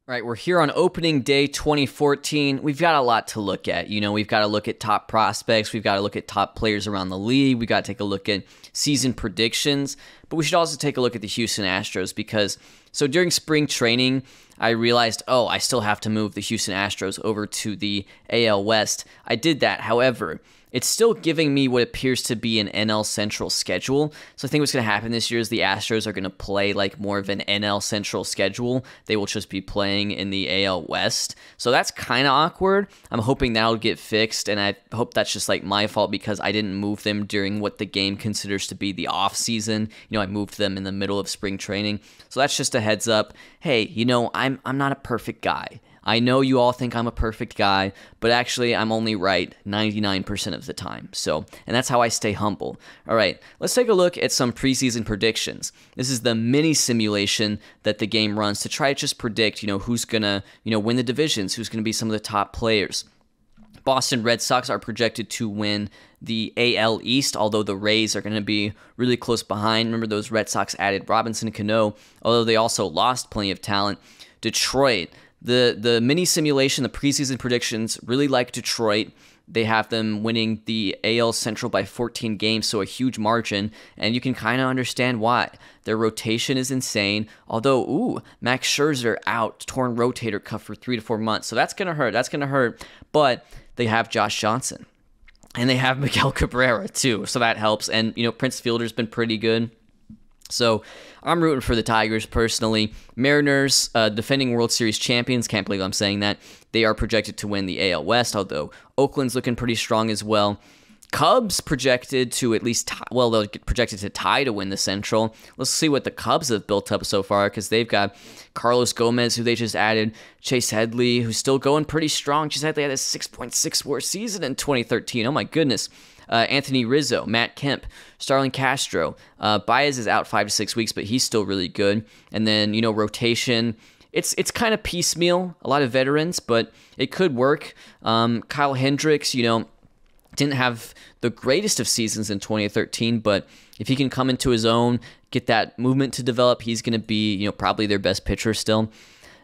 All right, we're here on opening day 2014. We've got a lot to look at. We've got to look at top prospects. We've got to look at top players around the league. We've got to take a look at season predictions. But we should also take a look at the Houston Astros because, during spring training, I realized, I still have to move the Houston Astros over to the AL West. I did that. However, it's still giving me what appears to be an NL Central schedule. So I think what's going to happen this year is the Astros are going to play like more of an NL Central schedule. They will just be playing in the AL West. So that's kind of awkward. I'm hoping that'll get fixed, and I hope that's just like my fault because I didn't move them during what the game considers to be the offseason. I moved them in the middle of spring training. So that's just a heads up. Hey, I'm not a perfect guy. I know you all think I'm a perfect guy, but actually I'm only right 99% of the time. And that's how I stay humble. All right, let's take a look at some preseason predictions. This is the mini simulation that the game runs to try to just predict, who's going to, win the divisions, who's going to be some of the top players. Boston Red Sox are projected to win the AL East, although the Rays are going to be really close behind. Remember, those Red Sox added Robinson Cano, although they also lost plenty of talent. Detroit, the mini simulation, the preseason predictions really like Detroit. They have them winning the AL Central by 14 games, so a huge margin, and you can kind of understand why. Their rotation is insane, although, Max Scherzer out, torn rotator cuff for 3 to 4 months, so that's going to hurt, but they have Josh Johnson, and they have Miguel Cabrera, too, so that helps, and, Prince Fielder's been pretty good. So I'm rooting for the Tigers personally. Mariners, defending World Series champions, can't believe I'm saying that. They are projected to win the AL West, although Oakland's looking pretty strong as well. Cubs projected to at least, they'll get projected to tie to win the Central. Let's see what the Cubs have built up so far because they've got Carlos Gomez, who they just added, Chase Headley, who's still going pretty strong. Chase Headley had a 6.64 season in 2013. Oh my goodness. Anthony Rizzo, Matt Kemp, Starlin Castro. Baez is out 5 to 6 weeks, but he's still really good. And then, rotation. It's kind of piecemeal, a lot of veterans, but it could work. Kyle Hendricks, didn't have the greatest of seasons in 2013, but if he can come into his own, get that movement to develop, he's going to be, probably their best pitcher still.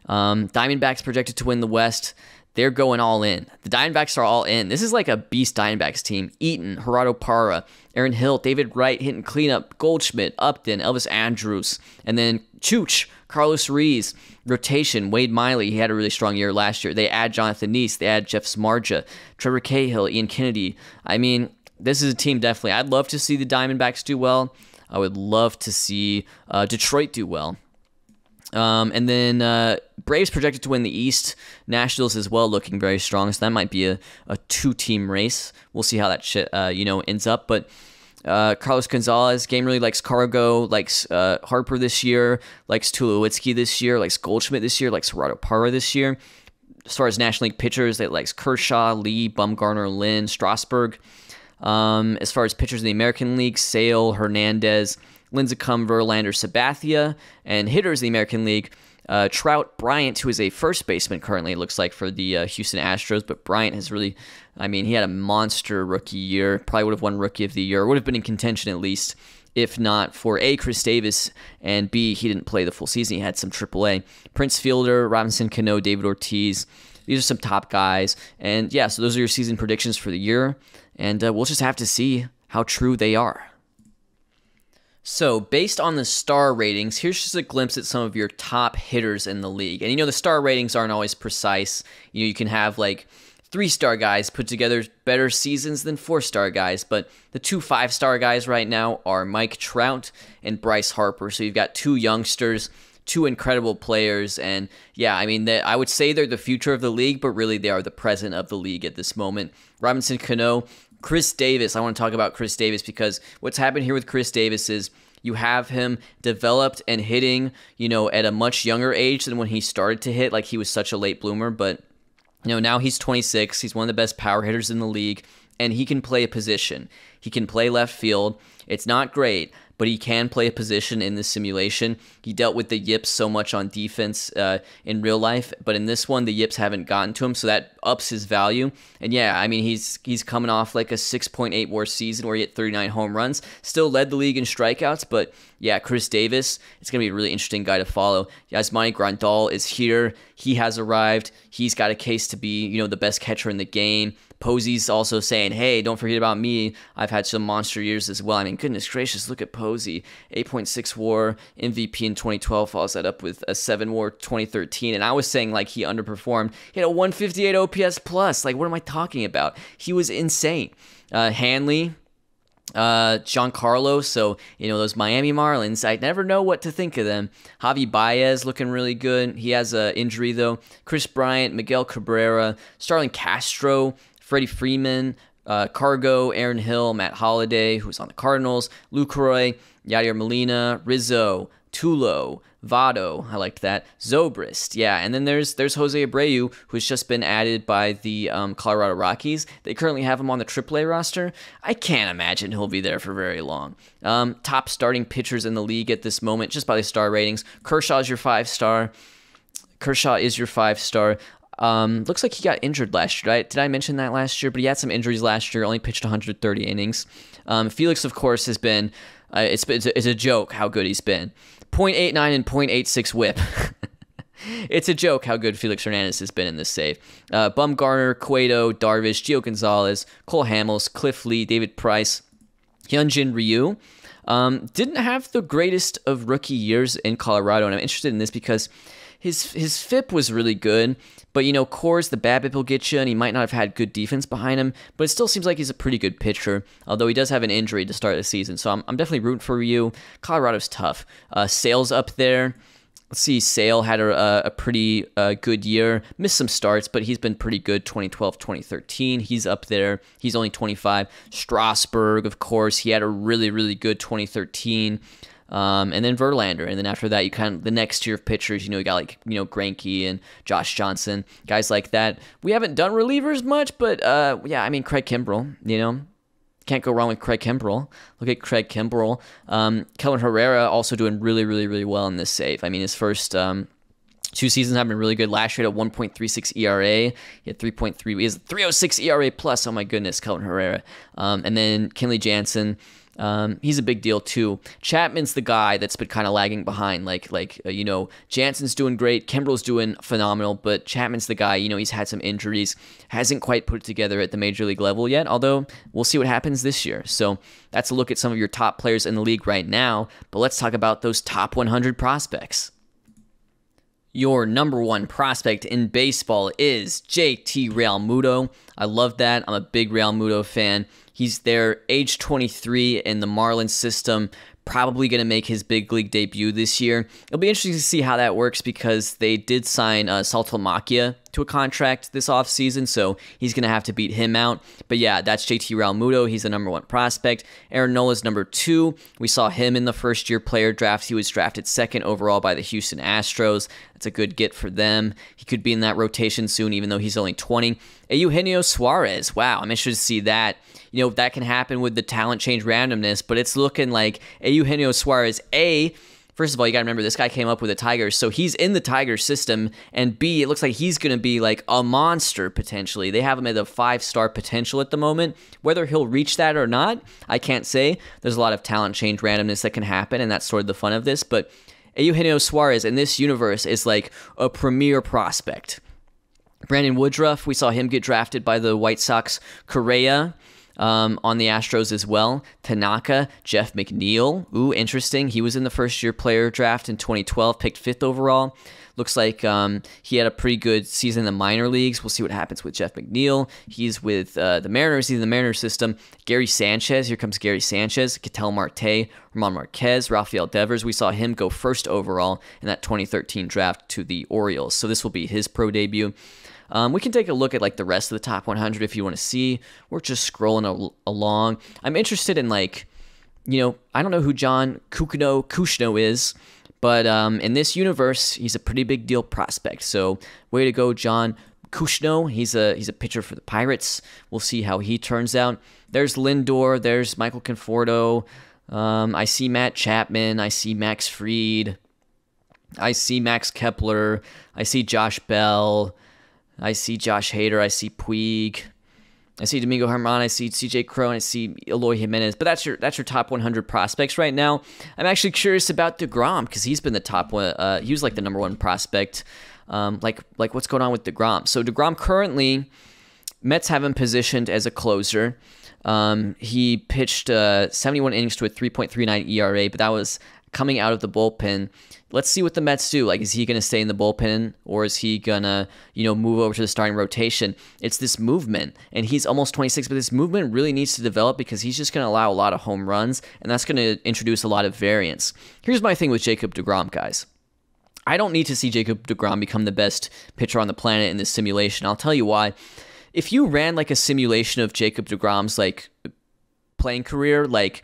Diamondbacks projected to win the West. They're going all in. The Diamondbacks are all in. This is like a beast Diamondbacks team. Eaton, Gerardo Parra, Aaron Hill, David Wright hitting cleanup, Goldschmidt, Upton, Elvis Andrus, and then Chooch, Carlos Ruiz, rotation, Wade Miley. He had a really strong year last year. They add Jonathan Neese. They add Jeff Smarja, Trevor Cahill, Ian Kennedy. I mean, this is a team definitely. I'd love to see the Diamondbacks do well. I would love to see Detroit do well. And then Braves projected to win the East. Nationals as well, looking very strong. So that might be a two-team race. We'll see how that shit ends up. But Carlos Gonzalez, game really likes Cargo, likes Harper this year, likes Tulowitzki this year, likes Goldschmidt this year, likes Gerardo Parra this year. As far as National League pitchers, they likes Kershaw, Lee, Bumgarner, Lynn, Strasburg. As far as pitchers in the American League, Sale, Hernandez, Lincecum, Verlander, Sabathia, and hitters in the American League, Trout, Bryant, who is a first baseman currently, it looks like, for the Houston Astros, but Bryant has really, he had a monster rookie year, probably would have won Rookie of the Year, would have been in contention at least, if not for A, Chris Davis, and B, he didn't play the full season, he had some AAA. Prince Fielder, Robinson Cano, David Ortiz, these are some top guys, and yeah, so those are your season predictions for the year, and we'll just have to see how true they are. So, based on the star ratings, here's just a glimpse at some of your top hitters in the league. And the star ratings aren't always precise. You can have like 3-star guys put together better seasons than 4-star guys, but the 2 5-star guys right now are Mike Trout and Bryce Harper. So you've got 2 youngsters, 2 incredible players, and yeah, I would say they're the future of the league, but really they are the present of the league at this moment. Robinson Cano, Chris Davis, I want to talk about Chris Davis because what's happened here with Chris Davis is you have him developed and hitting, at a much younger age than when he started to hit, like he was such a late bloomer, but, now he's 26, he's one of the best power hitters in the league, and he can play a position. He can play left field. It's not great, but he can play a position in this simulation. He dealt with the yips so much on defense in real life, but in this one, the yips haven't gotten to him, so that ups his value. And yeah, I mean, he's coming off like a 6.8 WAR season where he hit 39 home runs, still led the league in strikeouts, but yeah, Chris Davis, it's going to be a really interesting guy to follow. Yasmani Grandal is here. He has arrived. He's got a case to be, you know, the best catcher in the game. Posey's also saying, hey, don't forget about me. I've had some monster years as well. I mean, goodness gracious, look at Posey. 8.6 WAR, MVP in 2012, follows that up with a 7 WAR 2013. And I was saying, like, he underperformed. He had a 158 OPS plus. Like, what am I talking about? He was insane. Hanley, Giancarlo, so, you know, those Miami Marlins, I never know what to think of them. Javi Baez looking really good. He has an injury, though. Chris Bryant, Miguel Cabrera, Starlin Castro, Freddie Freeman, Cargo, Aaron Hill, Matt Holliday, who's on the Cardinals, Lucroy, Yadier Molina, Rizzo, Tulo, Votto, I liked that, Zobrist, yeah, and then there's Jose Abreu, who's just been added by the Colorado Rockies. They currently have him on the AAA roster. I can't imagine he'll be there for very long. Top starting pitchers in the league at this moment, just by the star ratings. Kershaw is your 5-star. Looks like he got injured last year. Did I mention that last year? But he had some injuries last year, only pitched 130 innings. Felix, of course, has been, it's a joke how good he's been. 0.89 and 0.86 whip. It's a joke how good Felix Hernandez has been in this save. Bumgarner, Cueto, Darvish, Gio Gonzalez, Cole Hamels, Cliff Lee, David Price, Hyunjin Ryu. Didn't have the greatest of rookie years in Colorado, and I'm interested in this because his FIP was really good, but, you know, Coors, the BABIP will get you, and he might not have had good defense behind him, but it still seems like he's a pretty good pitcher, although he does have an injury to start the season, so I'm definitely rooting for Ryu. Colorado's tough. Sale's up there. Let's see, Sale had a pretty good year. Missed some starts, but he's been pretty good 2012, 2013. He's up there. He's only 25. Strasburg, of course, he had a really, really good 2013. And then Verlander, and then after that, you kind of the next tier of pitchers. You know, you got like Greinke and Josh Johnson, guys like that. We haven't done relievers much, but yeah, I mean Craig Kimbrell. You know, can't go wrong with Craig Kimbrell. Look at Craig Kimbrell. Kelvin Herrera also doing really, really, really well in this save. I mean, his first 2 seasons have been really good. Last year at 1.36 ERA, he had 3.3. He has 3.06 ERA plus. Oh my goodness, Kelvin Herrera. And then Kenley Jansen. He's a big deal too. Chapman's the guy that's been kind of lagging behind. You know, Jansen's doing great, Kimbrell's doing phenomenal, but Chapman's the guy. You know, he's had some injuries, hasn't quite put it together at the major league level yet. Although we'll see what happens this year. So that's a look at some of your top players in the league right now. But let's talk about those top 100 prospects. Your number 1 prospect in baseball is JT Realmuto. I love that. I'm a big Realmuto fan. He's there, age 23 in the Marlins system, probably going to make his big league debut this year. It'll be interesting to see how that works because they did sign Saltalamacchia to a contract this offseason, so he's going to have to beat him out. But yeah, that's JT Realmuto. He's the number 1 prospect. Aaron Nola's number 2. We saw him in the first-year player draft. He was drafted 2nd overall by the Houston Astros. That's a good get for them. He could be in that rotation soon, even though he's only 20. Eugenio Suarez. Wow, I'm interested to see that. You know, that can happen with the talent change randomness, but it's looking like Eugenio Suarez, first of all, you got to remember this guy came up with the Tigers, so he's in the Tigers system, and B, it looks like he's going to be like a monster potentially. They have him at a 5-star potential at the moment. Whether he'll reach that or not, I can't say. There's a lot of talent change randomness that can happen, and that's sort of the fun of this, but Eugenio Suarez in this universe is like a premier prospect. Brandon Woodruff, we saw him get drafted by the White Sox. Correa, on the Astros as well. Tanaka, Jeff McNeil. Ooh, interesting. He was in the first-year player draft in 2012, picked 5th overall. Looks like he had a pretty good season in the minor leagues. We'll see what happens with Jeff McNeil. He's with the Mariners. He's in the Mariners system. Gary Sanchez. Here comes Gary Sanchez. Ketel Marte, Ramon Marquez, Rafael Devers. We saw him go 1st overall in that 2013 draft to the Orioles. So this will be his pro debut. We can take a look at like the rest of the top 100 if you want to see. We're just scrolling along. I'm interested in like, you know, I don't know who John Kushno is, but in this universe, he's a pretty big deal prospect. So way to go, John Kushno. He's a pitcher for the Pirates. We'll see how he turns out. There's Lindor. There's Michael Conforto. I see Matt Chapman. I see Max Fried. I see Max Kepler. I see Josh Bell. I see Josh Hader. I see Puig. I see Domingo Germán. I see CJ Cron. I see Eloy Jimenez. But that's your top 100 prospects right now. I'm actually curious about DeGrom because he's been the top one. He was like the number one prospect. Like what's going on with DeGrom? So DeGrom currently, Mets have him positioned as a closer. He pitched 71 innings to a 3.39 ERA, but that was coming out of the bullpen. Let's see what the Mets do. Like, is he going to stay in the bullpen or is he going to, move over to the starting rotation? It's this movement, and he's almost 26, but this movement really needs to develop because he's just going to allow a lot of home runs, and that's going to introduce a lot of variance. Here's my thing with Jacob deGrom, guys. I don't need to see Jacob deGrom become the best pitcher on the planet in this simulation. I'll tell you why. If you ran like a simulation of Jacob deGrom's like playing career, like,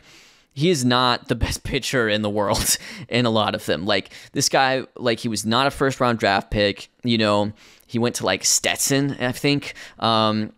he is not the best pitcher in the world in a lot of them. Like, this guy, like, he was not a first-round draft pick. He went to, like, Stetson, I think.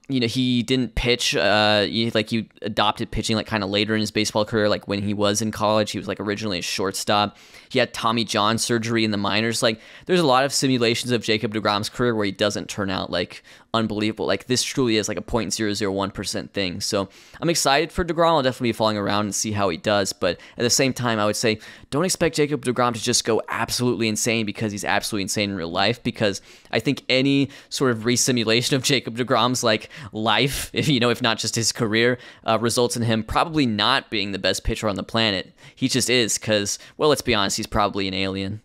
He didn't pitch. He adopted pitching, like, kind of later in his baseball career, like, when he was in college. He was, like, originally a shortstop. He had Tommy John surgery in the minors. Like, there's a lot of simulations of Jacob deGrom's career where he doesn't turn out, like, unbelievable. Like, this truly is, like, a 0.001% thing. So I'm excited for deGrom. I'll definitely be following around and see how he does. But at the same time, I would say don't expect Jacob deGrom to just go absolutely insane because he's absolutely insane in real life, because I think any sort of resimulation of Jacob deGrom's like life, if not just his career, results in him probably not being the best pitcher on the planet. He just is because, well, let's be honest, he's probably an alien.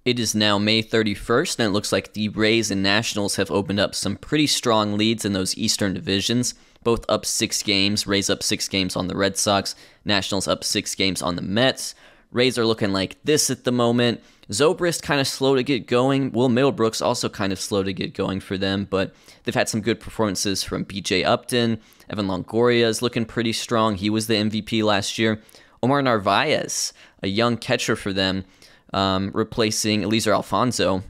It is now May 31st, and it looks like the Rays and Nationals have opened up some pretty strong leads in those Eastern divisions. Both up 6 games. Rays up 6 games on the Red Sox. Nationals up 6 games on the Mets. Rays are looking like this at the moment. Zobrist kind of slow to get going. Will Middlebrooks also kind of slow to get going for them, but they've had some good performances from B.J. Upton. Evan Longoria is looking pretty strong. He was the MVP last year. Omar Narvaez, a young catcher for them, replacing Eliezer Alfonso.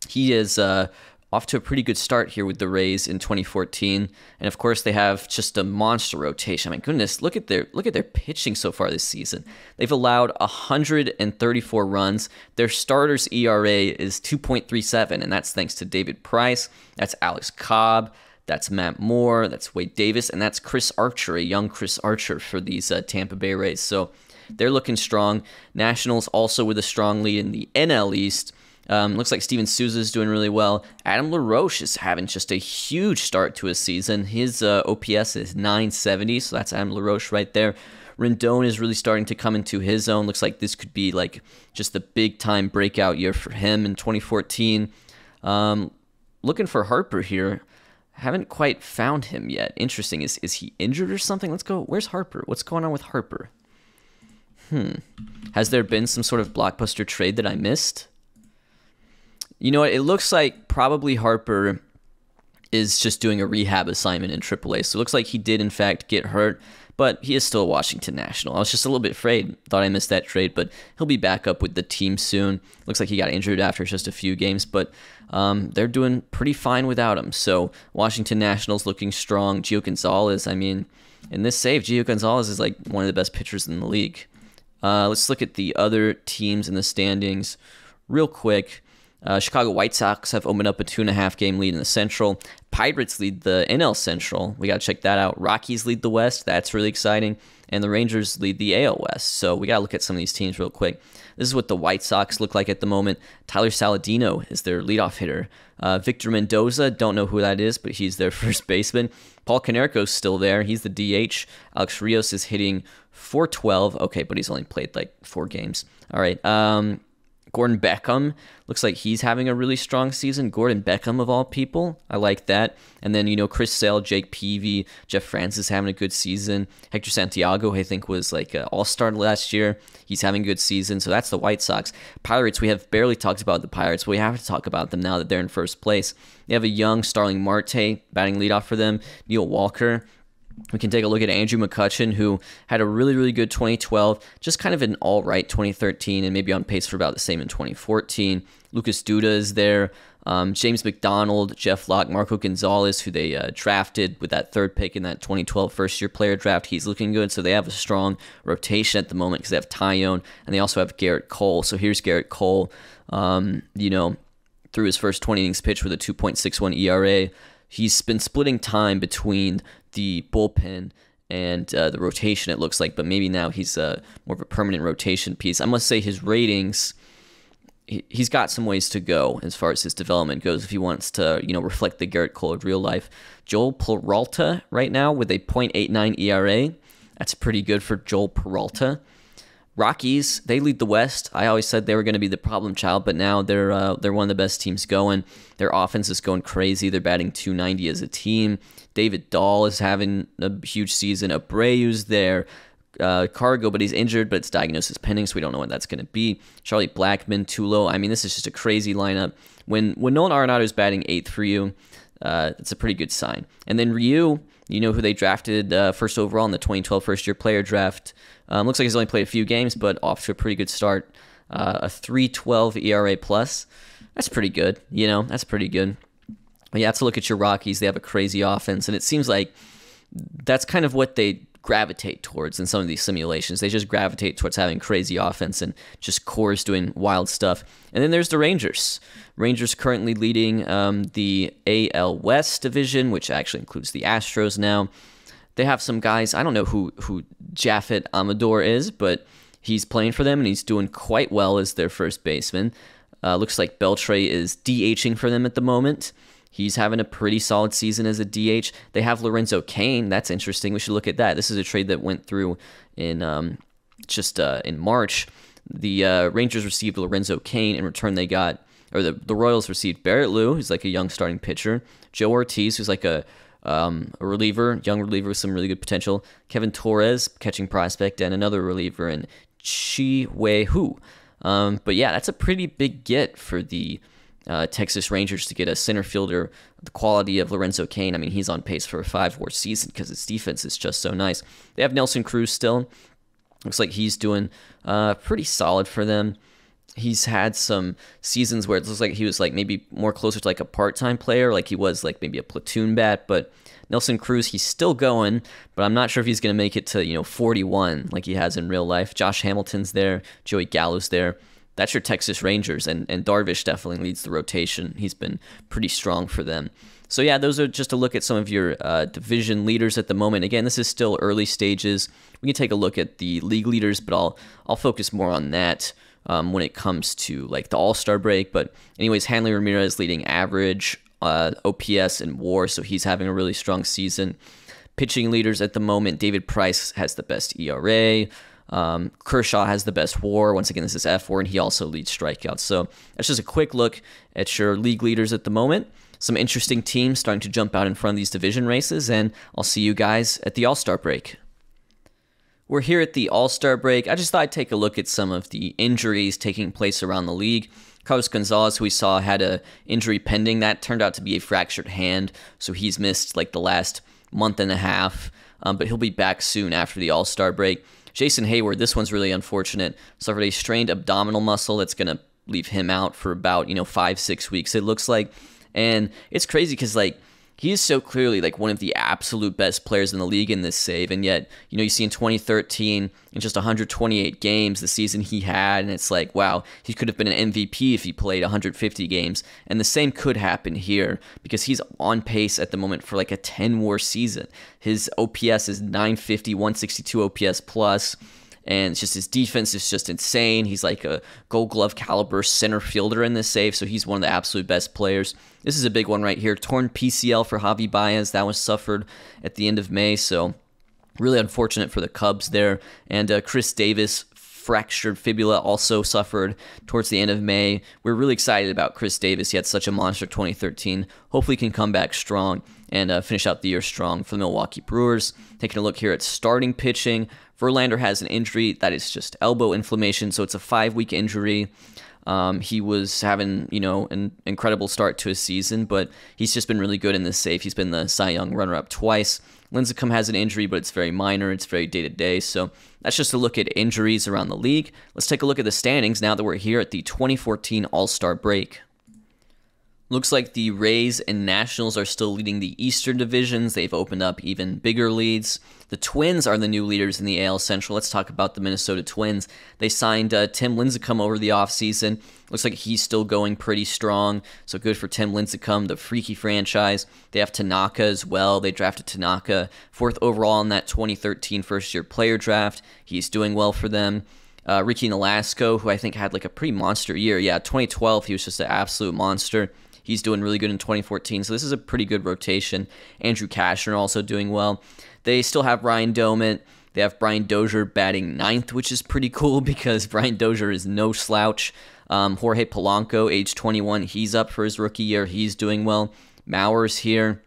He is off to a pretty good start here with the Rays in 2014, and of course they have just a monster rotation. My goodness, look at their pitching so far this season. They've allowed 134 runs. Their starters ERA is 2.37, and that's thanks to David Price. That's Alex Cobb. That's Matt Moore. That's Wade Davis, and that's Chris Archer, a young Chris Archer for these Tampa Bay Rays. So they're looking strong. Nationals also with a strong lead in the NL East. Looks like Steven Souza is doing really well. Adam LaRoche is having just a huge start to his season. His OPS is 970, so that's Adam LaRoche right there. Rendon is really starting to come into his own. Looks like this could be like just a big-time breakout year for him in 2014. Looking for Harper here. Haven't quite found him yet. Interesting. Is he injured or something? Let's go. Where's Harper? What's going on with Harper? Has there been some sort of blockbuster trade that I missed? You know what? It looks like probably Harper is just doing a rehab assignment in AAA. So it looks like he did, in fact, get hurt, but he is still a Washington National. I was just a little bit afraid. Thought I missed that trade, but he'll be back up with the team soon. Looks like he got injured after just a few games, but they're doing pretty fine without him. So Washington Nationals looking strong. Gio Gonzalez, I mean, in this save, Gio Gonzalez is like one of the best pitchers in the league. Let's look at the other teams in the standings real quick. Chicago White Sox have opened up a 2.5-game lead in the Central. Pirates lead the NL Central. We got to check that out. Rockies lead the West. That's really exciting. And the Rangers lead the AL West. So we got to look at some of these teams real quick. This is what the White Sox look like at the moment. Tyler Saladino is their leadoff hitter. Victor Mendoza, don't know who that is, but he's their first baseman. Paul Konerko's still there. He's the DH. Alex Rios is hitting .412. Okay, but he's only played like 4 games. All right. Gordon Beckham, looks like he's having a really strong season. Gordon Beckham, of all people. I like that. And then, Chris Sale, Jake Peavy, Jeff Francis having a good season. Hector Santiago, I think, was like an all-star last year. He's having a good season. So that's the White Sox. Pirates, we have barely talked about the Pirates, but we have to talk about them now that they're in first place. They have a young Starling Marte batting leadoff for them. Neil Walker We can take a look at Andrew McCutchen, who had a really, really good 2012, just kind of an all-right 2013, and maybe on pace for about the same in 2014. Lucas Duda is there. James McDonald, Jeff Locke, Marco Gonzalez, who they drafted with that third pick in that 2012 first-year player draft. He's looking good, so they have a strong rotation at the moment because they have Tyone, and they also have Garrett Cole. So here's Garrett Cole, through his first 20 innings pitched with a 2.61 ERA. He's been splitting time between the bullpen and the rotation, it looks like, but maybe now he's more of a permanent rotation piece. I must say his ratings, he's got some ways to go as far as his development goes if he wants to, reflect the Garrett Cole of real life. Joel Peralta right now with a .89 ERA. That's pretty good for Joel Peralta. Rockies, they lead the West. I always said they were going to be the problem child, but now they're one of the best teams going. Their offense is going crazy. They're batting .290 as a team. David Dahl is having a huge season. Abreu's there. Cargo, but he's injured, but it's diagnosis pending, so we don't know what that's going to be. Charlie Blackmon, Tulo. I mean, this is just a crazy lineup. When Nolan Arenado is batting 8th for you, it's a pretty good sign. And then Ryu, who they drafted first overall in the 2012 first-year player draft. Looks like he's only played a few games, but off to a pretty good start. A 3.12 ERA plus. That's pretty good. That's pretty good. But yeah, to look at your Rockies, they have a crazy offense, and it seems like that's kind of what they gravitate towards in some of these simulations. They just gravitate towards having crazy offense and just cores doing wild stuff. And then there's the Rangers. Rangers currently leading the AL West division, which actually includes the Astros now. They have some guys, I don't know who Japhet Amador is, but he's playing for them, and he's doing quite well as their first baseman. Looks like Beltre is DHing for them at the moment. He's having a pretty solid season as a DH. They have Lorenzo Cain. That's interesting. We should look at that. This is a trade that went through in in March. The Rangers received Lorenzo Cain. In return, they got, or the Royals received Barrett Lou, who's like a young starting pitcher. Joe Ortiz, who's like a reliever, young reliever with some really good potential. Kevin Torres, catching prospect, and another reliever in Chi Wei Hu. But yeah, that's a pretty big get for the Texas Rangers to get a center fielder the quality of Lorenzo Cain. I mean, he's on pace for a 5-WAR season because his defense is just so nice. They have Nelson Cruz still. Looks like he's doing pretty solid for them. He's had some seasons where it looks like he was like maybe more closer to like a part-time player, like he was like maybe a platoon bat, but Nelson Cruz, he's still going, but I'm not sure if he's going to make it to, 41 like he has in real life. Josh Hamilton's there, Joey Gallo's there. That's your Texas Rangers, and Darvish definitely leads the rotation. He's been pretty strong for them. So yeah, those are just a look at some of your division leaders at the moment. Again, this is still early stages. We can take a look at the league leaders, but I'll focus more on that when it comes to like the All-Star break. But anyways, Hanley Ramirez leading average, OPS, and WAR, so he's having a really strong season. Pitching leaders at the moment, David Price has the best ERA. Kershaw has the best WAR. Once again, this is F4, and he also leads strikeouts. So that's just a quick look at your league leaders at the moment. Some interesting teams starting to jump out in front of these division races, and I'll see you guys at the All-Star break. We're here at the All-Star break. I just thought I'd take a look at some of the injuries taking place around the league. Carlos Gonzalez, who we saw had a injury pending, that turned out to be a fractured hand, so he's missed like the last month and a half, but he'll be back soon after the All-Star break. Jason Hayward, this one's really unfortunate. Suffered a strained abdominal muscle that's going to leave him out for about, 5-6 weeks, it looks like. And it's crazy because, he is so clearly, one of the absolute best players in the league in this save. And yet, you see in 2013, in just 128 games, the season he had, and it's like, wow, he could have been an MVP if he played 150 games. And the same could happen here because he's on pace at the moment for a 10-WAR season. His OPS is 950, 162 OPS plus. And it's just his defense is just insane. He's like a Gold Glove caliber center fielder in this save, so he's one of the absolute best players. This is a big one right here. Torn PCL for Javi Baez. That was suffered at the end of May, so really unfortunate for the Cubs there. And Chris Davis, fractured fibula, also suffered towards the end of May. We're really excited about Chris Davis. He had such a monster 2013. Hopefully he can come back strong and finish out the year strong for the Milwaukee Brewers. Taking a look here at starting pitching, Verlander has an injury that is just elbow inflammation, so it's a 5-week injury. He was having, an incredible start to his season, but he's just been really good in this save. He's been the Cy Young runner-up twice. Lincecum has an injury, but it's very minor. It's very day-to-day. So that's just a look at injuries around the league. Let's take a look at the standings now that we're here at the 2014 All-Star break. Looks like the Rays and Nationals are still leading the Eastern divisions. They've opened up even bigger leads. The Twins are the new leaders in the AL Central. Let's talk about the Minnesota Twins. They signed Tim Lincecum over the offseason. Looks like he's still going pretty strong, so good for Tim Lincecum, the freaky franchise. They have Tanaka as well. They drafted Tanaka 4th overall in that 2013 first-year player draft. He's doing well for them. Ricky Nolasco, who I think had like a pretty monster year. Yeah, 2012, he was just an absolute monster. He's doing really good in 2014, so this is a pretty good rotation. Andrew Cashner also doing well. They still have Ryan Domint. They have Brian Dozier batting 9th, which is pretty cool because Brian Dozier is no slouch. Jorge Polanco, age 21, he's up for his rookie year. He's doing well. Mauer's here.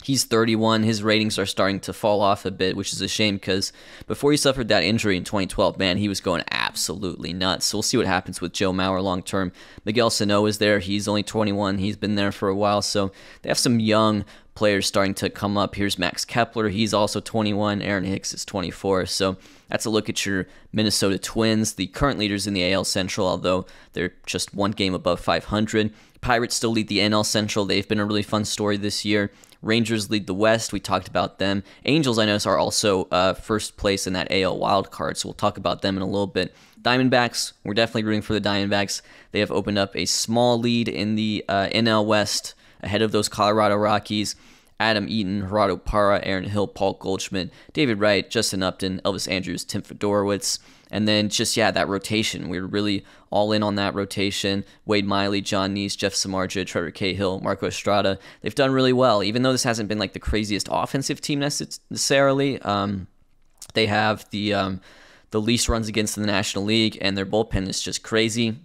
He's 31. His ratings are starting to fall off a bit, which is a shame because before he suffered that injury in 2012, man, he was going absolutely nuts. So we'll see what happens with Joe Mauer long term. Miguel Sano is there. He's only 21. He's been there for a while. So they have some young players starting to come up. Here's Max Kepler. He's also 21. Aaron Hicks is 24. So that's a look at your Minnesota Twins, the current leaders in the AL Central, although they're just one game above 500. Pirates still lead the NL Central. They've been a really fun story this year. Rangers lead the West. We talked about them. Angels, I notice, are also first place in that AL wild card, so we'll talk about them in a little bit. Diamondbacks, we're definitely rooting for the Diamondbacks. They have opened up a small lead in the NL West ahead of those Colorado Rockies. Adam Eaton, Gerardo Parra, Aaron Hill, Paul Goldschmidt, David Wright, Justin Upton, Elvis Andrews, Tim Fedorowicz. And then just, yeah, that rotation. We're really all in on that rotation. Wade Miley, John Neese, Jeff Samardzija, Trevor Cahill, Marco Estrada. They've done really well. Even though this hasn't been like the craziest offensive team necessarily, they have the least runs against in the National League, and their bullpen is just crazy.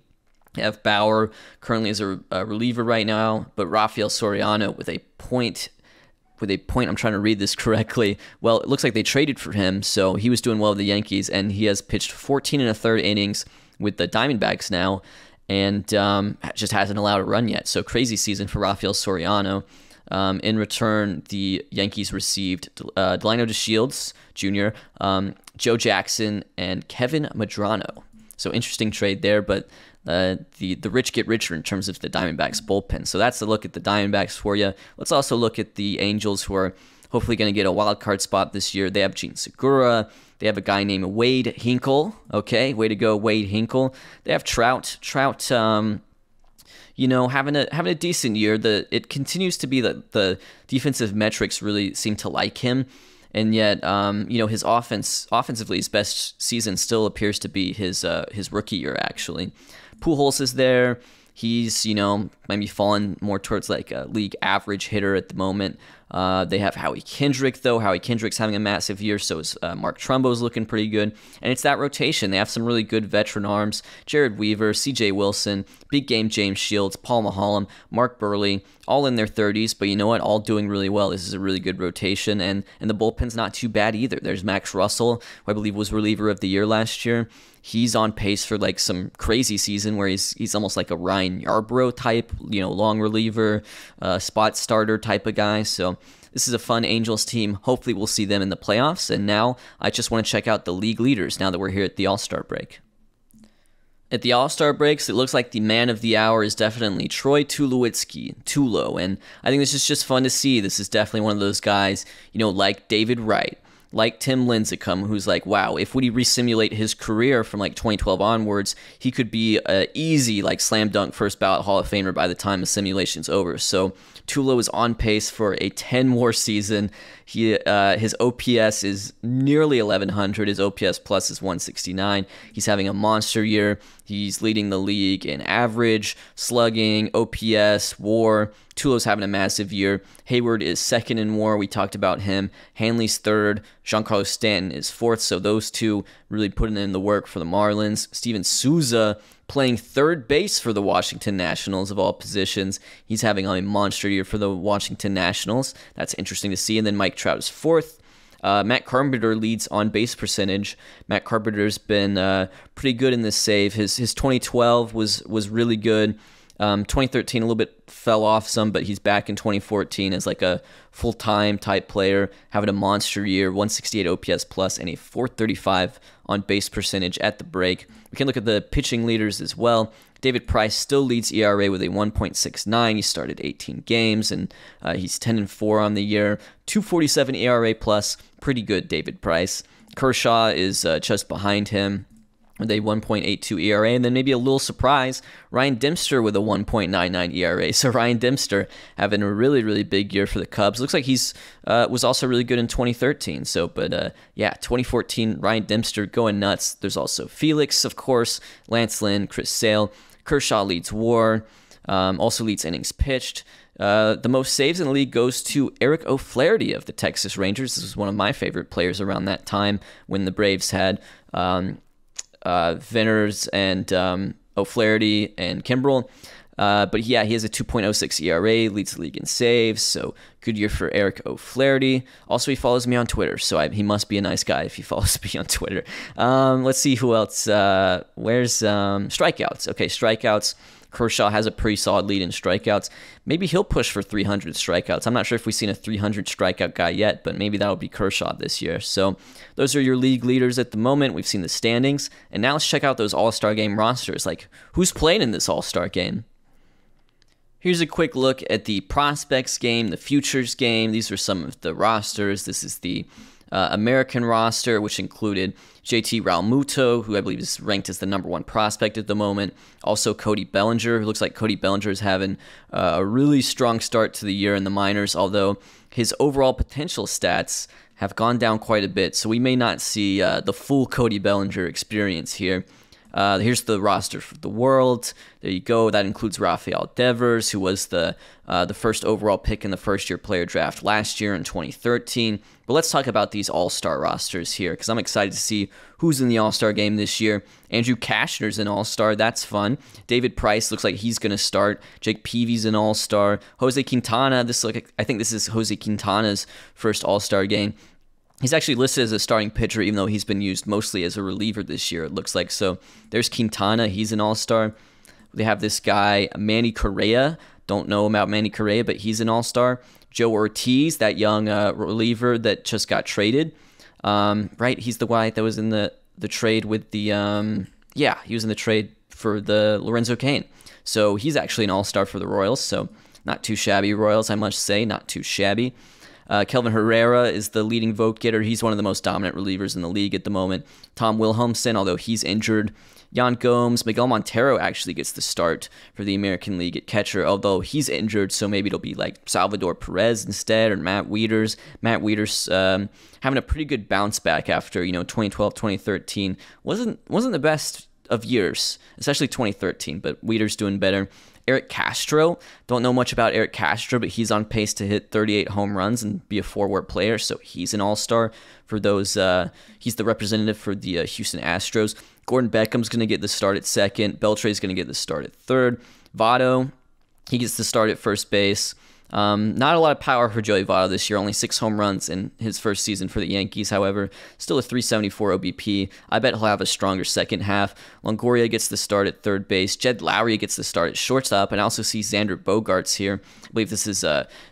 They have Bauer currently as a reliever right now, but Rafael Soriano with a point, I'm trying to read this correctly. Well, it looks like they traded for him, so he was doing well with the Yankees, and he has pitched 14 1/3 innings with the Diamondbacks now, and just hasn't allowed a run yet. So crazy season for Rafael Soriano. In return, the Yankees received Delino DeShields Jr., Joe Jackson, and Kevin Madrano. So interesting trade there, but the rich get richer in terms of the Diamondbacks bullpen. So that's a look at the Diamondbacks for you. Let's also look at the Angels, who are hopefully going to get a wild card spot this year. They have Gene Segura. They have a guy named Wade Hinkle. Okay, way to go, Wade Hinkle. They have Trout. Having a decent year. It continues to be that the defensive metrics really seem to like him. And yet, his offensively, his best season still appears to be his rookie year, actually. Pujols is there. He's, maybe fallen more towards like a league average hitter at the moment. They have Howie Kendrick, though. Howie Kendrick's having a massive year, so is Mark Trumbo's looking pretty good. And it's that rotation. They have some really good veteran arms. Jared Weaver, C.J. Wilson, big game James Shields, Paul Maholm, Mark Burley, all in their 30s, but you know what? All doing really well. This is a really good rotation, and the bullpen's not too bad either. There's Max Russell, who I believe was reliever of the year last year. He's on pace for like some crazy season where he's almost like a Ryan Yarbrough type, long reliever, spot starter type of guy. So this is a fun Angels team. Hopefully we'll see them in the playoffs. And now I just want to check out the league leaders now that we're here at the All-Star break. At the All-Star breaks, it looks like the man of the hour is definitely Troy Tulowitzki, Tulo. And I think this is just fun to see. This is definitely one of those guys, like David Wright, like Tim Lincecum, who's like, wow, if we resimulate his career from like 2012 onwards, he could be an easy like slam dunk first ballot Hall of Famer by the time the simulation's over. So Tulo is on pace for a 10 more season. His OPS is nearly 1,100. His OPS plus is 169. He's having a monster year. He's leading the league in average, slugging, OPS, WAR. Tulo's having a massive year. Hayward is second in WAR. We talked about him. Hanley's third. Giancarlo Stanton is fourth. So those two really putting in the work for the Marlins. Steven Souza playing third base for the Washington Nationals of all positions. He's having a monster year for the Washington Nationals. That's interesting to see. And then Mike Trout is fourth. Matt Carpenter leads on base percentage. Matt Carpenter's been pretty good in this save. His 2012 was really good. 2013 a little bit fell off some, but he's back in 2014 as like a full-time type player, having a monster year, 168 OPS plus and a 435 on base percentage at the break. We can look at the pitching leaders as well. David Price still leads ERA with a 1.69. He started 18 games, and he's 10-4 on the year. 2.47 ERA plus, pretty good, David Price. Kershaw is just behind him with a 1.82 ERA, and then maybe a little surprise, Ryan Dempster with a 1.99 ERA. So Ryan Dempster having a really, really big year for the Cubs. Looks like he's was also really good in 2013. So, but yeah, 2014, Ryan Dempster going nuts. There's also Felix, of course, Lance Lynn, Chris Sale. Kershaw leads WAR, also leads innings pitched. The most saves in the league goes to Eric O'Flaherty of the Texas Rangers. This was one of my favorite players around that time when the Braves had Venners and O'Flaherty and Kimbrel. But yeah, he has a 2.06 ERA, leads the league in saves, so good year for Eric O'Flaherty. Also, he follows me on Twitter, so he must be a nice guy if he follows me on Twitter. Let's see who else. Where's strikeouts? Okay, strikeouts. Kershaw has a pretty solid lead in strikeouts. Maybe he'll push for 300 strikeouts. I'm not sure if we've seen a 300 strikeout guy yet, but maybe that'll be Kershaw this year. So those are your league leaders at the moment. We've seen the standings. And now let's check out those All-Star Game rosters. Like, who's playing in this All-Star Game? Here's a quick look at the prospects game, the futures game. These are some of the rosters. This is the American roster, which included JT Realmuto, who I believe is ranked as the #1 prospect at the moment. Also Cody Bellinger, who looks like Cody Bellinger is having a really strong start to the year in the minors, although his overall potential stats have gone down quite a bit, so we may not see the full Cody Bellinger experience here. Here's the roster for the World. There you go. That includes Rafael Devers, who was the first overall pick in the first-year player draft last year in 2013. But let's talk about these all-star rosters here, because I'm excited to see who's in the all-star game this year. Andrew Cashner's an all-star. That's fun. David Price looks like he's going to start. Jake Peavy's an all-star. Jose Quintana. I think this is Jose Quintana's first all-star game. He's actually listed as a starting pitcher, even though he's been used mostly as a reliever this year, it looks like. So there's Quintana. He's an all-star. They have this guy, Manny Correa. Don't know about Manny Correa, but he's an all-star. Joe Ortiz, that young reliever that just got traded. Right? He's the guy that was in the trade with the... he was in the trade for the Lorenzo Cain. So he's actually an all-star for the Royals. So not too shabby, Royals, I must say. Not too shabby. Kelvin Herrera is the leading vote getter. He's one of the most dominant relievers in the league at the moment. Tom Wilhelmsen, although he's injured. Jan Gomes, Miguel Montero actually gets the start for the American League at catcher, although he's injured, so maybe it'll be like Salvador Perez instead, or Matt Wieters. Matt Wieters having a pretty good bounce back after 2012, 2013 wasn't the best of years, especially 2013, but Wieters doing better. Eric Castro, don't know much about Eric Castro, but he's on pace to hit 38 home runs and be a forward player, so he's an all-star for those. He's the representative for the Houston Astros. Gordon Beckham's going to get the start at second. Beltre's going to get the start at third. Votto, he gets the start at first base. Not a lot of power for Joey Votto this year, only 6 home runs in his first season for the Yankees, however, still a 374 OBP. I bet he'll have a stronger second half. Longoria gets the start at third base. Jed Lowry gets the start at shortstop, and I also see Xander Bogaerts here. I believe this is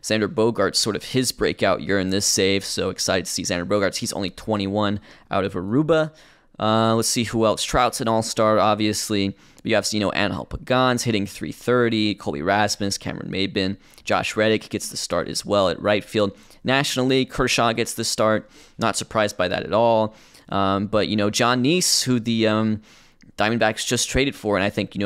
Xander Bogaerts, sort of his breakout year in this save, so excited to see Xander Bogaerts. He's only 21 out of Aruba. Let's see who else. Trout's an all-star, obviously. You have, Angel Pagan's hitting 330, Colby Rasmus, Cameron Maybin, Josh Reddick gets the start as well at right field. National League, Kershaw gets the start. Not surprised by that at all. But, John Neese, who the Diamondbacks just traded for, and I think,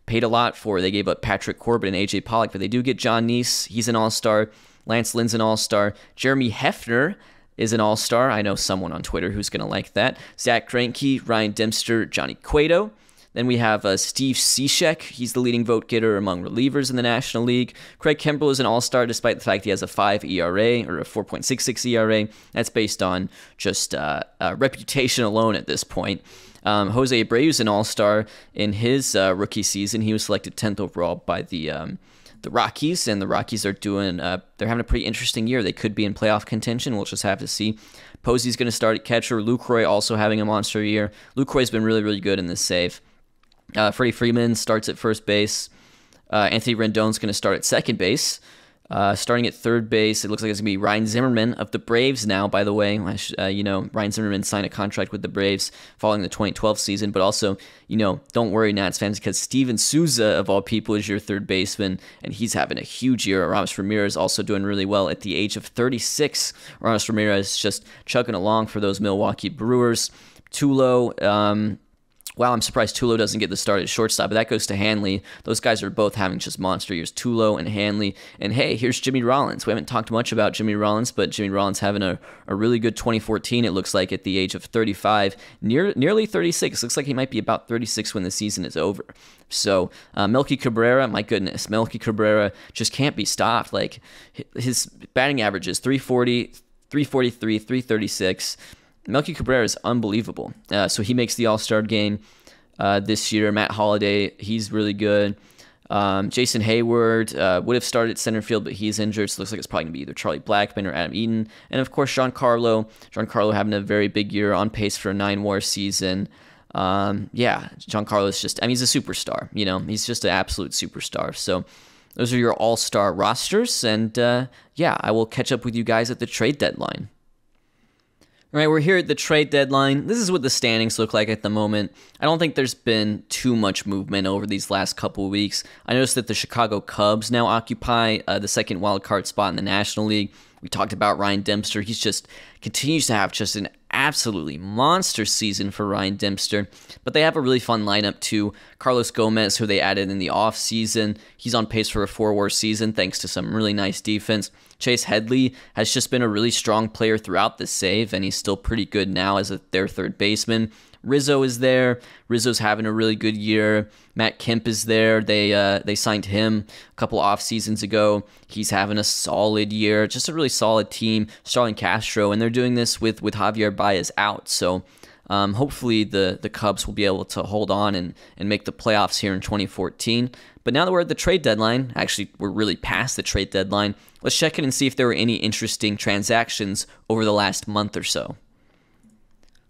paid a lot for. They gave up Patrick Corbin and A.J. Pollock, but they do get John Neese. He's an all-star. Lance Lynn's an all-star. Jeremy Hefner is an all-star. I know someone on Twitter who's going to like that. Zach Greinke, Ryan Dempster, Johnny Cueto. Then we have Steve Cishek. He's the leading vote getter among relievers in the National League. Craig Kimbrel is an all-star despite the fact he has a 5 ERA or a 4.66 ERA. That's based on just reputation alone at this point. Jose Abreu's an all-star in his rookie season. He was selected 10th overall by the Rockies, and the Rockies are doing, they're having a pretty interesting year. They could be in playoff contention. We'll just have to see. Posey's going to start at catcher. Lucroy also having a monster year. Lucroy's been really, really good in this save. Freddie Freeman starts at first base. Anthony Rendon's going to start at second base. Starting at third base, it looks like it's going to be Ryan Zimmerman of the Braves now, by the way. Ryan Zimmerman signed a contract with the Braves following the 2012 season, but also, don't worry, Nats fans, because Steven Souza, of all people, is your third baseman, and he's having a huge year. Ramos Ramirez also doing really well at the age of 36. Ramos Ramirez just chugging along for those Milwaukee Brewers. Tulo, wow, I'm surprised Tulo doesn't get the start at shortstop, but that goes to Hanley. Those guys are both having just monster years, Tulo and Hanley. And hey, here's Jimmy Rollins. We haven't talked much about Jimmy Rollins, but Jimmy Rollins having a really good 2014, it looks like, at the age of 35, nearly 36. Looks like he might be about 36 when the season is over. So Melky Cabrera, my goodness, Melky Cabrera just can't be stopped. Like, his batting average is 340, 343, 336. Melky Cabrera is unbelievable. So he makes the All-Star game this year. Matt Holliday, he's really good. Jason Hayward would have started at center field, but he's injured, so it looks like it's probably going to be either Charlie Blackmon or Adam Eaton. And, of course, Giancarlo having a very big year, on pace for a 9-WAR season. Giancarlo is just, he's a superstar. He's just an absolute superstar. So those are your All-Star rosters, and, I will catch up with you guys at the trade deadline. All right, we're here at the trade deadline. This is what the standings look like at the moment. I don't think there's been too much movement over these last couple of weeks. I noticed that the Chicago Cubs now occupy the second wild card spot in the National League. We talked about Ryan Dempster. He's just continues to have just an absolutely monster season for Ryan Dempster. But they have a really fun lineup too. Carlos Gomez, who they added in the offseason, he's on pace for a 4-WAR season thanks to some really nice defense. Chase Headley has just been a really strong player throughout the save, and he's still pretty good now as their third baseman. Rizzo is there. Rizzo's having a really good year. Matt Kemp is there. They signed him a couple off seasons ago. He's having a solid year. Just a really solid team. Starlin Castro, and they're doing this with Javier Baez out. So hopefully the Cubs will be able to hold on and make the playoffs here in 2014. But now that we're at the trade deadline, actually we're really past the trade deadline, let's check in and see if there were any interesting transactions over the last month or so.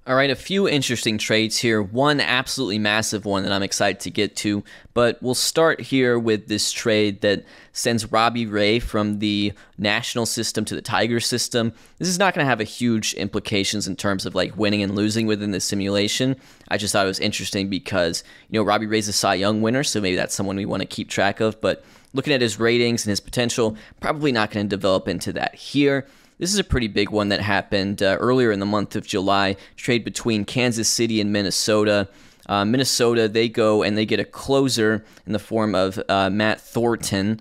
All right, a few interesting trades here. One absolutely massive one that I'm excited to get to, but we'll start here with this trade that sends Robbie Ray from the National system to the Tiger system. This is not going to have a huge implications in terms of like winning and losing within the simulation. I just thought it was interesting because, Robbie Ray's a Cy Young winner, so maybe that's someone we want to keep track of, but looking at his ratings and his potential, probably not going to develop into that here. This is a pretty big one that happened earlier in the month of July. Trade between Kansas City and Minnesota. Minnesota, they go and they get a closer in the form of Matt Thornton.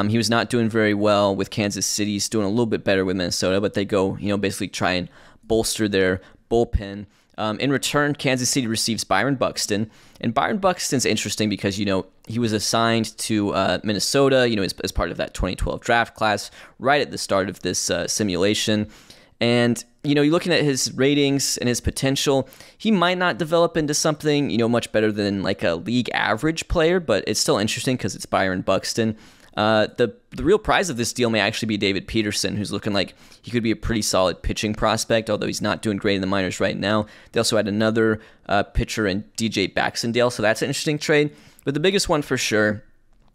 He was not doing very well with Kansas City. He's doing a little bit better with Minnesota, but they go, basically try and bolster their bullpen. In return, Kansas City receives Byron Buxton. And Byron Buxton's interesting because, he was assigned to Minnesota, as part of that 2012 draft class right at the start of this simulation. And, you're looking at his ratings and his potential. He might not develop into something, much better than like a league average player, but it's still interesting because it's Byron Buxton. The real prize of this deal may actually be David Peterson, who's looking like he could be a pretty solid pitching prospect, although he's not doing great in the minors right now. They also had another pitcher in DJ Baxendale, so that's an interesting trade. But the biggest one for sure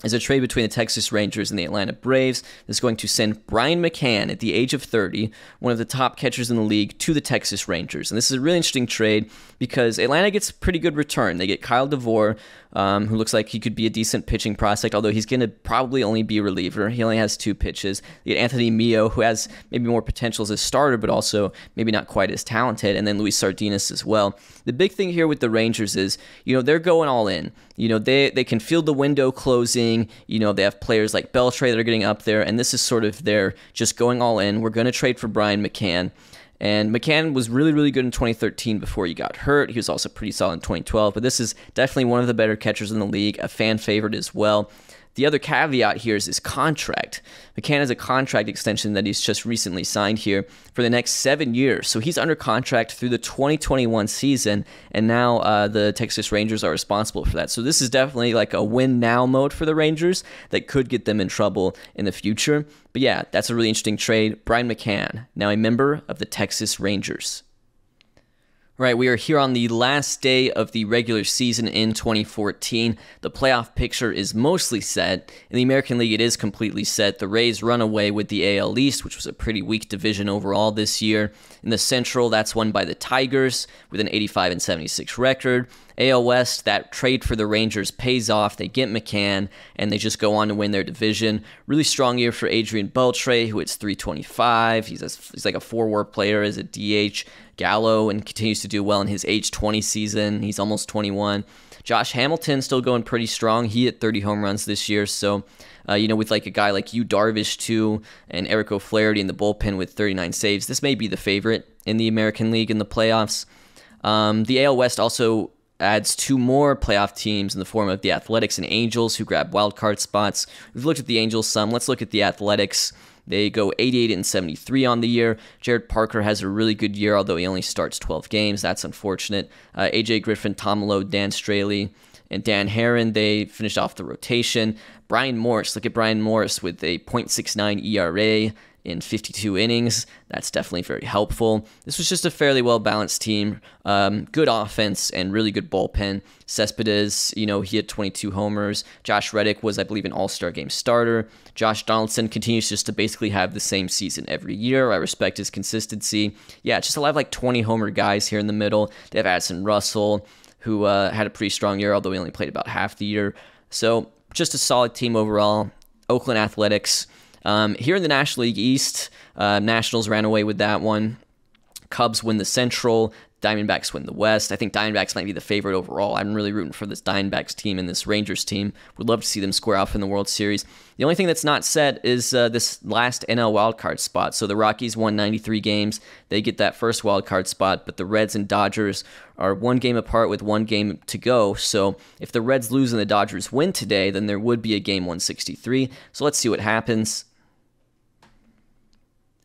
is a trade between the Texas Rangers and the Atlanta Braves that's going to send Brian McCann at the age of 30, one of the top catchers in the league, to the Texas Rangers. And this is a really interesting trade because Atlanta gets a pretty good return. They get Kyle DeVore, who looks like he could be a decent pitching prospect, although he's going to probably only be a reliever. He only has 2 pitches. You get Anthony Mio, who has maybe more potential as a starter, but also maybe not quite as talented, and then Luis Sardinas as well. The big thing here with the Rangers is, they're going all in. They can feel the window closing. They have players like Beltre that are getting up there, and this is sort of their just going all in. We're going to trade for Brian McCann. And McCann was really, really good in 2013 before he got hurt. He was also pretty solid in 2012, but this is definitely one of the better catchers in the league, a fan favorite as well. The other caveat here is his contract. McCann has a contract extension that he's just recently signed here for the next 7 years. So he's under contract through the 2021 season, and now the Texas Rangers are responsible for that. So this is definitely like a win-now mode for the Rangers that could get them in trouble in the future. But yeah, that's a really interesting trade. Brian McCann, now a member of the Texas Rangers. Right, we are here on the last day of the regular season in 2014. The playoff picture is mostly set. In the American League, it is completely set. The Rays run away with the AL East, which was a pretty weak division overall this year. In the Central, that's won by the Tigers with an 85-76 record. AL West, that trade for the Rangers pays off. They get McCann, and they just go on to win their division. Really strong year for Adrian Beltre, who hits .325. He's like a 4-WAR player as a DH. Gallo, and continues to do well in his age 20 season. He's almost 21. Josh Hamilton still going pretty strong. He hit 30 home runs this year. So, with like a guy like Yu Darvish too, and Eric O'Flaherty in the bullpen with 39 saves, this may be the favorite in the American League in the playoffs. The AL West also adds 2 more playoff teams in the form of the Athletics and Angels, who grab wildcard spots. We've looked at the Angels some. Let's look at the Athletics. They go 88-73 on the year. Jared Parker has a really good year, although he only starts 12 games. That's unfortunate. AJ Griffin, Tom Lowe, Dan Straley, and Dan Herron, they finished off the rotation. Brian Morris, look at Brian Morris with a .69 ERA in 52 innings. That's definitely very helpful. This was just a fairly well-balanced team. Good offense and really good bullpen. Cespedes, he had 22 homers. Josh Reddick was, I believe, an All-Star Game starter. Josh Donaldson continues just to basically have the same season every year. I respect his consistency. Yeah, just a lot of like 20 homer guys here in the middle. They have Addison Russell, who had a pretty strong year, although he only played about half the year. So just a solid team overall. Oakland Athletics. Here in the National League East, Nationals ran away with that one. Cubs win the Central. Diamondbacks win the West. I think Diamondbacks might be the favorite overall. I'm really rooting for this Diamondbacks team and this Rangers team. Would love to see them square off in the World Series. The only thing that's not set is this last NL wildcard spot. So the Rockies won 93 games. They get that first wildcard spot, but the Reds and Dodgers are 1 game apart with 1 game to go. So if the Reds lose and the Dodgers win today, then there would be a game 163. So let's see what happens.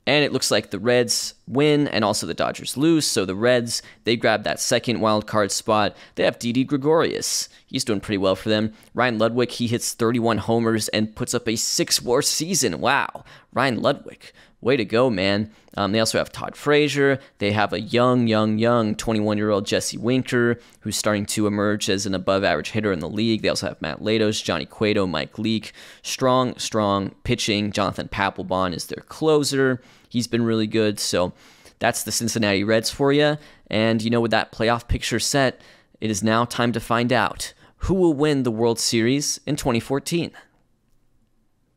And it looks like the Reds win and also the Dodgers lose. So the Reds, they grab that second wild card spot. They have Didi Gregorius. He's doing pretty well for them. Ryan Ludwig, he hits 31 homers and puts up a 6-WAR season. Wow. Ryan Ludwig. Way to go, man. They also have Todd Frazier. They have a young 21-year-old Jesse Winker, who's starting to emerge as an above-average hitter in the league. They also have Matt Latos, Johnny Cueto, Mike Leake. Strong pitching. Jonathan Papelbon is their closer. He's been really good. So that's the Cincinnati Reds for you. And, with that playoff picture set, it is now time to find out who will win the World Series in 2014.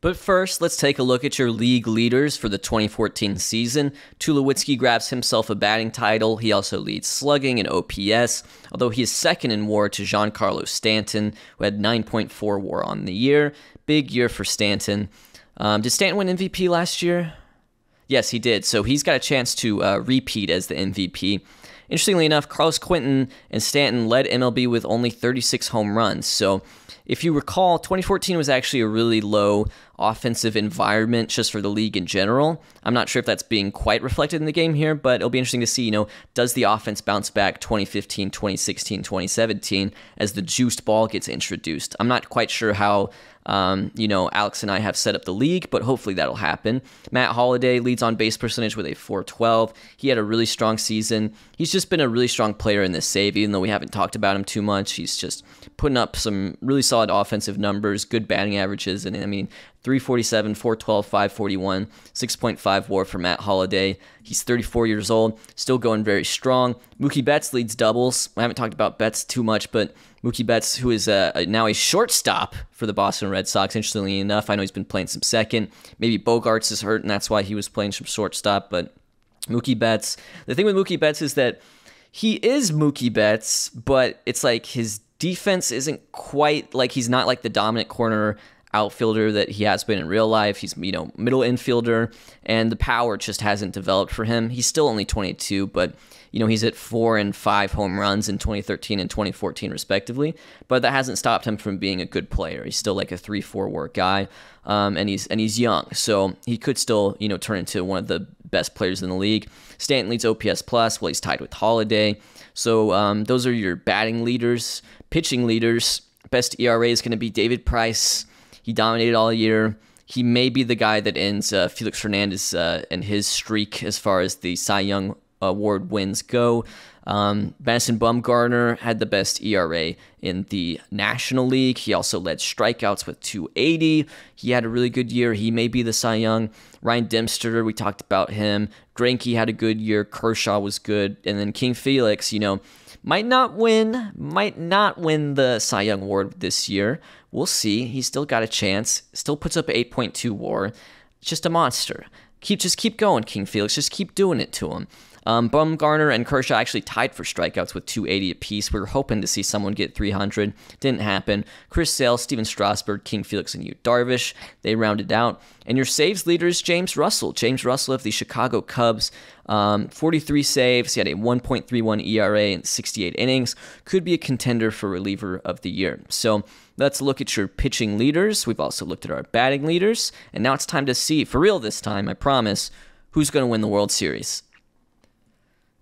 But first, let's take a look at your league leaders for the 2014 season. Tulowitzki grabs himself a batting title. He also leads slugging and OPS, although he is second in WAR to Giancarlo Stanton, who had 9.4 WAR on the year. Big year for Stanton. Did Stanton win MVP last year? Yes, he did. So he's got a chance to repeat as the MVP. Interestingly enough, Carlos Quentin and Stanton led MLB with only 36 home runs. So if you recall, 2014 was actually a really low offensive environment just for the league in general. I'm not sure if that's being quite reflected in the game here, but it'll be interesting to see, does the offense bounce back 2015, 2016, 2017 as the juiced ball gets introduced? I'm not quite sure how, Alex and I have set up the league, but hopefully that'll happen. Matt Holliday leads on base percentage with a .412. He had a really strong season. He's just been a really strong player in this save, even though we haven't talked about him too much. He's just putting up some really solid offensive numbers, good batting averages, and 347, 412, 541, 6.5 WAR for Matt Holliday. He's 34 years old, still going very strong. Mookie Betts leads doubles. I haven't talked about Betts too much, but Mookie Betts, who is now a shortstop for the Boston Red Sox, interestingly enough. I know he's been playing some second. Maybe Bogarts is hurt, and that's why he was playing some shortstop, but Mookie Betts. The thing with Mookie Betts is that he is Mookie Betts, but it's like his defense isn't quite like he's not like the dominant corner outfielder that he has been in real life. He's, middle infielder, and the power just hasn't developed for him. He's still only 22, but, he's at 4 and 5 home runs in 2013 and 2014 respectively, but that hasn't stopped him from being a good player. He's still like a 3-4 WAR guy, and he's young, so he could still, turn into one of the best players in the league. Stanton leads OPS plus. Well, he's tied with Holliday. So those are your batting leaders. Pitching leaders, best ERA is going to be David Price. He dominated all year. He may be the guy that ends Felix Hernandez and his streak as far as the Cy Young Award wins go. Madison Bumgarner had the best ERA in the National League. He also led strikeouts with 280. He had a really good year. He may be the Cy Young. Ryan Dempster, we talked about him. Greinke had a good year. Kershaw was good. And then King Felix, might not win the Cy Young Award this year. We'll see. He's still got a chance. Still puts up 8.2 WAR. Just a monster. Just keep going, King Felix. Just keep doing it to him. Bumgarner and Kershaw actually tied for strikeouts with 280 apiece. We were hoping to see someone get 300. Didn't happen. Chris Sale, Steven Strasburg, King Felix, and Yu Darvish. They rounded out. And your saves leader is James Russell. James Russell of the Chicago Cubs. 43 saves. He had a 1.31 ERA in 68 innings. Could be a contender for reliever of the year. So let's look at your pitching leaders. We've also looked at our batting leaders. And now it's time to see, for real this time, I promise, who's going to win the World Series.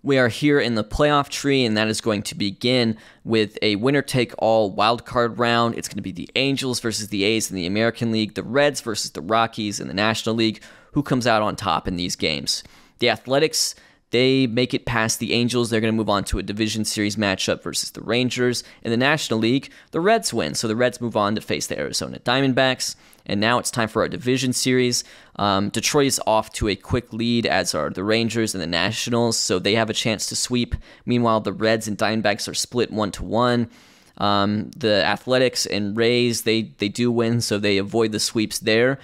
We are here in the playoff tree, and that is going to begin with a winner-take-all wildcard round. It's going to be the Angels versus the A's in the American League, the Reds versus the Rockies in the National League. Who comes out on top in these games? The Athletics, they make it past the Angels. They're going to move on to a division series matchup versus the Rangers. In the National League, the Reds win, so the Reds move on to face the Arizona Diamondbacks. And now it's time for our division series. Detroit is off to a quick lead, as are the Rangers and the Nationals, so they have a chance to sweep. Meanwhile, the Reds and Diamondbacks are split 1-1. The Athletics and Rays, they do win, so they avoid the sweeps there.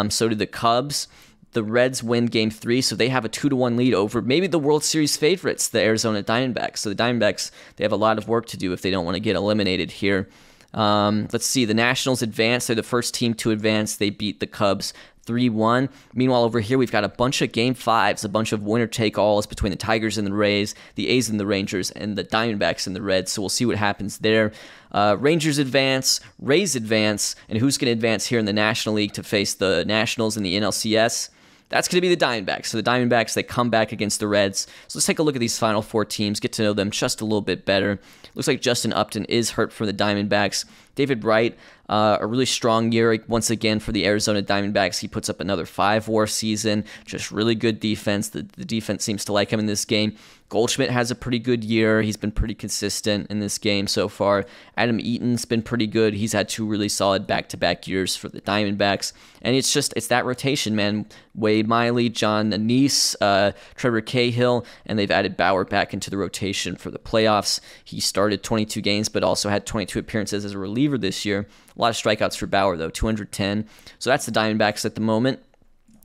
So do the Cubs. The Reds win Game 3, so they have a 2-1 lead over maybe the World Series favorites, the Arizona Diamondbacks. So the Diamondbacks, they have a lot of work to do if they don't want to get eliminated here. Let's see, the Nationals advance. They're the first team to advance. They beat the Cubs 3-1. Meanwhile, over here, we've got a bunch of Game 5s, a bunch of winner-take-alls between the Tigers and the Rays, the A's and the Rangers, and the Diamondbacks and the Reds, so we'll see what happens there. Rangers advance, Rays advance, and who's going to advance here in the National League to face the Nationals in the NLCS? That's going to be the Diamondbacks. So the Diamondbacks, they come back against the Reds. So let's take a look at these final four teams, get to know them just a little bit better. Looks like Justin Upton is hurt for the Diamondbacks. David Wright, a really strong year once again for the Arizona Diamondbacks. He puts up another 5 WAR season. Just really good defense. The defense seems to like him in this game. Goldschmidt has a pretty good year. He's been pretty consistent in this game so far. Adam Eaton's been pretty good. He's had 2 really solid back-to-back years for the Diamondbacks. And it's that rotation, man. Wade Miley, John Anise, Trevor Cahill, and they've added Bauer back into the rotation for the playoffs. He started 22 games, but also had 22 appearances as a reliever this year. A lot of strikeouts for Bauer, though, 210. So that's the Diamondbacks at the moment.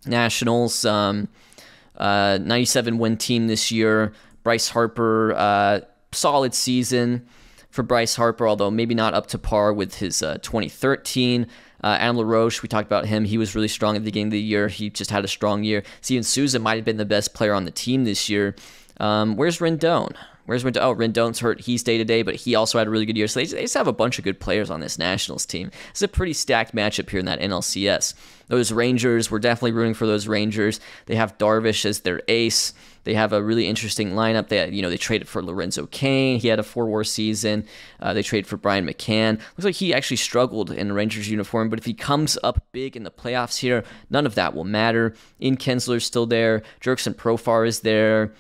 Nationals, 97-win team this year. Bryce Harper, solid season for Bryce Harper, although maybe not up to par with his 2013. Adam LaRoche, we talked about him. He was really strong at the beginning of the year. He just had a strong year. Steven Souza might have been the best player on the team this year. Where's Rendon? Oh, Rendon's hurt. He's day-to-day, but he also had a really good year. So they just have a bunch of good players on this Nationals team. It's a pretty stacked matchup here in that NLCS. Those Rangers, we're definitely rooting for those Rangers. They have Darvish as their ace. They have a really interesting lineup. They traded for Lorenzo Cain. He had a 4 WAR season. They traded for Brian McCann. Looks like he actually struggled in the Rangers uniform, but if he comes up big in the playoffs here, none of that will matter. Ian Kinsler's still there. Jurickson Profar is there.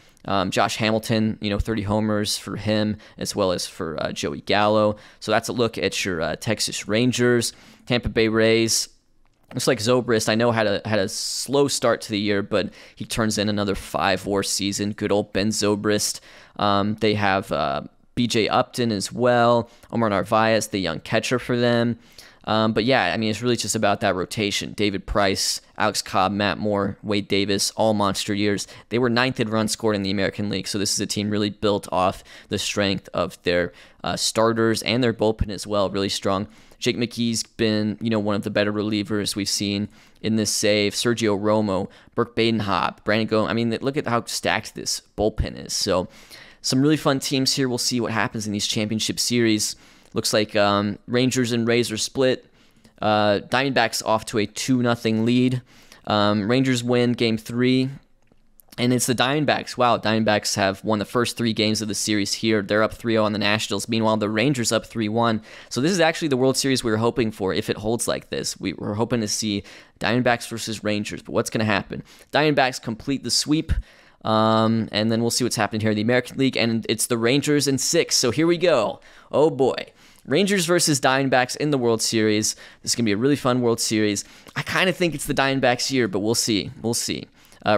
Josh Hamilton, 30 homers for him, as well as for Joey Gallo. So that's a look at your Texas Rangers. Tampa Bay Rays. Looks like Zobrist, I know, had a slow start to the year, but he turns in another 5 WAR season. Good old Ben Zobrist. They have B.J. Upton as well. Omar Narvaez, the young catcher for them. But yeah, it's really just about that rotation. David Price, Alex Cobb, Matt Moore, Wade Davis, all monster years. They were 9th in runs scored in the American League, so this is a team really built off the strength of their starters and their bullpen as well, really strong. Jake McKee's been, one of the better relievers we've seen in this save. Sergio Romo, Burke Badenhop, Brandon Gomes. Look at how stacked this bullpen is. So some really fun teams here. We'll see what happens in these championship series. Looks like Rangers and Rays are split. Diamondbacks off to a 2-0 lead. Rangers win Game 3. And it's the Diamondbacks. Wow, Diamondbacks have won the first 3 games of the series here. They're up 3-0 on the Nationals. Meanwhile, the Rangers up 3-1. So this is actually the World Series we were hoping for if it holds like this. We were hoping to see Diamondbacks versus Rangers. But what's going to happen? Diamondbacks complete the sweep. And then we'll see what's happening here in the American League. And it's the Rangers in 6. So here we go. Oh boy. Rangers versus Diamondbacks in the World Series. This is going to be a really fun World Series. I kind of think it's the Diamondbacks year, but we'll see. We'll see.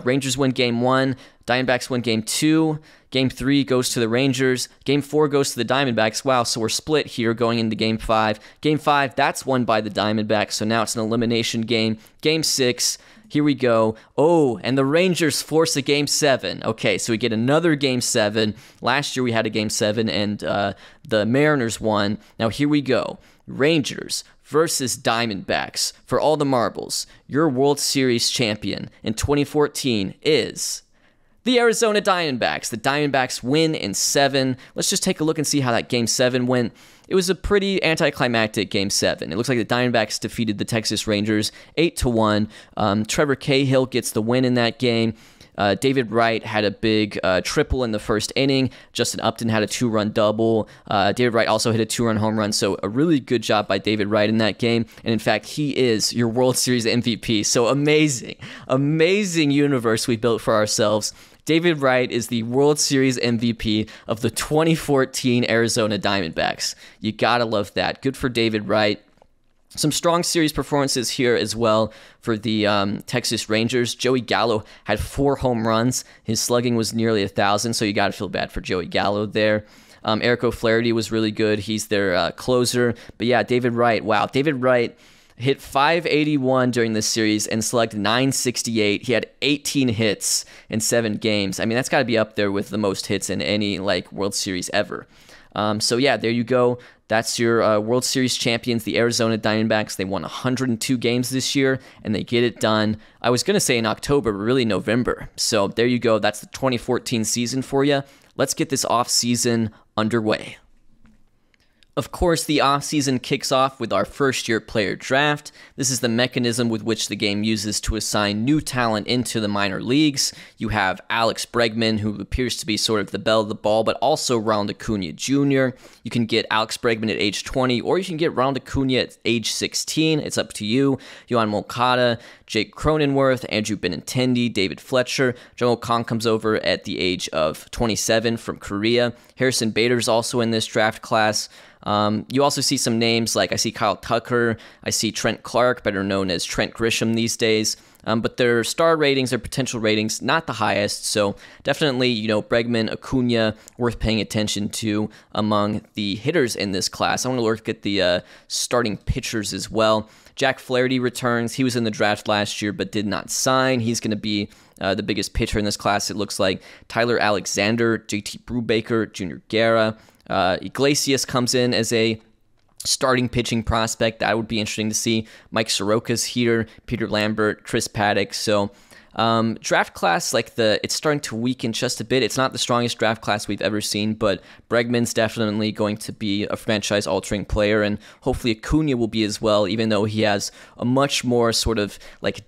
Rangers win Game 1. Diamondbacks win Game 2. Game 3 goes to the Rangers. Game 4 goes to the Diamondbacks. Wow, so we're split here going into Game 5. Game 5, that's won by the Diamondbacks, so now it's an elimination game. Game 6, here we go. Oh, and the Rangers force a Game 7. Okay, so we get another Game 7. Last year we had a Game 7, and the Mariners won. Now here we go. Rangers versus Diamondbacks. For all the marbles, your World Series champion in 2014 is the Arizona Diamondbacks. The Diamondbacks win in 7. Let's just take a look and see how that Game 7 went. It was a pretty anticlimactic Game 7. It looks like the Diamondbacks defeated the Texas Rangers 8-1. Trevor Cahill gets the win in that game. David Wright had a big triple in the first inning. Justin Upton had a 2-run double. David Wright also hit a 2-run home run. So a really good job by David Wright in that game. And in fact, he is your World Series MVP. So amazing, amazing universe we built for ourselves. David Wright is the World Series MVP of the 2014 Arizona Diamondbacks. You gotta love that. Good for David Wright. Some strong series performances here as well for the Texas Rangers. Joey Gallo had 4 home runs. His slugging was nearly 1,000, so you got to feel bad for Joey Gallo there. Eric O'Flaherty was really good. He's their closer. But yeah, David Wright, wow. David Wright hit .581 during this series and slugged .968. He had 18 hits in 7 games. I mean, that's got to be up there with the most hits in any World Series ever. So yeah, there you go. That's your World Series champions, the Arizona Diamondbacks. They won 102 games this year, and they get it done. I was going to say in October, but really November. So there you go. That's the 2014 season for you. Let's get this offseason underway. Of course, the offseason kicks off with our first-year player draft. This is the mechanism with which the game uses to assign new talent into the minor leagues. You have Alex Bregman, who appears to be sort of the belle of the ball, but also Ronald Acuna Jr. You can get Alex Bregman at age 20, or you can get Ronald Acuna at age 16. It's up to you. Yohan Moncada, Jake Cronenworth, Andrew Benintendi, David Fletcher. Jung-Ho Kang comes over at the age of 27 from Korea. Harrison Bader's also in this draft class. You also see some names like I see Kyle Tucker, I see Trent Clark, better known as Trent Grisham these days. But their star ratings, their potential ratings, not the highest. So definitely, Bregman, Acuna, worth paying attention to among the hitters in this class. I want to look at the starting pitchers as well. Jack Flaherty returns. He was in the draft last year but did not sign. He's going to be the biggest pitcher in this class, it looks like. Tyler Alexander, JT Brubaker, Junior Guerra. Iglesias comes in as a starting pitching prospect. That would be interesting to see. Mike Soroka's here, Peter Lambert, Chris Paddock. So draft class, it's starting to weaken just a bit. It's not the strongest draft class we've ever seen, but Bregman's definitely going to be a franchise-altering player, and hopefully Acuna will be as well, even though he has a much more sort of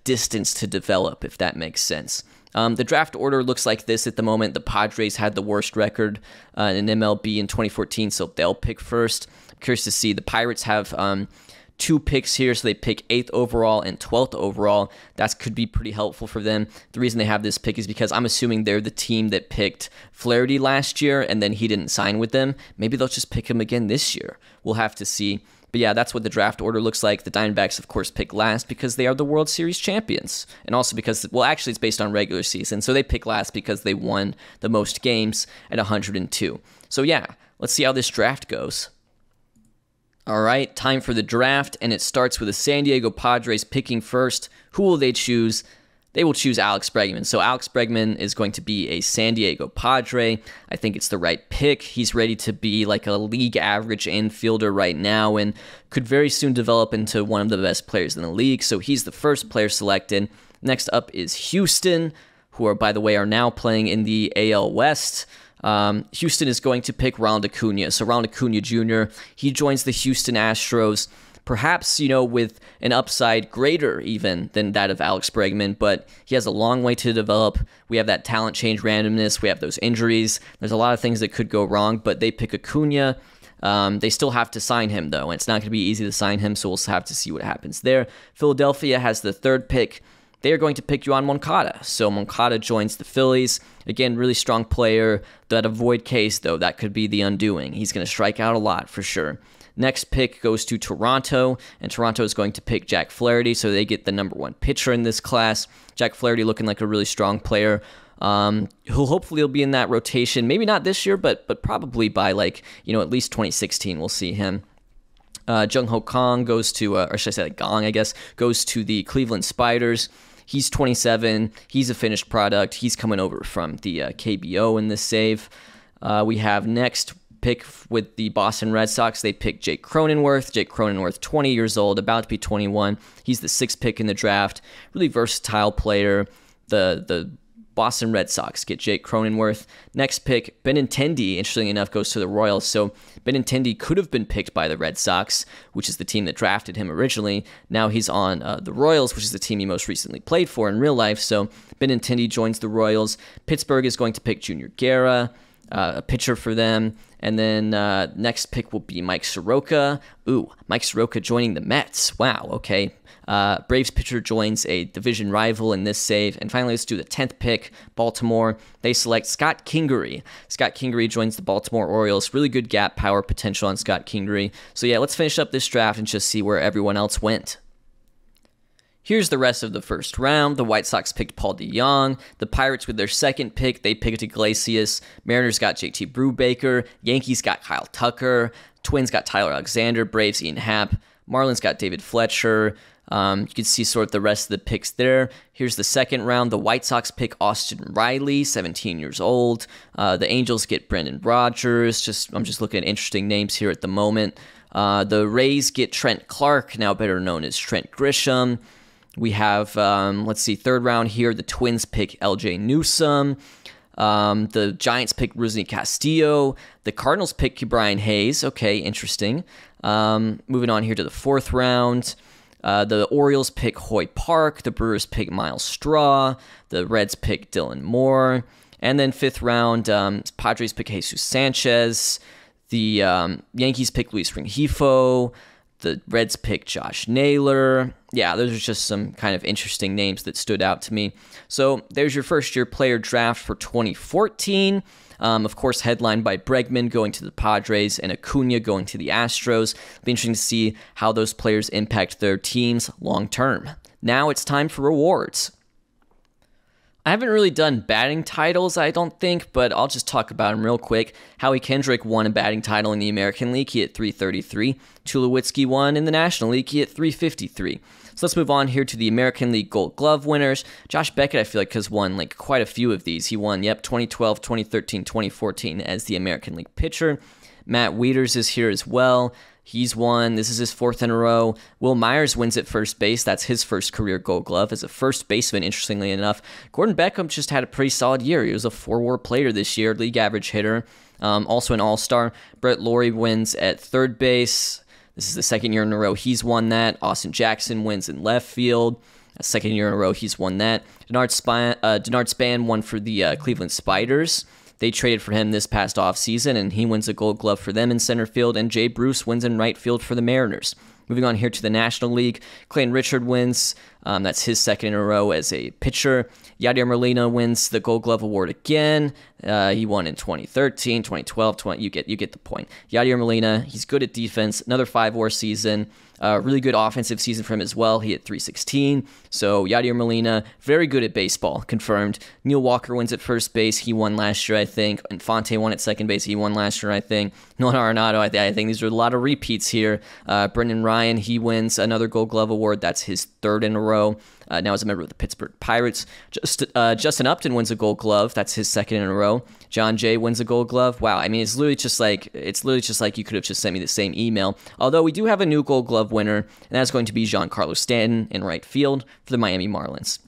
distance to develop, if that makes sense. The draft order looks like this at the moment. The Padres had the worst record in MLB in 2014, so they'll pick first. I'm curious to see. The Pirates have 2 picks here, so they pick 8th overall and 12th overall. That could be pretty helpful for them. The reason they have this pick is because I'm assuming they're the team that picked Flaherty last year, and then he didn't sign with them. Maybe they'll just pick him again this year. We'll have to see. But yeah, that's what the draft order looks like. The Diamondbacks, of course, pick last because they are the World Series champions. And also because, well, actually it's based on regular season. So they pick last because they won the most games at 102. So yeah, let's see how this draft goes. All right, time for the draft, and it starts with the San Diego Padres picking first. Who will they choose? They will choose Alex Bregman. So Alex Bregman is going to be a San Diego Padre. I think it's the right pick. He's ready to be like a league average infielder right now and could very soon develop into one of the best players in the league. So he's the first player selected. Next up is Houston, who are, by the way, are now playing in the AL West. Houston is going to pick Ronald Acuna. So Ronald Acuna Jr., he joins the Houston Astros. Perhaps, with an upside greater even than that of Alex Bregman, but he has a long way to develop. We have that talent change randomness. We have those injuries. There's a lot of things that could go wrong, but they pick Acuna. They still have to sign him, though, and it's not going to be easy to sign him, so we'll have to see what happens there. Philadelphia has the 3rd pick. they are going to pick Yoan Moncada. So Moncada joins the Phillies. Again, really strong player. That avoid case, though, that could be the undoing. He's going to strike out a lot for sure. Next pick goes to Toronto, and Toronto is going to pick Jack Flaherty, so they get the number 1 pitcher in this class. Jack Flaherty looking like a really strong player. Who hopefully will be in that rotation. Maybe not this year, but probably by at least 2016 we'll see him. Jung Ho Kang goes to, or should I say Gong, I guess, goes to the Cleveland Spiders. He's 27. He's a finished product. He's coming over from the KBO in this save. We have next pick with the Boston Red Sox. They pick Jake Cronenworth. Jake Cronenworth, 20 years old, about to be 21. He's the 6th pick in the draft. Really versatile player. The Boston Red Sox get Jake Cronenworth. Next pick, Benintendi, interestingly enough, goes to the Royals. So Benintendi could have been picked by the Red Sox, which is the team that drafted him originally. Now he's on the Royals, which is the team he most recently played for in real life. So Benintendi joins the Royals. Pittsburgh is going to pick Junior Guerra, a pitcher for them. And then next pick will be Mike Soroka. Ooh, Mike Soroka joining the Mets. Wow, okay. Braves pitcher joins a division rival in this save. And finally, let's do the 10th pick, Baltimore. They select Scott Kingery. Scott Kingery joins the Baltimore Orioles. Really good gap power potential on Scott Kingery. So yeah, let's finish up this draft and just see where everyone else went. Here's the rest of the first round. The White Sox picked Paul DeJong. The Pirates with their 2nd pick, they picked Iglesias. Mariners got JT Brubaker. Yankees got Kyle Tucker. Twins got Tyler Alexander. Braves Ian Happ. Marlins got David Fletcher. You can see sort of the rest of the picks there. Here's the 2nd round. The White Sox pick Austin Riley, 17 years old. The Angels get Brendan Rodgers. I'm just looking at interesting names here at the moment. The Rays get Trent Clark, now better known as Trent Grisham. We have, 3rd round here. The Twins pick LJ Newsome. The Giants pick Rusney Castillo. The Cardinals pick Brian Hayes. Okay, interesting. Moving on here to the 4th round. The Orioles pick Hoy Park. The Brewers pick Miles Straw. The Reds pick Dylan Moore. And then 5th round, Padres pick Jesus Sanchez. The Yankees pick Luis Rengifo. The Reds pick Josh Naylor. Yeah, those are just some kind of interesting names that stood out to me. So there's your first-year player draft for 2014. Of course, headlined by Bregman going to the Padres and Acuna going to the Astros. It'll be interesting to see how those players impact their teams long-term. Now it's time for rewards. I haven't really done batting titles, I don't think, but I'll just talk about them real quick. Howie Kendrick won a batting title in the American League. He hit .333. Tulowitzki won in the National League. He hit .353. So let's move on here to the American League Gold Glove winners. Josh Beckett, I feel like, has won quite a few of these. He won, 2012, 2013, 2014 as the American League pitcher. Matt Wieters is here as well. He's won. This is his 4th in a row. Will Myers wins at first base. That's his first career Gold Glove as a first baseman, interestingly enough. Gordon Beckham just had a pretty solid year. He was a 4-WAR player this year, league average hitter. Also an all-star. Brett Lawrie wins at 3rd base. This is the 2nd year in a row he's won that. Austin Jackson wins in left field. 2nd year in a row he's won that. Denard Span won for the Cleveland Spiders. They traded for him this past offseason, and he wins a Gold Glove for them in center field, and Jay Bruce wins in right field for the Mariners. Moving on here to the National League, Clayton Richard wins. That's his 2nd in a row as a pitcher. Yadier Molina wins the Gold Glove award again. He won in 2013, 2012, you get the point. Yadier Molina, he's good at defense. Another 5-WAR season. Really good offensive season for him as well. He hit .316. So Yadier Molina, very good at baseball, confirmed. Neil Walker wins at first base. He won last year, I think. Infante won at 2nd base. He won last year, I think. Nolan Arenado, I think these are a lot of repeats here. Brendan Ryan, he wins another Gold Glove award. That's his 3rd in a row. Now as a member of the Pittsburgh Pirates. Justin Upton wins a Gold Glove. That's his 2nd in a row. John Jay wins a Gold Glove. Wow, I mean, it's literally just like you could have just sent me the same email. Although we do have a new Gold Glove winner, and that's going to be Giancarlo Stanton in right field for the Miami Marlins.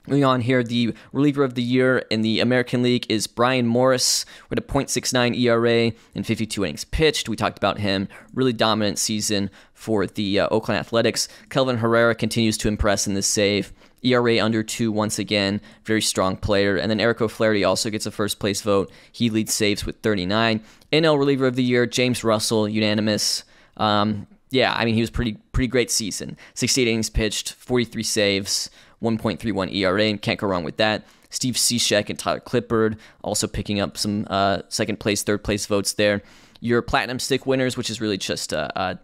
Moving on here, the reliever of the year in the American League is Brian Morris with a .69 ERA and 52 innings pitched. We talked about him. Really dominant season for the Oakland Athletics. Kelvin Herrera continues to impress in this save. ERA under 2 once again. Very strong player. And then Eric O'Flaherty also gets a first place vote. He leads saves with 39. NL reliever of the year, James Russell, unanimous. Yeah, I mean, he was pretty great season. 68 innings pitched, 43 saves, 1.31 ERA, and can't go wrong with that. Steve Cishek and Tyler Clippard also picking up some second place, third place votes there. Your Platinum Stick winners, which is really just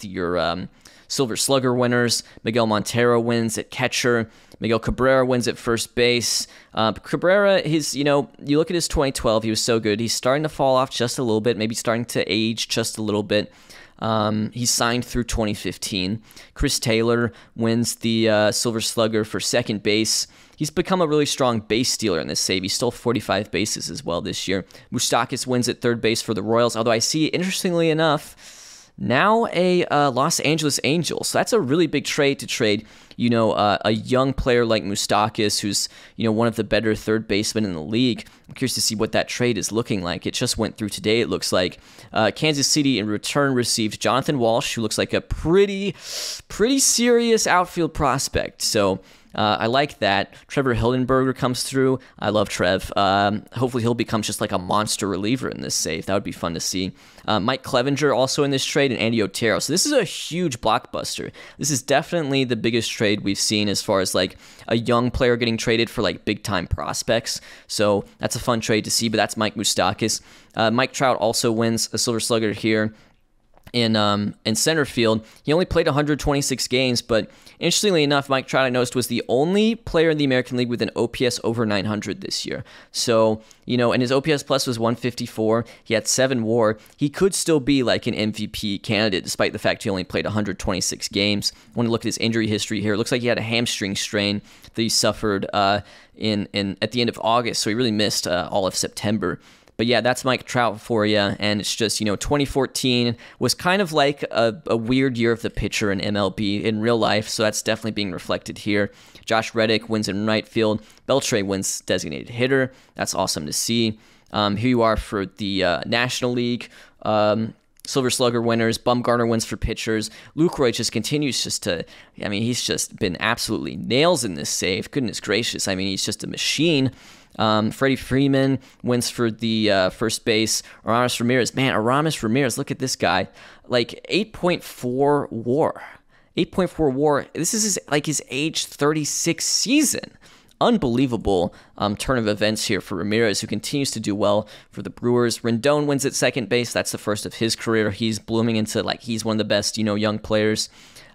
your Silver Slugger winners. Miguel Montero wins at catcher. Miguel Cabrera wins at first base. Cabrera, you look at his 2012, he was so good. He's starting to fall off just a little bit, maybe starting to age just a little bit. He's signed through 2015. Chris Taylor wins the Silver Slugger for second base. He's become a really strong base stealer in this save. He stole 45 bases as well this year. Moustakas wins at third base for the Royals, although I see, interestingly enough, now a Los Angeles Angels. So that's a really big trade to trade, a young player like Moustakas, who's, one of the better third basemen in the league. I'm curious to see what that trade is looking like. It just went through today, it looks like. Kansas City, in return, received Jonathan Walsh, who looks like a pretty serious outfield prospect. So I like that. Trevor Hildenberger comes through. I love Trev. Hopefully he'll become just like a monster reliever in this save. That would be fun to see. Mike Clevenger also in this trade, and Andy Otero. So this is a huge blockbuster. This is definitely the biggest trade we've seen as far as like a young player getting traded for like big time prospects. So that's a fun trade to see, but that's Mike Moustakas. Mike Trout also wins a Silver Slugger here in center field. He only played 126 games, but interestingly enough, Mike Trout, I noticed, was the only player in the American League with an OPS over 900 this year. So, and his OPS plus was 154. He had 7 WAR. He could still be like an MVP candidate, despite the fact he only played 126 games. I want to look at his injury history here. It looks like he had a hamstring strain that he suffered at the end of August, so he really missed all of September. But yeah, that's Mike Trout for you, and it's just, 2014 was kind of like a weird year of the pitcher in MLB in real life, so that's definitely being reflected here. Josh Reddick wins in right field. Beltre wins designated hitter. That's awesome to see. Here you are for the National League. Silver Slugger winners. Bumgarner wins for pitchers. Lucroy just continues he's just been absolutely nails in this save. Goodness gracious. He's just a machine. Freddie Freeman wins for the first base. Aramis Ramirez. Man, Aramis Ramirez, look at this guy. Like 8.4 WAR. 8.4 WAR. This is his age 36 season. Unbelievable turn of events here for Ramirez, who continues to do well for the Brewers. Rendon wins at second base. That's the first of his career. He's blooming into he's one of the best, young players.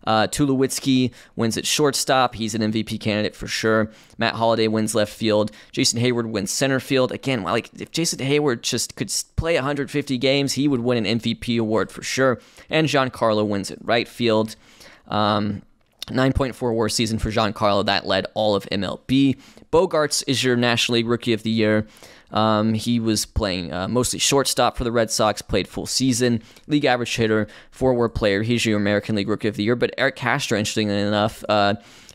Tulowitzki wins at shortstop. He's an MVP candidate for sure. Matt Holliday wins left field. Jason Hayward wins center field. Again, if Jason Hayward just could play 150 games, he would win an MVP award for sure. And Giancarlo wins at right field. 9.4 WAR season for Giancarlo. That led all of MLB. Bogarts is your National League Rookie of the Year. He was playing mostly shortstop for the Red Sox, played full season, league average hitter, 4 WAR player. He's your American League Rookie of the Year. But Eric Castro, interestingly enough,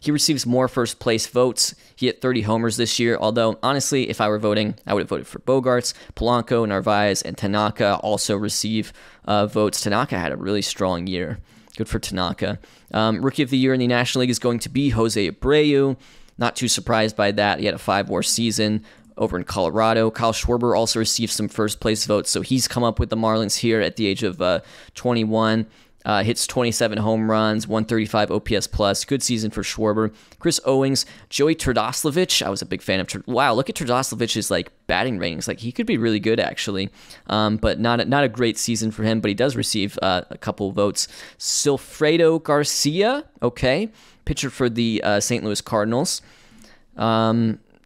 he receives more first place votes. He hit 30 homers this year, although honestly, if I were voting, I would have voted for Bogarts. Polanco, Narvaez, and Tanaka also receive votes. Tanaka had a really strong year. Good for Tanaka. Rookie of the Year in the National League is going to be Jose Abreu. Not too surprised by that. He had a 5 WAR season over in Colorado. Kyle Schwarber also received some first place votes, so he's come up with the Marlins here at the age of 21. Hits 27 home runs, 135 OPS plus. Good season for Schwarber. Chris Owings, Joey Turdoslavich. I was a big fan of Wow, look at Turdoslavic's batting ratings. He could be really good actually, but not a great season for him. But he does receive a couple of votes. Silfredo Garcia, okay, pitcher for the St. Louis Cardinals.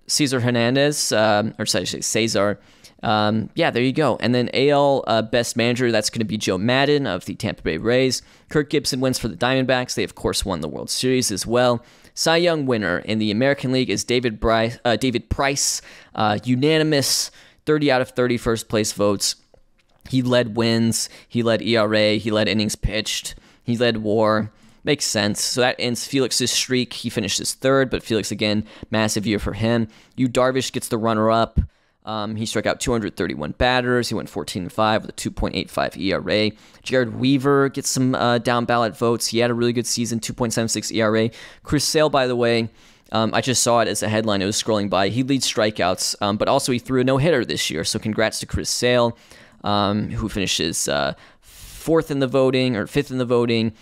Cesar Hernandez, Cesar. Yeah, there you go. And then AL Best Manager, that's going to be Joe Madden of the Tampa Bay Rays. Kirk Gibson wins for the Diamondbacks. They, of course, won the World Series as well. Cy Young winner in the American League is David Price. Unanimous 30 out of 30 first place votes. He led wins. He led ERA. He led innings pitched. He led WAR. Makes sense. So that ends Felix's streak. He finishes third, but Felix, again, massive year for him. Yu Darvish gets the runner-up. He struck out 231 batters. He went 14-5 with a 2.85 ERA. Jared Weaver gets some down-ballot votes. He had a really good season, 2.76 ERA. Chris Sale, by the way, I just saw it as a headline. It was scrolling by. He leads strikeouts, but also he threw a no-hitter this year. So congrats to Chris Sale, who finishes fourth in the voting, or fifth in the voting.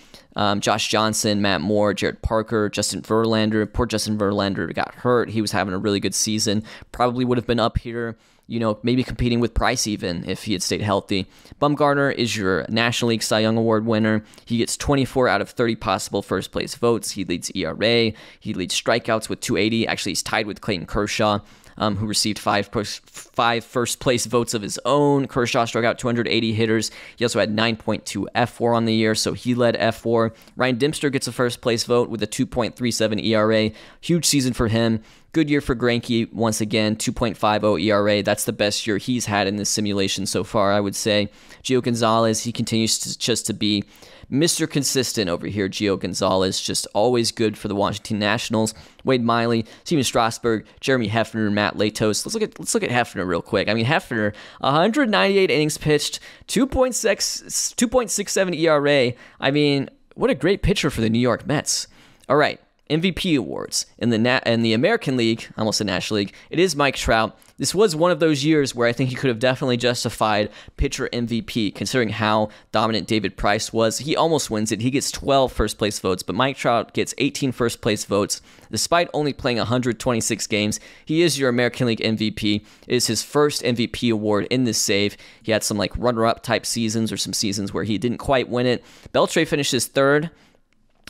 Josh Johnson, Matt Moore, Jared Parker, Justin Verlander. Poor Justin Verlander got hurt. He was having a really good season. Probably would have been up here, maybe competing with Price even if he had stayed healthy. Bumgarner is your National League Cy Young Award winner. He gets 24 out of 30 possible first place votes. He leads ERA. He leads strikeouts with 280. Actually, he's tied with Clayton Kershaw, who received five first place votes of his own. Kershaw struck out 280 hitters. He also had 9.2 F4 on the year, so he led F4. Ryan Dempster gets a first place vote with a 2.37 ERA. Huge season for him. Good year for Greinke, once again, 2.50 ERA. That's the best year he's had in this simulation so far, I would say. Gio Gonzalez, he continues to be Mr. Consistent over here. Gio Gonzalez, just always good for the Washington Nationals. Wade Miley, Steven Strasburg, Jeremy Hefner, Matt Latos. Let's look at Hefner real quick. I mean, Hefner, 198 innings pitched, 2.67 ERA. I mean, what a great pitcher for the New York Mets. All right. MVP awards in the American League, almost the National League. It is Mike Trout. This was one of those years where I think he could have definitely justified pitcher MVP, considering how dominant David Price was. He almost wins it. He gets 12 first place votes, but Mike Trout gets 18 first place votes. Despite only playing 126 games, he is your American League MVP. It is his first MVP award in this save. He had some runner-up type seasons or some seasons where he didn't quite win it. Beltre finishes third.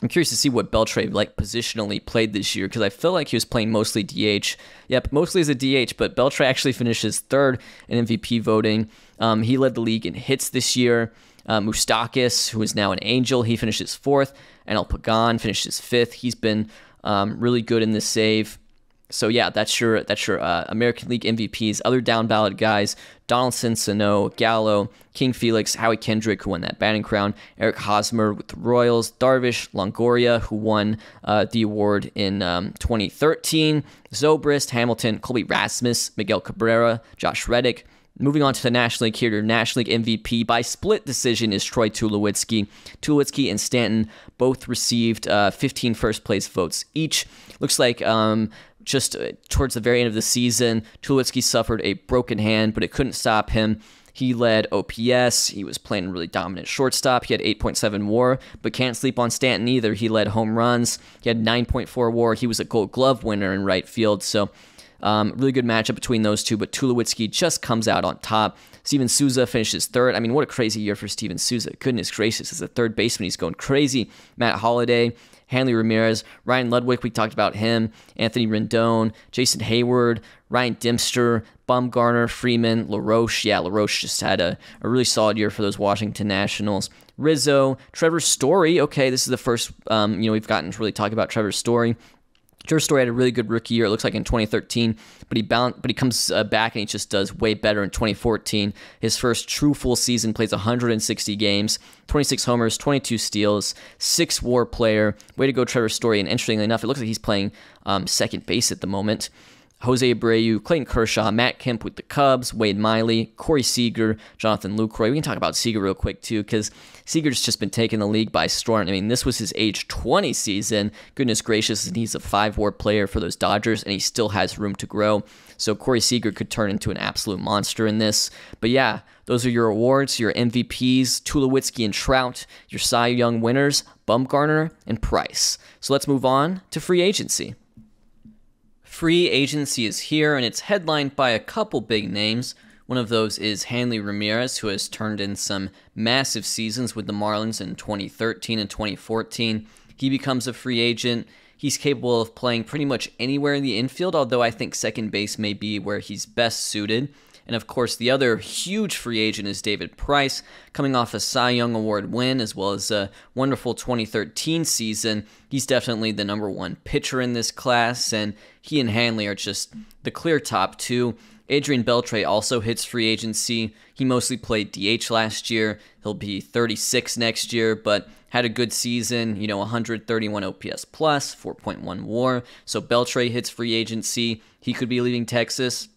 I'm curious to see what Beltre positionally played this year, because I feel like he was playing mostly DH. Yep, mostly as a DH, but Beltre actually finishes third in MVP voting. He led the league in hits this year. Moustakas, who is now an Angel, he finishes fourth. And El Pagan finishes fifth. He's been really good in this save. So yeah, that's your American League MVPs. Other down ballot guys: Donaldson, Sano, Gallo, King Felix, Howie Kendrick, who won that batting crown, Eric Hosmer with the Royals, Darvish, Longoria, who won the award in 2013, Zobrist, Hamilton, Colby Rasmus, Miguel Cabrera, Josh Reddick. Moving on to the National League here, your National League MVP by split decision is Troy Tulowitzki. Tulowitzki and Stanton both received 15 first place votes each. Looks like just towards the very end of the season, Tulowitzki suffered a broken hand, but it couldn't stop him. He led OPS. He was playing really dominant shortstop. He had 8.7 WAR, but can't sleep on Stanton either. He led home runs. He had 9.4 WAR. He was a Gold Glove winner in right field. So really good matchup between those two, but Tulowitzki just comes out on top. Steven Souza finishes third. I mean, what a crazy year for Steven Souza. Goodness gracious, as a third baseman, he's going crazy. Matt Holliday, Hanley Ramirez, Ryan Ludwig, we talked about him, Anthony Rendon, Jason Hayward, Ryan Dempster, Bumgarner, Freeman, LaRoche. Yeah, LaRoche just had a really solid year for those Washington Nationals. Rizzo, Trevor Story. Okay, this is the first we've gotten to really talk about Trevor Story. Trevor Story had a really good rookie year, it looks like in 2013, but he comes back and he just does way better in 2014. His first true full season, plays 160 games, 26 homers, 22 steals, 6 WAR player. Way to go, Trevor Story. And interestingly enough, it looks like he's playing second base at the moment. Jose Abreu, Clayton Kershaw, Matt Kemp with the Cubs, Wade Miley, Corey Seager, Jonathan Lucroy. We can talk about Seager real quick too, because Seager's just been taking the league by storm. I mean, this was his age 20 season. Goodness gracious, and he's a 5-WAR player for those Dodgers, and he still has room to grow. So Corey Seager could turn into an absolute monster in this. But yeah, those are your awards, your MVPs, Tulowitzki and Trout, your Cy Young winners, Bumgarner and Price. So let's move on to free agency. Free agency is here, and it's headlined by a couple big names. One of those is Hanley Ramirez, who has turned in some massive seasons with the Marlins in 2013 and 2014. He becomes a free agent. He's capable of playing pretty much anywhere in the infield, although I think second base may be where he's best suited. And of course, the other huge free agent is David Price, coming off a Cy Young Award win as well as a wonderful 2013 season. He's definitely the number one pitcher in this class, and he and Hanley are just the clear top two. Adrian Beltre also hits free agency. He mostly played DH last year. He'll be 36 next year, but had a good season, 131 OPS plus, 4.1 WAR. So Beltre hits free agency. He could be leaving Texas.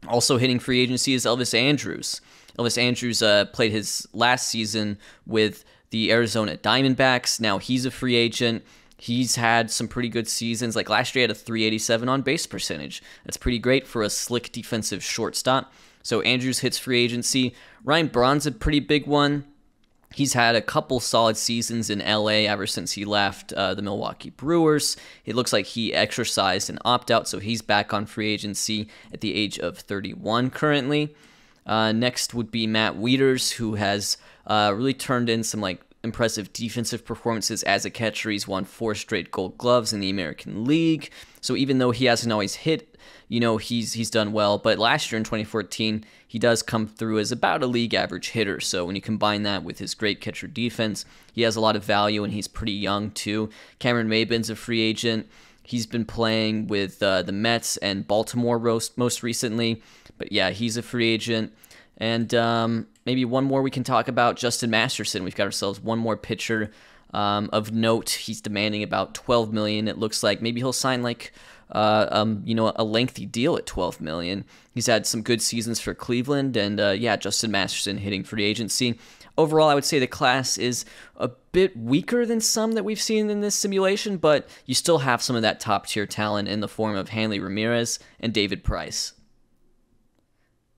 Also hitting free agency is Elvis Andrus. Elvis Andrus played his last season with the Arizona Diamondbacks. Now he's a free agent. He's had some pretty good seasons. Like last year, he had a 387 on base percentage. That's pretty great for a slick defensive shortstop. So Andrus hits free agency. Ryan Braun's a pretty big one. He's had a couple solid seasons in LA ever since he left the Milwaukee Brewers. It looks like he exercised an opt-out, so he's back on free agency at the age of 31 currently. Next would be Matt Wieters, who has really turned in some impressive defensive performances as a catcher. He's won 4 straight Gold Gloves in the American League. So even though he hasn't always hit, he's done well. But last year in 2014, he does come through as about a league average hitter. So when you combine that with his great catcher defense, he has a lot of value, and he's pretty young too. Cameron Maybin's a free agent. He's been playing with the Mets and Baltimore most recently. But yeah, he's a free agent. And maybe one more we can talk about, Justin Masterson. We've got ourselves one more pitcher of note. He's demanding about $12 million. It looks like maybe he'll sign a lengthy deal at $12 million. He's had some good seasons for Cleveland, and Justin Masterson hitting free agency. Overall, I would say the class is a bit weaker than some that we've seen in this simulation, but you still have some of that top-tier talent in the form of Hanley Ramirez and David Price.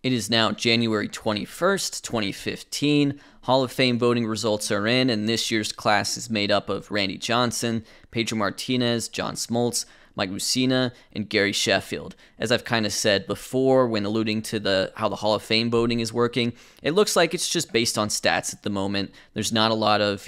It is now January 21st, 2015. Hall of Fame voting results are in, and this year's class is made up of Randy Johnson, Pedro Martinez, John Smoltz, Mike Mussina, and Gary Sheffield. As I've kind of said before when alluding to how the Hall of Fame voting is working, it looks like it's just based on stats at the moment. There's not a lot of,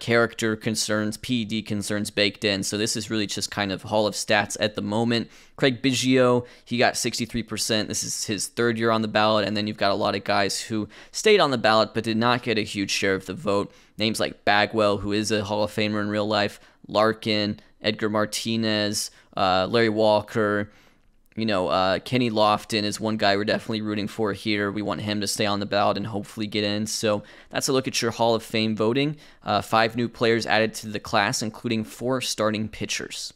character concerns, PED concerns baked in, so this is really just kind of Hall of Stats at the moment. Craig Biggio, he got 63%. This is his 3rd year on the ballot, and then you've got a lot of guys who stayed on the ballot but did not get a huge share of the vote. Names like Bagwell, who is a Hall of Famer in real life, Larkin, Edgar Martinez, Larry Walker, Kenny Lofton is one guy we're definitely rooting for here. We want him to stay on the ballot and hopefully get in. So that's a look at your Hall of Fame voting. 5 new players added to the class, including 4 starting pitchers.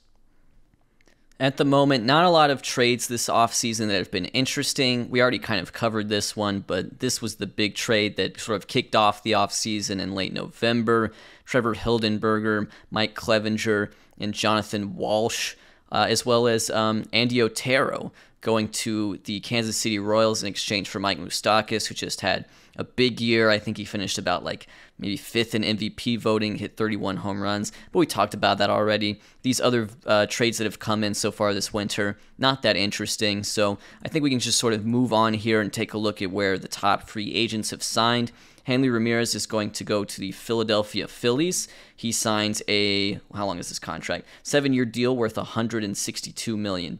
At the moment, not a lot of trades this offseason that have been interesting. We already kind of covered this one, but this was the big trade that sort of kicked off the offseason in late November. Trevor Hildenberger, Mike Clevenger, and Jonathan Walsh, as well as Andy Otero going to the Kansas City Royals in exchange for Mike Moustakas, who just had a big year. I think he finished about maybe 5th in MVP voting, hit 31 home runs, but we talked about that already. These other trades that have come in so far this winter, not that interesting, so I think we can just sort of move on here and take a look at where the top free agents have signed. Hanley Ramirez is going to go to the Philadelphia Phillies. He signs how long is this contract? 7-year deal worth $162 million.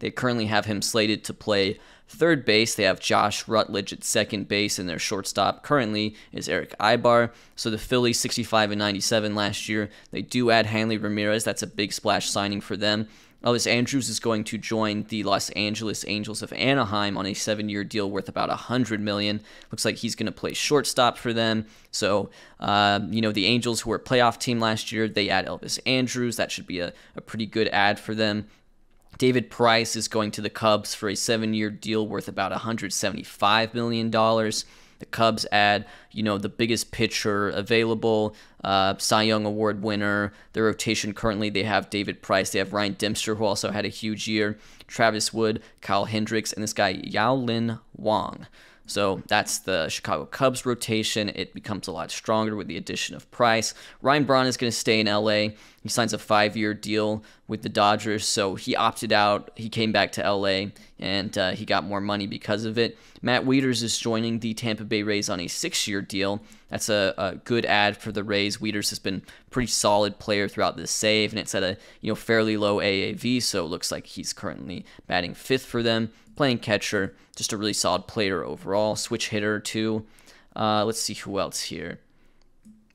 They currently have him slated to play third base. They have Josh Rutledge at second base, and their shortstop currently is Eric Ibar. So the Phillies, 65 and 97 last year. They do add Hanley Ramirez. That's a big splash signing for them. Elvis Andrus is going to join the Los Angeles Angels of Anaheim on a 7-year deal worth about $100 million. Looks like he's going to play shortstop for them. So, the Angels, who were a playoff team last year, they add Elvis Andrus. That should be a pretty good add for them. David Price is going to the Cubs for a 7-year deal worth about $175 million. The Cubs add, the biggest pitcher available, Cy Young Award winner. Their rotation currently, they have David Price. They have Ryan Dempster, who also had a huge year. Travis Wood, Kyle Hendricks, and this guy, Yao-Lin Wang. So that's the Chicago Cubs rotation. It becomes a lot stronger with the addition of Price. Ryan Braun is going to stay in LA. He signs a 5-year deal with the Dodgers, so he opted out. He came back to LA, and he got more money because of it. Matt Wieters is joining the Tampa Bay Rays on a 6-year deal. That's a good add for the Rays. Wieters has been a pretty solid player throughout this save, and it's at a fairly low AAV, so it looks like he's currently batting 5th for them. Playing catcher, just a really solid player overall. Switch hitter, too. Let's see who else here.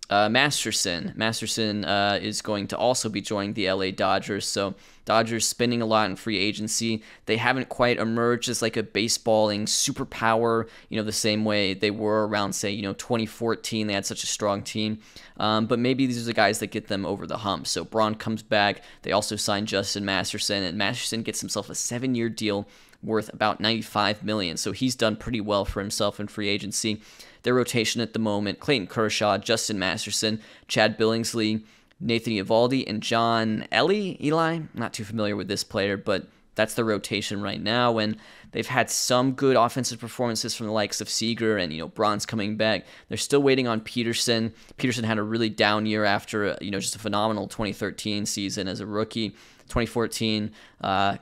Masterson. Masterson is going to also be joining the LA Dodgers. So Dodgers spending a lot in free agency. They haven't quite emerged as like a baseballing superpower, the same way they were around, say, 2014. They had such a strong team. But maybe these are the guys that get them over the hump. So Braun comes back. They also signed Justin Masterson, and Masterson gets himself a 7-year deal worth about $95 million. So he's done pretty well for himself in free agency. Their rotation at the moment, Clayton Kershaw, Justin Masterson, Chad Billingsley, Nathan Eovaldi, and John Eli. I'm not too familiar with this player, but that's the rotation right now, and they've had some good offensive performances from the likes of Seager and, Braun's coming back. They're still waiting on Peterson. Peterson had a really down year after, just a phenomenal 2013 season as a rookie. 2014,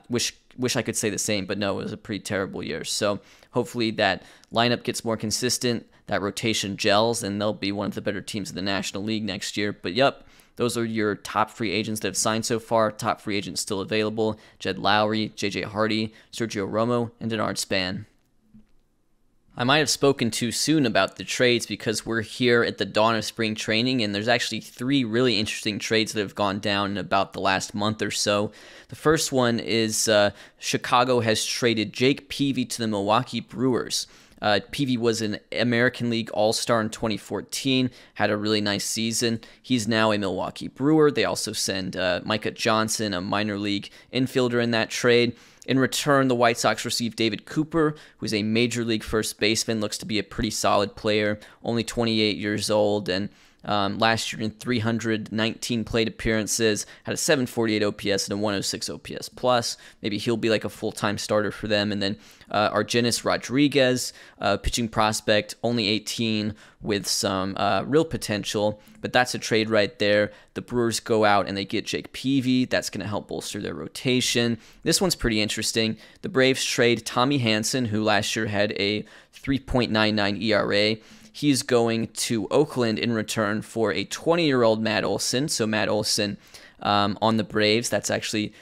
wish I could say the same, but no, it was a pretty terrible year. So hopefully that lineup gets more consistent, that rotation gels, and they'll be one of the better teams in the National League next year. But yep, those are your top free agents that have signed so far. Top free agents still available: Jed Lowry, J.J. Hardy, Sergio Romo, and Denard Span. I might have spoken too soon about the trades because we're here at the dawn of spring training, and there's actually 3 really interesting trades that have gone down in about the last month or so. The first one is Chicago has traded Jake Peavy to the Milwaukee Brewers. Peavy was an American League All-Star in 2014, had a really nice season. He's now a Milwaukee Brewer. They also send Micah Johnson, a minor league infielder, in that trade. In return, the White Sox received David Cooper, who's a major league first baseman, looks to be a pretty solid player, only 28 years old, and last year in 319 plate appearances, had a 748 OPS and a 106 OPS plus. Maybe he'll be like a full-time starter for them. And then Argenis Rodriguez, pitching prospect, only 18, with some real potential, but that's a trade right there. The Brewers go out and they get Jake Peavy. That's going to help bolster their rotation. This one's pretty interesting. The Braves trade Tommy Hanson, who last year had a 3.99 ERA. He's going to Oakland in return for a 20-year-old Matt Olson. So Matt Olson on the Braves, that's actually,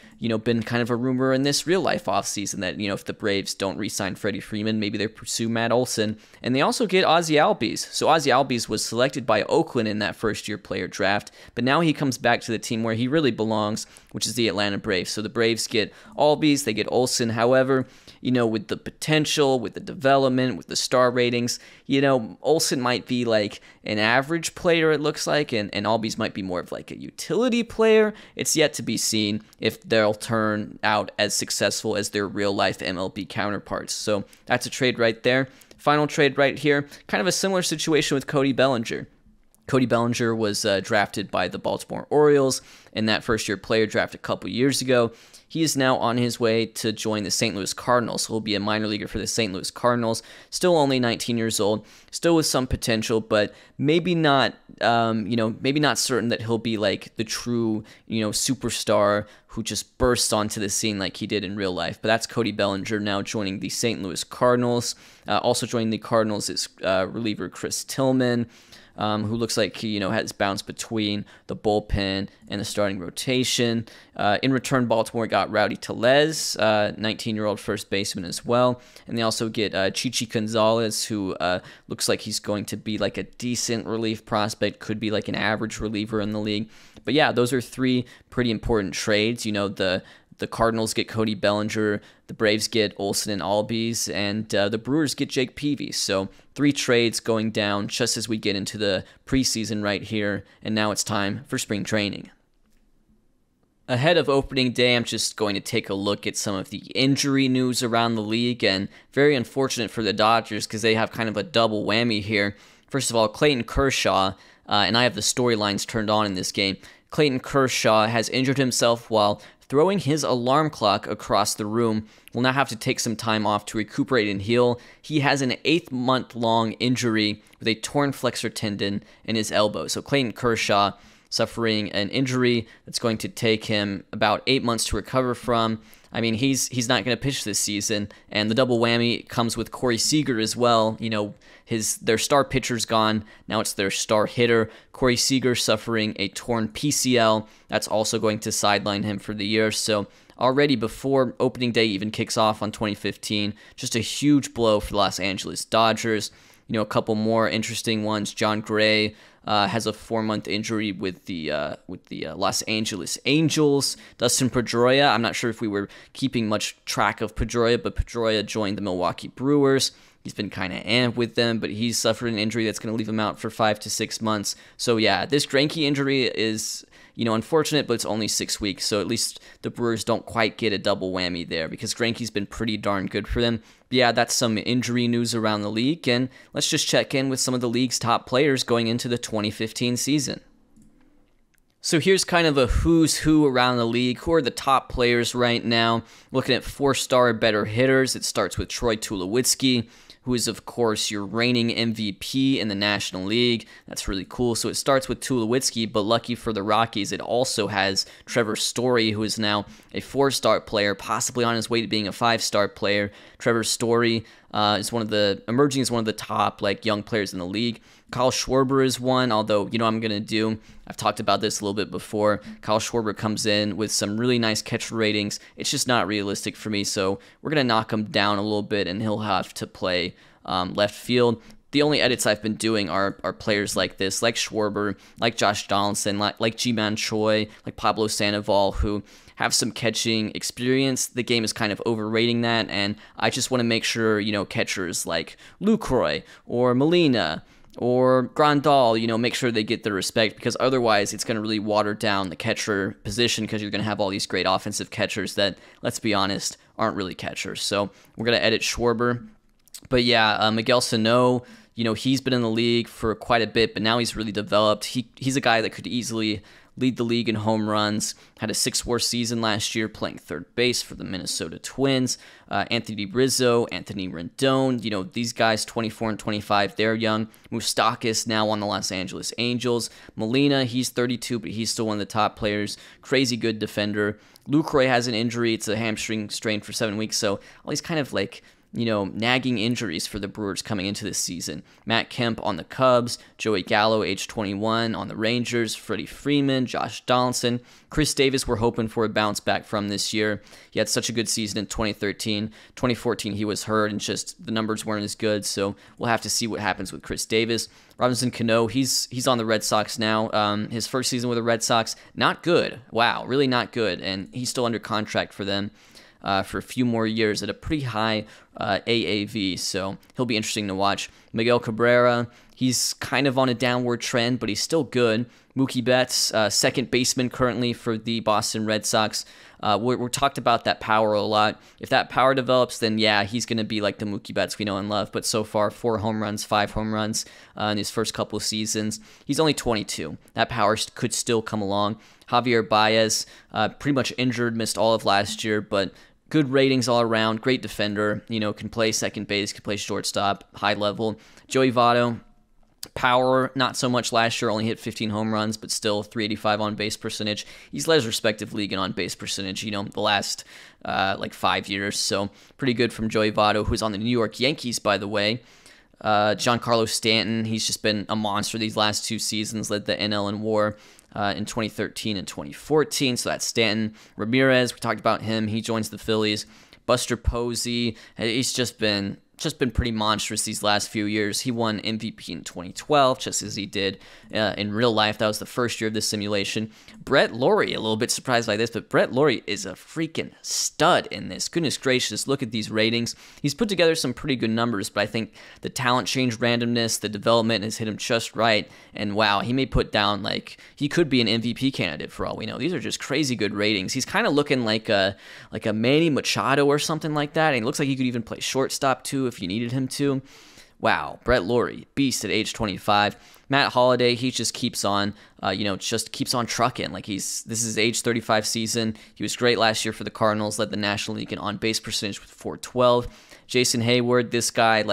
been kind of a rumor in this real-life offseason that, if the Braves don't re-sign Freddie Freeman, maybe they pursue Matt Olson. And they also get Ozzie Albies. So Ozzie Albies was selected by Oakland in that first-year player draft, but now he comes back to the team where he really belongs, which is the Atlanta Braves. So the Braves get Albies, they get Olson. However, with the potential, with the development, with the star ratings, Olson might be like an average player, it looks like, and Albies might be more of like a utility player. It's yet to be seen if they'll turn out as successful as their real-life MLB counterparts. So that's a trade right there. Final trade right here, kind of a similar situation with Cody Bellinger. Cody Bellinger was drafted by the Baltimore Orioles in that first-year player draft a couple years ago. He is now on his way to join the St. Louis Cardinals. So he'll be a minor leaguer for the St. Louis Cardinals. Still only 19 years old. Still with some potential, but maybe not, maybe not certain that he'll be like the true, superstar who just bursts onto the scene like he did in real life. But that's Cody Bellinger now joining the St. Louis Cardinals. Also joining the Cardinals is reliever Chris Tillman, who looks like he, has bounced between the bullpen and the starting rotation. In return, Baltimore got Rowdy Tellez, 19-year-old first baseman as well. And they also get Chichi Gonzalez, who looks like he's going to be like a decent relief prospect, could be like an average reliever in the league. But yeah, those are 3 pretty important trades. The Cardinals get Cody Bellinger, the Braves get Olson and Albies, and the Brewers get Jake Peavy. So 3 trades going down just as we get into the preseason right here, and now it's time for spring training. Ahead of opening day, I'm just going to take a look at some of the injury news around the league, and very unfortunate for the Dodgers because they have kind of a double whammy here. First of all, Clayton Kershaw, and I have the storylines turned on in this game. Clayton Kershaw has injured himself while throwing his alarm clock across the room. Will now have to take some time off to recuperate and heal. He has an 8-month-long injury with a torn flexor tendon in his elbow. So Clayton Kershaw suffering an injury that's going to take him about 8 months to recover from. I mean, he's not going to pitch this season, and the double whammy comes with Corey Seager as well. Their star pitcher's gone. Now it's their star hitter. Corey Seager suffering a torn PCL. That's also going to sideline him for the year. So already before opening day even kicks off on 2015, just a huge blow for the Los Angeles Dodgers. A couple more interesting ones. John Gray has a 4-month injury with the Los Angeles Angels. Dustin Pedroia, I'm not sure if we were keeping much track of Pedroia, but Pedroia joined the Milwaukee Brewers. He's been kind of amped with them, but he's suffered an injury that's going to leave him out for 5 to 6 months. So yeah, this Greinke injury is, unfortunate, but it's only 6 weeks. So at least the Brewers don't quite get a double whammy there because Greinke's been pretty darn good for them. But yeah, that's some injury news around the league, and let's just check in with some of the league's top players going into the 2015 season. So here's kind of a who's who around the league. Who are the top players right now? Looking at 4-star better hitters, it starts with Troy Tulowitzki, who is, of course, your reigning MVP in the National League. That's really cool. So it starts with Tulowitzki, but lucky for the Rockies, it also has Trevor Story, who is now a 4-star player, possibly on his way to being a 5-star player. Trevor Story is emerging as one of the top young players in the league. Kyle Schwarber is one, although, I've talked about this a little bit before. Kyle Schwarber comes in with some really nice catcher ratings. It's just not realistic for me, so we're going to knock him down a little bit, and he'll have to play left field. The only edits I've been doing are players like this, like Schwarber, like Josh Donaldson, like Ji-Man Choi, like Pablo Sandoval, who have some catching experience. The game is kind of overrating that, and I just want to make sure, catchers like Lucroy or Molina or Grandal, make sure they get the respect, because otherwise it's going to really water down the catcher position, because you're going to have all these great offensive catchers that, let's be honest, aren't really catchers. So we're going to edit Schwarber. But yeah, Miguel Sano, he's been in the league for quite a bit, but now he's really developed. He's a guy that could easily lead the league in home runs. Had a 6-WAR season last year playing third base for the Minnesota Twins. Anthony Rizzo, Anthony Rendon, these guys 24 and 25, they're young. Moustakas now on the Los Angeles Angels. Molina, he's 32, but he's still one of the top players. Crazy good defender. Lucroy has an injury. It's a hamstring strain for 7 weeks, so all these kind of nagging injuries for the Brewers coming into this season. Matt Kemp on the Cubs, Joey Gallo, age 21, on the Rangers, Freddie Freeman, Josh Donaldson. Chris Davis, we're hoping for a bounce back from this year. He had such a good season in 2013. 2014, he was hurt, and just the numbers weren't as good, so we'll have to see what happens with Chris Davis. Robinson Cano, he's on the Red Sox now. His first season with the Red Sox, not good. Wow, really not good, and he's still under contract for them for a few more years at a pretty high AAV, so he'll be interesting to watch. Miguel Cabrera, he's kind of on a downward trend, but he's still good. Mookie Betts, second baseman currently for the Boston Red Sox. We're talked about that power a lot. If that power develops, then yeah, he's going to be like the Mookie Betts we know and love. But so far, 4 home runs, 5 home runs in his first couple of seasons. He's only 22. That power could still come along. Javier Baez, pretty much injured, missed all of last year, but good ratings all around. Great defender. Can play second base, can play shortstop, high level. Joey Votto, power, not so much last year, only hit 15 home runs, but still 385 on base percentage. He's led his respective league in on base percentage, the last 5 years. So pretty good from Joey Votto, who's on the New York Yankees, by the way. Giancarlo Stanton, he's just been a monster these last 2 seasons, led the NL in WAR in 2013 and 2014. So that's Stanton. Ramirez, we talked about him. He joins the Phillies. Buster Posey, he's just been pretty monstrous these last few years. He won MVP in 2012, just as he did in real life. That was the first year of this simulation. Brett Lawrie, a little bit surprised by this, but Brett Lawrie is a freaking stud in this. Goodness gracious, look at these ratings. He's put together some pretty good numbers, but I think the talent change randomness, the development has hit him just right. And wow, he may put down, he could be an MVP candidate for all we know. These are just crazy good ratings. He's kind of looking like a Manny Machado or something like that, and he looks like he could even play shortstop too if you needed him to. Wow, Brett Lawrie, beast at age 25. Matt Holliday, he just keeps on, keeps on trucking. This is his age 35 season. He was great last year for the Cardinals, led the National League in on-base percentage with 412. Jason Hayward, this guy,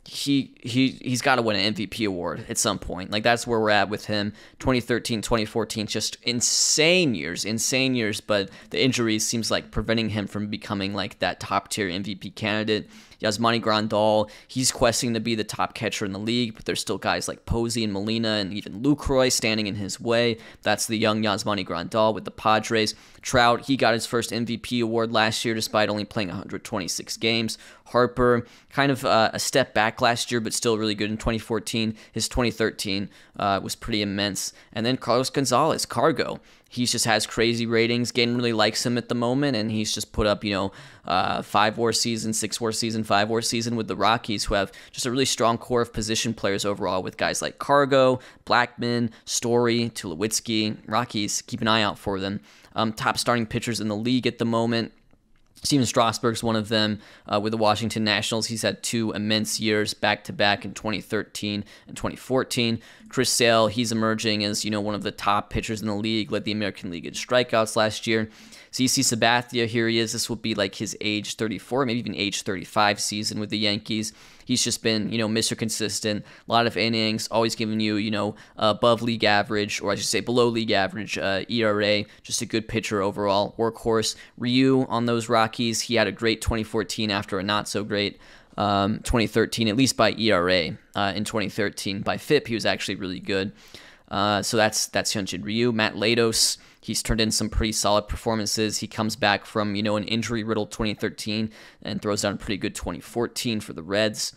he's got to win an MVP award at some point. That's where we're at with him. 2013, 2014, just insane years, but the injuries seems like preventing him from becoming that top-tier MVP candidate. Yasmani Grandal, he's questing to be the top catcher in the league, but there's still guys like Posey and Molina and even Lucroy standing in his way. That's the young Yasmani Grandal with the Padres. Trout, he got his first MVP award last year despite only playing 126 games. Harper, kind of a step back last year, but still really good in 2014. His 2013 was pretty immense. And then Carlos Gonzalez, Cargo. He just has crazy ratings. Gaten really likes him at the moment, and he's just put up, 5-WAR season, 6-WAR season, 5-WAR season with the Rockies, who have just a really strong core of position players overall with guys like Cargo, Blackman, Story, Tulowitzki. Rockies, keep an eye out for them. Top starting pitchers in the league at the moment. Steven Strasburg's one of them with the Washington Nationals. He's had 2 immense years back-to-back in 2013 and 2014. Chris Sale, he's emerging as, one of the top pitchers in the league, led the American League in strikeouts last year. CC Sabathia, here he is. This will be like his age 34, maybe even age 35 season with the Yankees. He's just been, Mr. Consistent, a lot of innings, always giving you, above league average, or I should say below league average ERA. Just a good pitcher overall. Workhorse. Ryu on those Rockies, he had a great 2014 after a not so great 2013, at least by ERA in 2013. By FIP, he was actually really good. So that's Hyunjin Ryu. Matt Latos, he's turned in some pretty solid performances. He comes back from, an injury-riddled 2013 and throws down a pretty good 2014 for the Reds.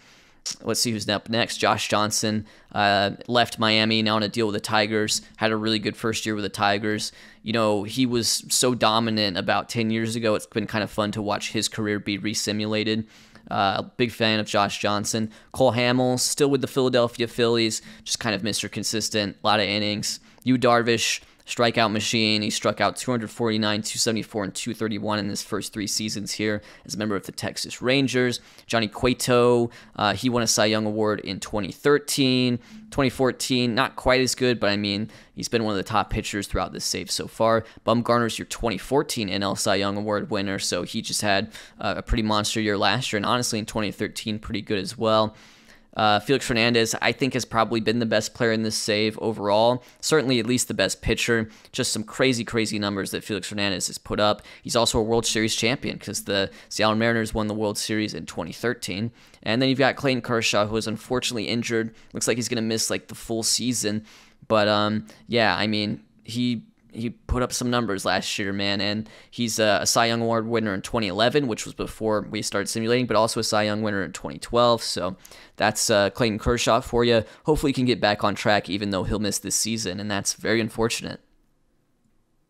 Let's see who's up next. Josh Johnson left Miami, now on a deal with the Tigers. Had a really good first year with the Tigers. He was so dominant about 10 years ago. It's been kind of fun to watch his career be re-simulated. Big fan of Josh Johnson. Cole Hamels, still with the Philadelphia Phillies, just kind of Mr. Consistent, a lot of innings. Yu Darvish, strikeout machine. He struck out 249, 274, and 231 in his first 3 seasons here as a member of the Texas Rangers. Johnny Cueto, he won a Cy Young Award in 2013. 2014, not quite as good, but he's been one of the top pitchers throughout this save so far. Bumgarner's your 2014 NL Cy Young Award winner, so he just had a pretty monster year last year, and honestly in 2013, pretty good as well. Felix Hernandez, I think, has probably been the best player in this save overall. Certainly at least the best pitcher. Just some crazy, crazy numbers that Felix Hernandez has put up. He's also a World Series champion because the Seattle Mariners won the World Series in 2013. And then you've got Clayton Kershaw, who is unfortunately injured. Looks like he's going to miss the full season. But he put up some numbers last year, man, and he's a Cy Young Award winner in 2011, which was before we started simulating, but also a Cy Young winner in 2012, so that's Clayton Kershaw for you. Hopefully he can get back on track, even though he'll miss this season, and that's very unfortunate.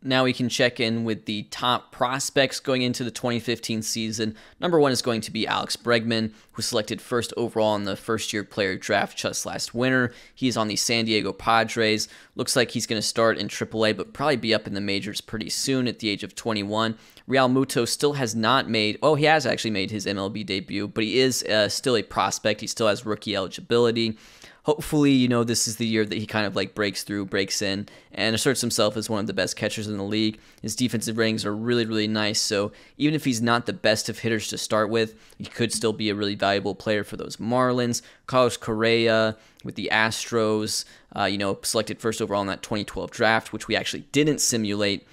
Now we can check in with the top prospects going into the 2015 season. Number 1 is going to be Alex Bregman, who was selected first overall in the first-year player draft just last winter. He's on the San Diego Padres. Looks like he's going to start in AAA, but probably be up in the majors pretty soon at the age of 21. Real Muto still has not made, he has actually made his MLB debut, but he is still a prospect. He still has rookie eligibility. Hopefully, this is the year that he kind of breaks through, breaks in, and asserts himself as one of the best catchers in the league. His defensive ratings are really, really nice, so even if he's not the best of hitters to start with, he could still be a really valuable player for those Marlins. Carlos Correa with the Astros, selected first overall in that 2012 draft, which we actually didn't simulate.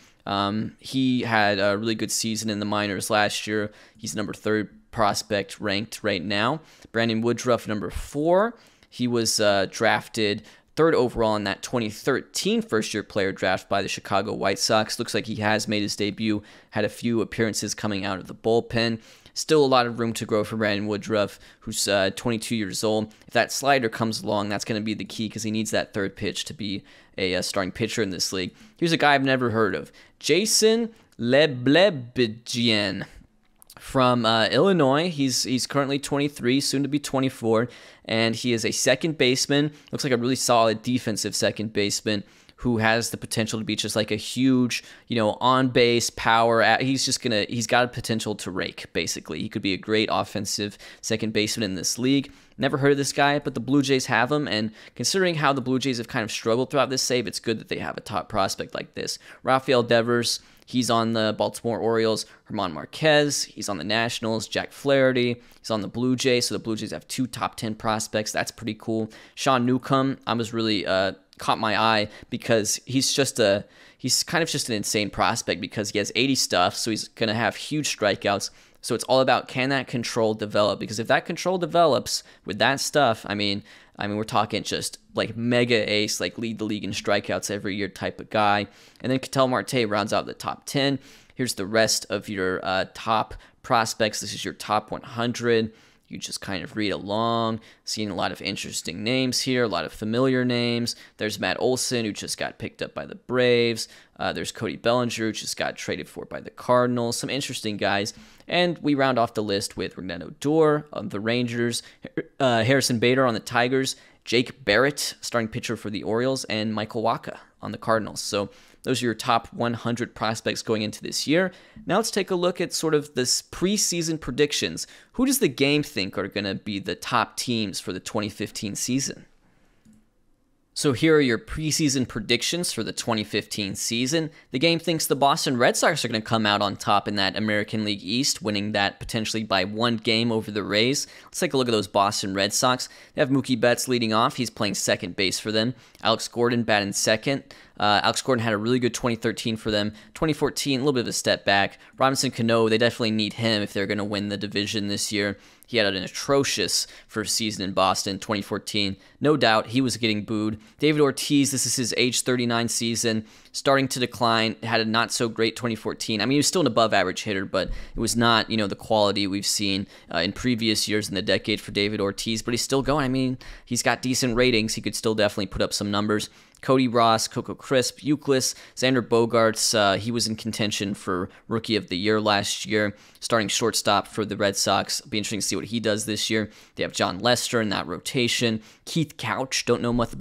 He had a really good season in the minors last year. He's number 3 prospect ranked right now. Brandon Woodruff, number 4. He was drafted 3rd overall in that 2013 first-year player draft by the Chicago White Sox. Looks like he has made his debut, had a few appearances coming out of the bullpen. Still a lot of room to grow for Brandon Woodruff, who's 22 years old. If that slider comes along, that's going to be the key because he needs that 3rd pitch to be a starting pitcher in this league. Here's a guy I've never heard of, Jason Leblebijian. From Illinois. He's currently 23, soon to be 24, and he is a second baseman. Looks like a really solid defensive second baseman who has the potential to be just a huge, on base power. He's got a potential to rake, basically. He could be a great offensive second baseman in this league. Never heard of this guy, but the Blue Jays have him, and considering how the Blue Jays have kind of struggled throughout this save, it's good that they have a top prospect like this. Rafael Devers, he's on the Baltimore Orioles. Herman Marquez, he's on the Nationals. Jack Flaherty, he's on the Blue Jays, so the Blue Jays have 2 top 10 prospects. That's pretty cool. Sean Newcomb, I was really caught my eye because he's kind of just an insane prospect because he has 80 stuff, so he's going to have huge strikeouts. So it's all about, can that control develop? Because if that control develops with that stuff, we're talking just mega ace, lead the league in strikeouts every year type of guy. And then Ketel Marte rounds out the top 10. Here's the rest of your top prospects. This is your top 100. You just kind of read along, seeing a lot of interesting names here, a lot of familiar names. There's Matt Olson, who just got picked up by the Braves. There's Cody Bellinger, who just got traded for by the Cardinals. Some interesting guys. And we round off the list with Ronaldo Odor on the Rangers, Harrison Bader on the Tigers, Jake Barrett, starting pitcher for the Orioles, and Michael Wacha on the Cardinals. So Those are your top 100 prospects going into this year. Now let's take a look at sort of this preseason predictions. Who does the game think are going to be the top teams for the 2015 season? So here are your preseason predictions for the 2015 season. The game thinks the Boston Red Sox are going to come out on top in that American League East, winning that potentially by 1 game over the Rays. Let's take a look at those Boston Red Sox. They have Mookie Betts leading off. He's playing second base for them. Alex Gordon batting second. Alex Gordon had a really good 2013 for them. 2014, a little bit of a step back. Robinson Cano, they definitely need him if they're going to win the division this year. He had an atrocious first season in Boston, 2014. No doubt he was getting booed. David Ortiz, this is his age 39 season, starting to decline. Had a not so great 2014. I mean, he was still an above average hitter, but it was not, the quality we've seen in previous years in the decade for David Ortiz. But he's still going. I mean, he's got decent ratings. He could still definitely put up some numbers. Cody Ross, Coco Crisp, Euclid, Xander Bogaerts, he was in contention for Rookie of the Year last year, starting shortstop for the Red Sox. It'll be interesting to see what he does this year. They have John Lester in that rotation. Keith Couch, don't know much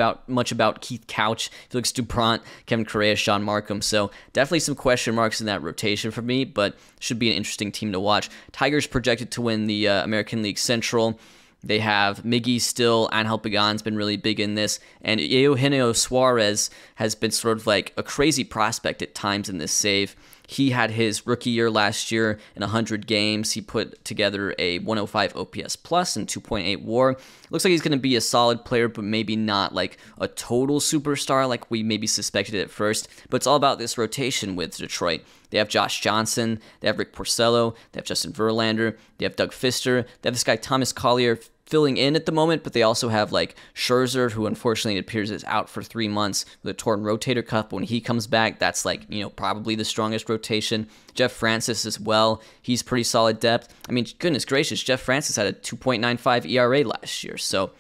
about Keith Couch. Felix Dupont, Kevin Correa, Sean Markham. So definitely some question marks in that rotation for me, but should be an interesting team to watch. Tigers projected to win the American League Central. They have Miggy still. Angel Pagan's been really big in this. And Eugenio Suarez has been sort of like a crazy prospect at times in this save. He had his rookie year last year in 100 games. He put together a 105 OPS plus and 2.8 WAR. Looks like he's going to be a solid player, but maybe not like a total superstar like we maybe suspected at first. But it's all about this rotation with Detroit. They have Josh Johnson. They have Rick Porcello. They have Justin Verlander. They have Doug Fister. They have this guy Thomas Collier filling in at the moment, but they also have like Scherzer, who unfortunately it appears is out for 3 months with a torn rotator cuff. When he comes back, that's like, probably the strongest rotation. Jeff Francis as well. He's pretty solid depth. I mean, goodness gracious, Jeff Francis had a 2.95 ERA last year. So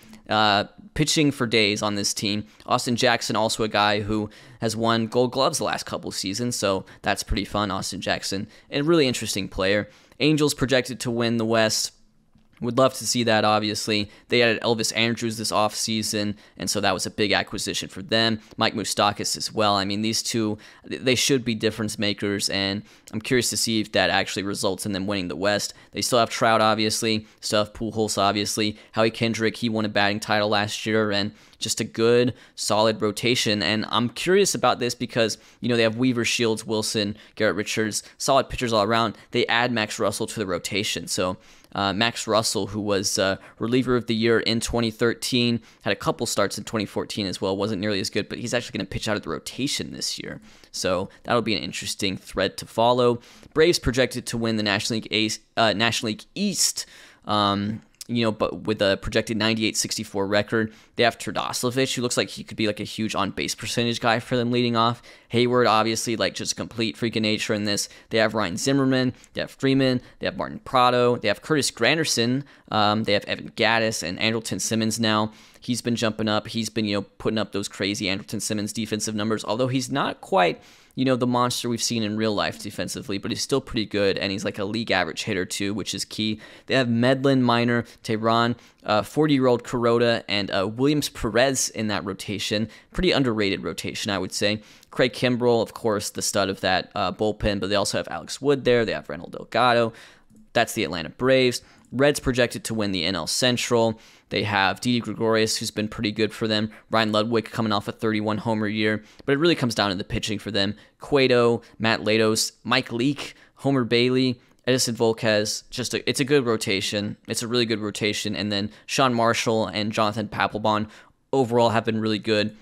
pitching for days on this team. Austin Jackson, also a guy who has won Gold Gloves the last couple seasons, so that's pretty fun. Austin Jackson, and a really interesting player. Angels projected to win the West. Would love to see that, obviously. They added Elvis Andrus this offseason, and so that was a big acquisition for them. Mike Moustakas as well. I mean, these two, they should be difference makers, and I'm curious to see if that actually results in them winning the West. They still have Trout, obviously. Still have Pujols, obviously. Howie Kendrick, he won a batting title last year, and just a good, solid rotation. And I'm curious about this because, they have Weaver, Shields, Wilson, Garrett Richards, solid pitchers all around. They add Max Russell to the rotation. So Max Russell, who was reliever of the year in 2013, had a couple starts in 2014 as well. Wasn't nearly as good, but he's actually going to pitch out of the rotation this year. So that'll be an interesting thread to follow. Braves projected to win the National League East. But with a projected 98-64 record. They have Turdoslavich, who looks like he could be like a huge on-base percentage guy for them leading off. Hayward, obviously, like just a complete freak of nature in this. They have Ryan Zimmerman. They have Freeman. They have Martin Prado. They have Curtis Granderson. They have Evan Gattis and Andrelton Simmons now. He's been jumping up. He's been, putting up those crazy Andrelton Simmons defensive numbers, although he's not quite the monster we've seen in real life defensively, but he's still pretty good, and he's like a league average hitter too, which is key. They have Medlin, Minor, Tehran, 40-year-old Kuroda, and Williams Perez in that rotation. Pretty underrated rotation, I would say. Craig Kimbrell, of course, the stud of that bullpen, but they also have Alex Wood there. They have Reynold Delgado. That's the Atlanta Braves. Reds projected to win the NL Central. They have Didi Gregorius, who's been pretty good for them. Ryan Ludwig coming off a 31-homer year. But it really comes down to the pitching for them. Cueto, Matt Latos, Mike Leake, Homer Bailey, Edison Volquez. It's a good rotation. It's a really good rotation. And then Sean Marshall and Jonathan Papelbon overall have been really good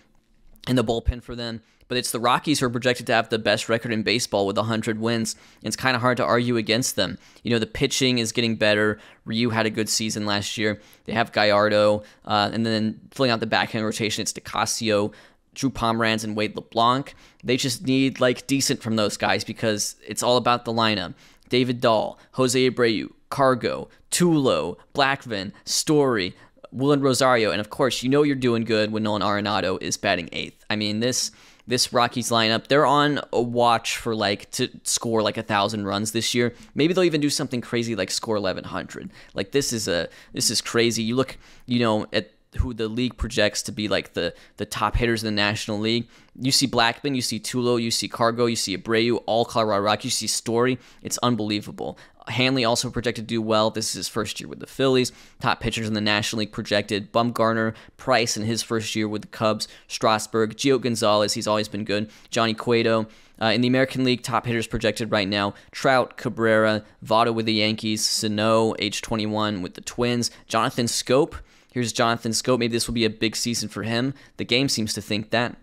in the bullpen for them. But it's the Rockies who are projected to have the best record in baseball with 100 wins. And it's kind of hard to argue against them. The pitching is getting better. Ryu had a good season last year. They have Gallardo. And then filling out the backhand rotation, it's DeCasio, Drew Pomeranz, and Wade LeBlanc. They just need decent from those guys because it's all about the lineup. David Dahl, Jose Abreu, Cargo, Tulo, Blackman, Story, Willen Rosario, and of course, you're doing good when Nolan Arenado is batting 8th. I mean, this Rockies lineup, they're on a watch for to score 1,000 runs this year. Maybe they'll even do something crazy like score 1,100. This is crazy. You look, at who the league projects to be like the top hitters in the National League. You see Blackmon, you see Tulo, you see Cargo, you see Abreu, all Colorado Rockies, you see Story. It's unbelievable. Hanley also projected to do well. This is his first year with the Phillies. Top pitchers in the National League projected: Bumgarner, Price in his first year with the Cubs, Strasburg, Gio Gonzalez, he's always been good, Johnny Cueto. In the American League, top hitters projected right now: Trout, Cabrera, Votto with the Yankees, Sano, age 21 with the Twins, Jonathan Scope. Here's Jonathan Scope. Maybe this will be a big season for him. The game seems to think that.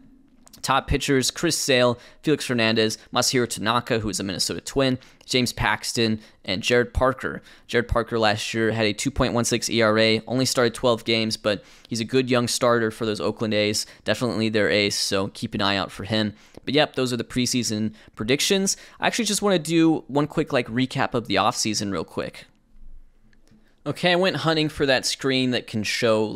Top pitchers: Chris Sale, Felix Hernandez, Masahiro Tanaka, who is a Minnesota Twin, James Paxton, and Jared Parker. Jared Parker last year had a 2.16 ERA, only started 12 games, but he's a good young starter for those Oakland A's. Definitely their ace, so keep an eye out for him. But yep, those are the preseason predictions. I actually just want to do one quick recap of the offseason real quick. Okay, I went hunting for that screen that can show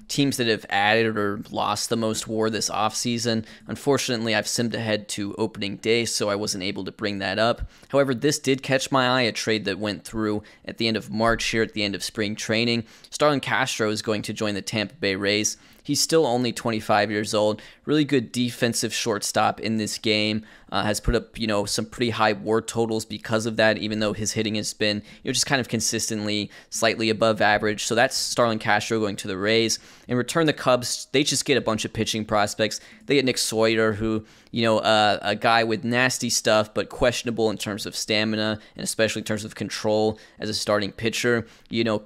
teams that have added or lost the most WAR this offseason. Unfortunately, I've simmed ahead to opening day, so I wasn't able to bring that up. However, this did catch my eye, a trade that went through at the end of March here at the end of spring training. Starlin Castro is going to join the Tampa Bay Rays. He's still only 25 years old. Really good defensive shortstop in this game. Has put up, some pretty high WAR totals because of that, even though his hitting has been, just kind of consistently slightly above average. So that's Starlin Castro going to the Rays. In return, the Cubs, they just get a bunch of pitching prospects. They get Nick Sawyer, who, a guy with nasty stuff, but questionable in terms of stamina and especially in terms of control as a starting pitcher.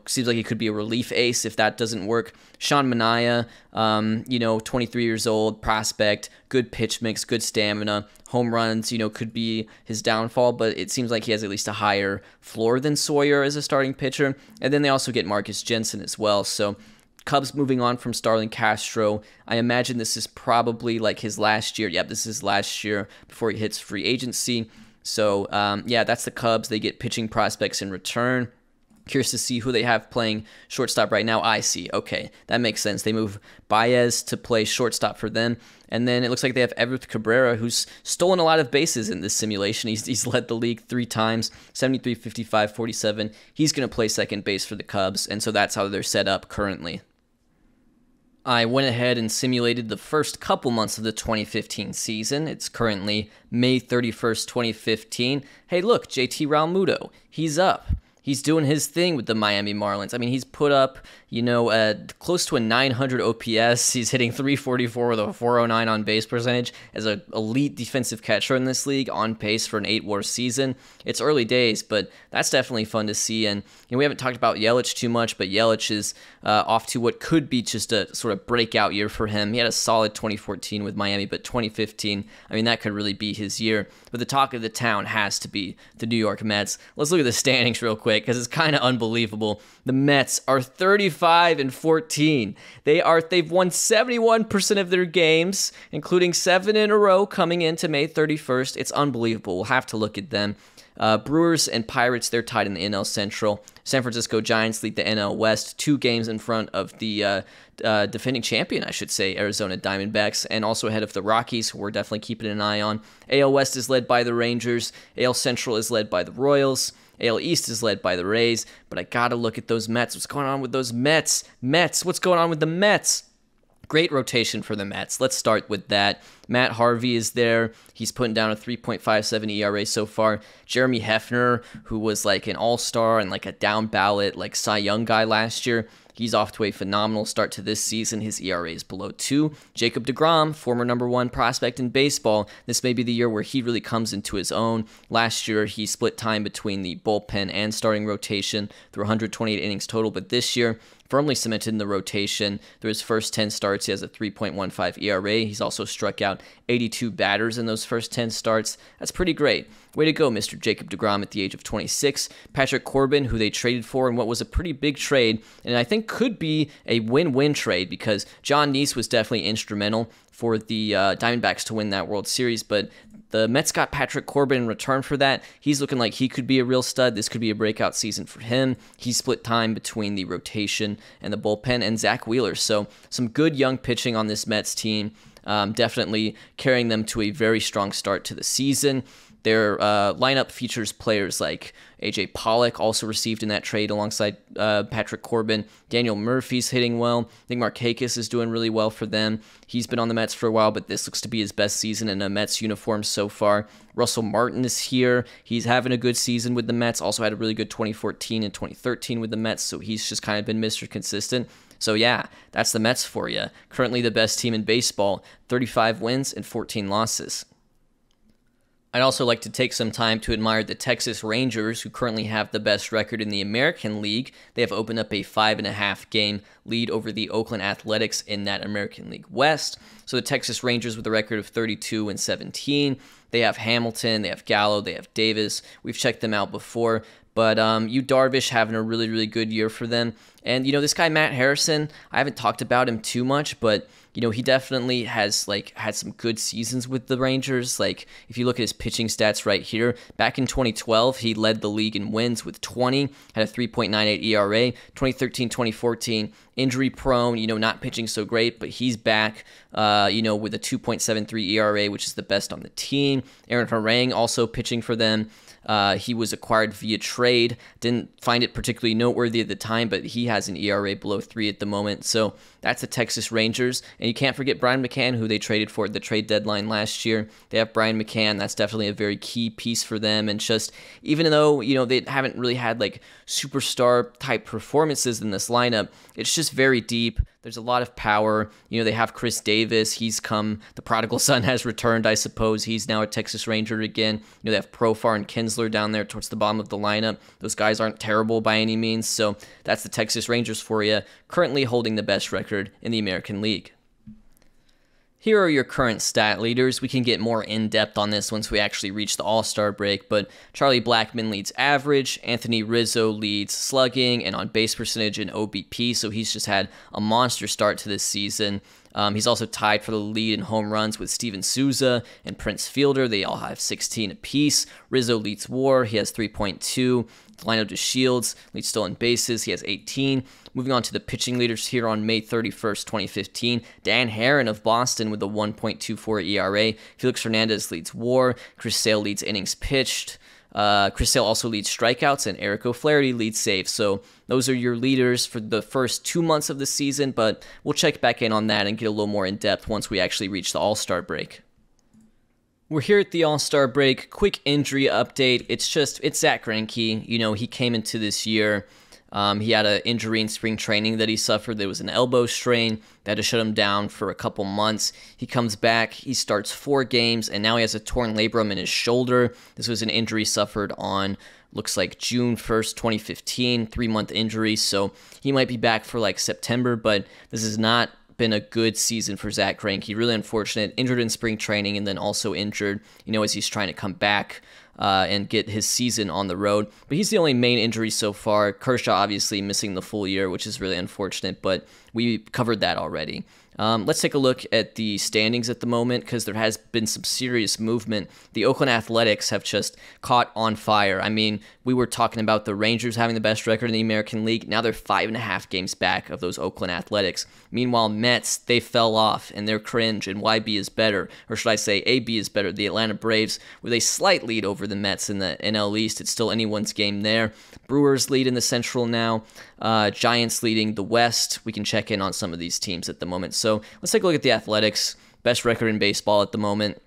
Seems like he could be a relief ace if that doesn't work. Sean Manaea, 23 years old, prospect, good pitch mix, good stamina. Home runs, could be his downfall, but it seems like he has at least a higher floor than Sawyer as a starting pitcher. And then they also get Marcus Jensen as well. So Cubs moving on from Starlin Castro. I imagine this is probably his last year. Yep, this is last year before he hits free agency. So, that's the Cubs. They get pitching prospects in return. Curious to see who they have playing shortstop right now. I see. Okay, that makes sense. They move Baez to play shortstop for them. And then it looks like they have Everett Cabrera, who's stolen a lot of bases in this simulation. He's led the league 3 times, 73, 55, 47. He's going to play second base for the Cubs, and so that's how they're set up currently. I went ahead and simulated the first couple months of the 2015 season. It's currently May 31st, 2015. Hey, look, JT Realmuto, he's up. He's doing his thing with the Miami Marlins. I mean, he's put up, close to a 900 OPS. He's hitting 344 with a 409 on base percentage as an elite defensive catcher in this league, on pace for an 8-WAR season. It's early days, but that's definitely fun to see. And we haven't talked about Yelich too much, but Yelich is off to what could be just a sort of breakout year for him. He had a solid 2014 with Miami, but 2015, that could really be his year. But the talk of the town has to be the New York Mets. Let's look at the standings real quick, because it's kind of unbelievable. The Mets are 35-14. They've won 71% of their games, including 7 in a row coming into May 31st. It's unbelievable. We'll have to look at them. Brewers and Pirates, they're tied in the NL Central. San Francisco Giants lead the NL West, 2 games in front of the defending champion, I should say, Arizona Diamondbacks, and also ahead of the Rockies, who we're definitely keeping an eye on. AL West is led by the Rangers. AL Central is led by the Royals. AL East is led by the Rays, but I gotta look at those Mets. What's going on with those Mets? What's going on with the Mets? Great rotation for the Mets. Let's start with that. Matt Harvey is there. He's putting down a 3.57 ERA so far. Jeremy Hefner, who was an all-star and a down ballot Cy Young guy last year, he's off to a phenomenal start to this season. His ERA is below 2. Jacob deGrom, former #1 prospect in baseball. This may be the year where he really comes into his own. Last year, he split time between the bullpen and starting rotation through 128 innings total, but this year, firmly cemented in the rotation. Through his first 10 starts, he has a 3.15 ERA. He's also struck out 82 batters in those first 10 starts. That's pretty great. Way to go, Mr. Jacob deGrom at the age of 26. Patrick Corbin, who they traded for in what was a pretty big trade, and I think could be a win-win trade, because John Neese was definitely instrumental for the Diamondbacks to win that World Series, but the Mets got Patrick Corbin in return for that. He's looking like he could be a real stud. This could be a breakout season for him. He split time between the rotation and the bullpen, and Zach Wheeler. So some good young pitching on this Mets team. Definitely carrying them to a very strong start to the season. Their lineup features players like A.J. Pollock, also received in that trade alongside Patrick Corbin. Daniel Murphy's hitting well. I think Markakis is doing really well for them. He's been on the Mets for a while, but this looks to be his best season in a Mets uniform so far. Russell Martin is here. He's having a good season with the Mets. Also had a really good 2014 and 2013 with the Mets, so he's just kind of been Mr. Consistent. So yeah, that's the Mets for you. Currently the best team in baseball, 35 wins and 14 losses. I'd also like to take some time to admire the Texas Rangers, who currently have the best record in the American League. They have opened up a 5.5 game lead over the Oakland Athletics in that American League West. So the Texas Rangers with a record of 32 and 17. They have Hamilton, they have Gallo, they have Davis. We've checked them out before. But Yu Darvish having a really, really good year for them. And, this guy, Matt Harrison, I haven't talked about him too much, but, he definitely has, had some good seasons with the Rangers. If you look at his pitching stats right here, back in 2012, he led the league in wins with 20, had a 3.98 ERA. 2013-2014, injury prone, not pitching so great, but he's back, with a 2.73 ERA, which is the best on the team. Aaron Harang also pitching for them. He was acquired via trade. Didn't find it particularly noteworthy at the time, but he has an ERA below 3 at the moment. So that's the Texas Rangers. And you can't forget Brian McCann, who they traded for at the trade deadline last year. They have Brian McCann. That's definitely a very key piece for them. And just, even though, they haven't really had superstar type performances in this lineup, it's just very deep. There's a lot of power. They have Chris Davis. The prodigal son has returned, I suppose. He's now a Texas Ranger again. They have Profar and Kinsler down there towards the bottom of the lineup. Those guys aren't terrible by any means. So that's the Texas Rangers for you, currently holding the best record in the American League. Here are your current stat leaders. We can get more in-depth on this once we actually reach the All-Star break, but Charlie Blackmon leads average, Anthony Rizzo leads slugging and on-base percentage and OBP, so he's just had a monster start to this season. He's also tied for the lead in home runs with Steven Souza and Prince Fielder. They all have 16 apiece. Rizzo leads WAR. He has 3.2. Delino DeShields leads stolen bases. He has 18. Moving on to the pitching leaders here on May 31st, 2015. Dan Herron of Boston with a 1.24 ERA. Felix Hernandez leads WAR. Chris Sale leads innings pitched. Chris Sale also leads strikeouts, and Eric O'Flaherty leads saves. So those are your leaders for the first 2 months of the season, but we'll check back in on that and get a little more in-depth once we actually reach the All-Star break. We're here at the All-Star break. Quick injury update. It's Zach Greinke. He came into this year. He had an injury in spring training that he suffered. There was an elbow strain that had to shut him down for a couple months. He comes back, he starts 4 games, and now he has a torn labrum in his shoulder. This was an injury suffered on, looks like June 1st, 2015, 3-month injury, so he might be back for September, but this has not been a good season for Zach Greinke. Really unfortunate. Injured in spring training and then also injured, as he's trying to come back and get his season on the road. But he's the only main injury so far. Kershaw obviously missing the full year, which is really unfortunate, but we covered that already. Let's take a look at the standings at the moment because there has been some serious movement. The Oakland Athletics have just caught on fire. I mean, we were talking about the Rangers having the best record in the American League. Now they're 5.5 games back of those Oakland Athletics. Meanwhile, Mets, they fell off and they're cringe and YB is better. Or should I say AB is better. The Atlanta Braves with a slight lead over the Mets in the NL East. It's still anyone's game there. Brewers lead in the Central now. Giants leading the West. We can check in on some of these teams at the moment. So let's take a look at the Athletics. Best record in baseball at the moment.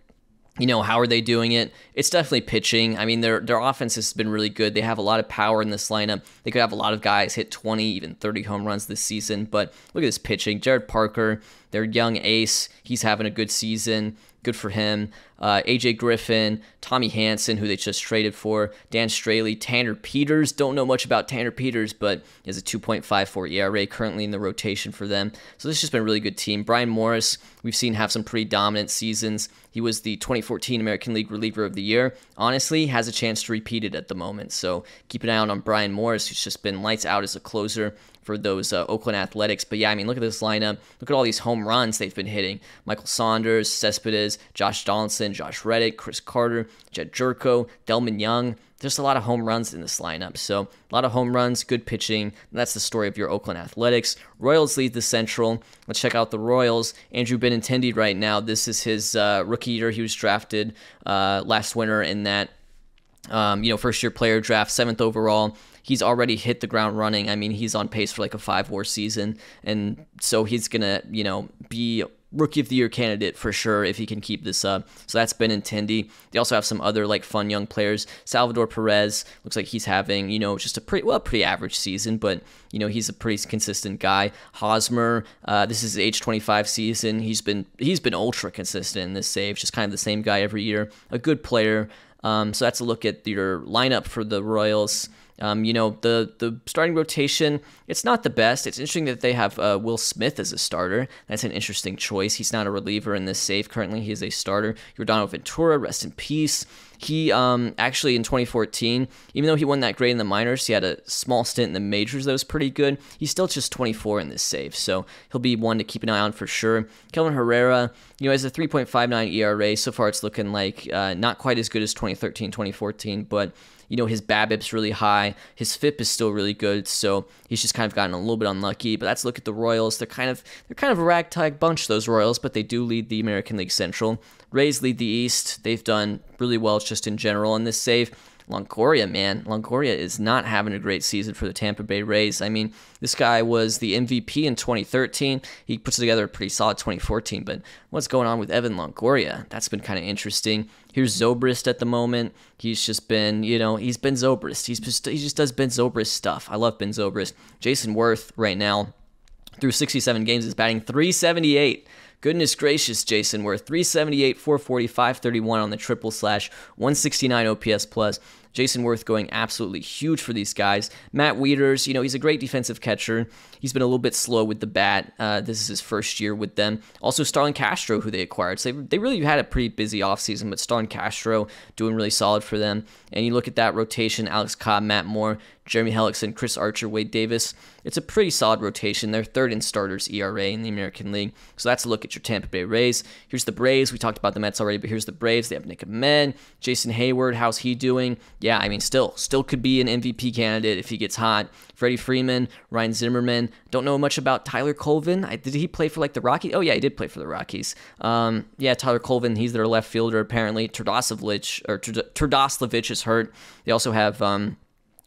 How are they doing it? It's definitely pitching. I mean, their offense has been really good. They have a lot of power in this lineup. They could have a lot of guys hit 20, even 30 home runs this season. But look at this pitching. Jared Parker, their young ace, he's having a good season. Good for him. AJ Griffin, Tommy Hanson, who they just traded for, Dan Straley, Tanner Peters. Don't know much about Tanner Peters, but he has a 2.54 ERA currently in the rotation for them. So this has just been a really good team. Brian Morris, we've seen have some pretty dominant seasons. He was the 2014 American League Reliever of the Year. Honestly, has a chance to repeat it at the moment. So keep an eye out on Brian Morris, who's just been lights out as a closer for those Oakland Athletics. But yeah, I mean, look at this lineup. Look at all these home runs they've been hitting. Michael Saunders, Cespedes, Josh Donaldson, Peterson, Josh Reddick, Chris Carter, Jed Jerko, Delman Young. There's a lot of home runs in this lineup. So a lot of home runs, good pitching. That's the story of your Oakland Athletics. Royals lead the Central. Let's check out the Royals. Andrew Benintendi right now. This is his rookie year. He was drafted last winter in that first-year player draft, 7th overall. He's already hit the ground running. I mean, he's on pace for like a 5-WAR season, and so he's gonna, be Rookie of the Year candidate for sure if he can keep this up. So that's Benintendi. They also have some other like fun young players. Salvador Perez looks like he's having just a pretty average season, but he's a pretty consistent guy. Hosmer, this is his age 25 season. He's been ultra consistent in this save, just kind of the same guy every year. A good player. So that's a look at your lineup for the Royals. The starting rotation, it's not the best. It's interesting that they have Will Smith as a starter. That's an interesting choice. He's not a reliever in this save currently. He is a starter. Yordano Ventura, rest in peace. He actually in 2014, even though he won that grade in the minors, he had a small stint in the majors that was pretty good. He's still just 24 in this save, so he'll be one to keep an eye on for sure. Kelvin Herrera, has a 3.59 ERA. So far it's looking like not quite as good as 2013, 2014, but his BABIP's really high. His FIP is still really good, so he's just kind of gotten a little bit unlucky. But let's look at the Royals. They're kind of a ragtag bunch, those Royals, but they do lead the American League Central. Rays lead the East. They've done really well just in general in this save. Longoria, man. Longoria is not having a great season for the Tampa Bay Rays. I mean, this guy was the MVP in 2013. He puts together a pretty solid 2014, but what's going on with Evan Longoria? That's been kind of interesting. Here's Zobrist at the moment. He's just been, he's Ben Zobrist. He just does Ben Zobrist stuff. I love Ben Zobrist. Jason Worth right now, through 67 games, is batting .378. Goodness gracious, Jason Worth. 378, 440, 531 on the triple slash, 169 OPS plus. Jason Worth going absolutely huge for these guys. Matt Wieters, he's a great defensive catcher. He's been a little bit slow with the bat. This is his first year with them. Also, Starlin Castro, who they acquired. So they really had a pretty busy offseason, but Starlin Castro doing really solid for them. And you look at that rotation, Alex Cobb, Matt Moore, Jeremy Hellickson, Chris Archer, Wade Davis. It's a pretty solid rotation. They're third in starters ERA in the American League. So that's a look at your Tampa Bay Rays. Here's the Braves. We talked about the Mets already, but here's the Braves. They have Nick Ahmed, Jason Hayward. How's he doing? Yeah, I mean, still could be an MVP candidate if he gets hot. Freddie Freeman, Ryan Zimmerman. Don't know much about Tyler Colvin. Did he play for the Rockies? Oh yeah, he did play for the Rockies. Tyler Colvin, he's their left fielder apparently. Turdoslavich is hurt. They also have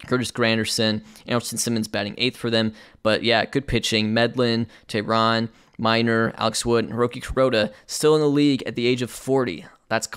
Curtis Granderson, Anderson Simmons batting 8th for them. But yeah, good pitching. Medlin, Tehran, Minor, Alex Wood, and Hiroki Kuroda still in the league at the age of 40. That's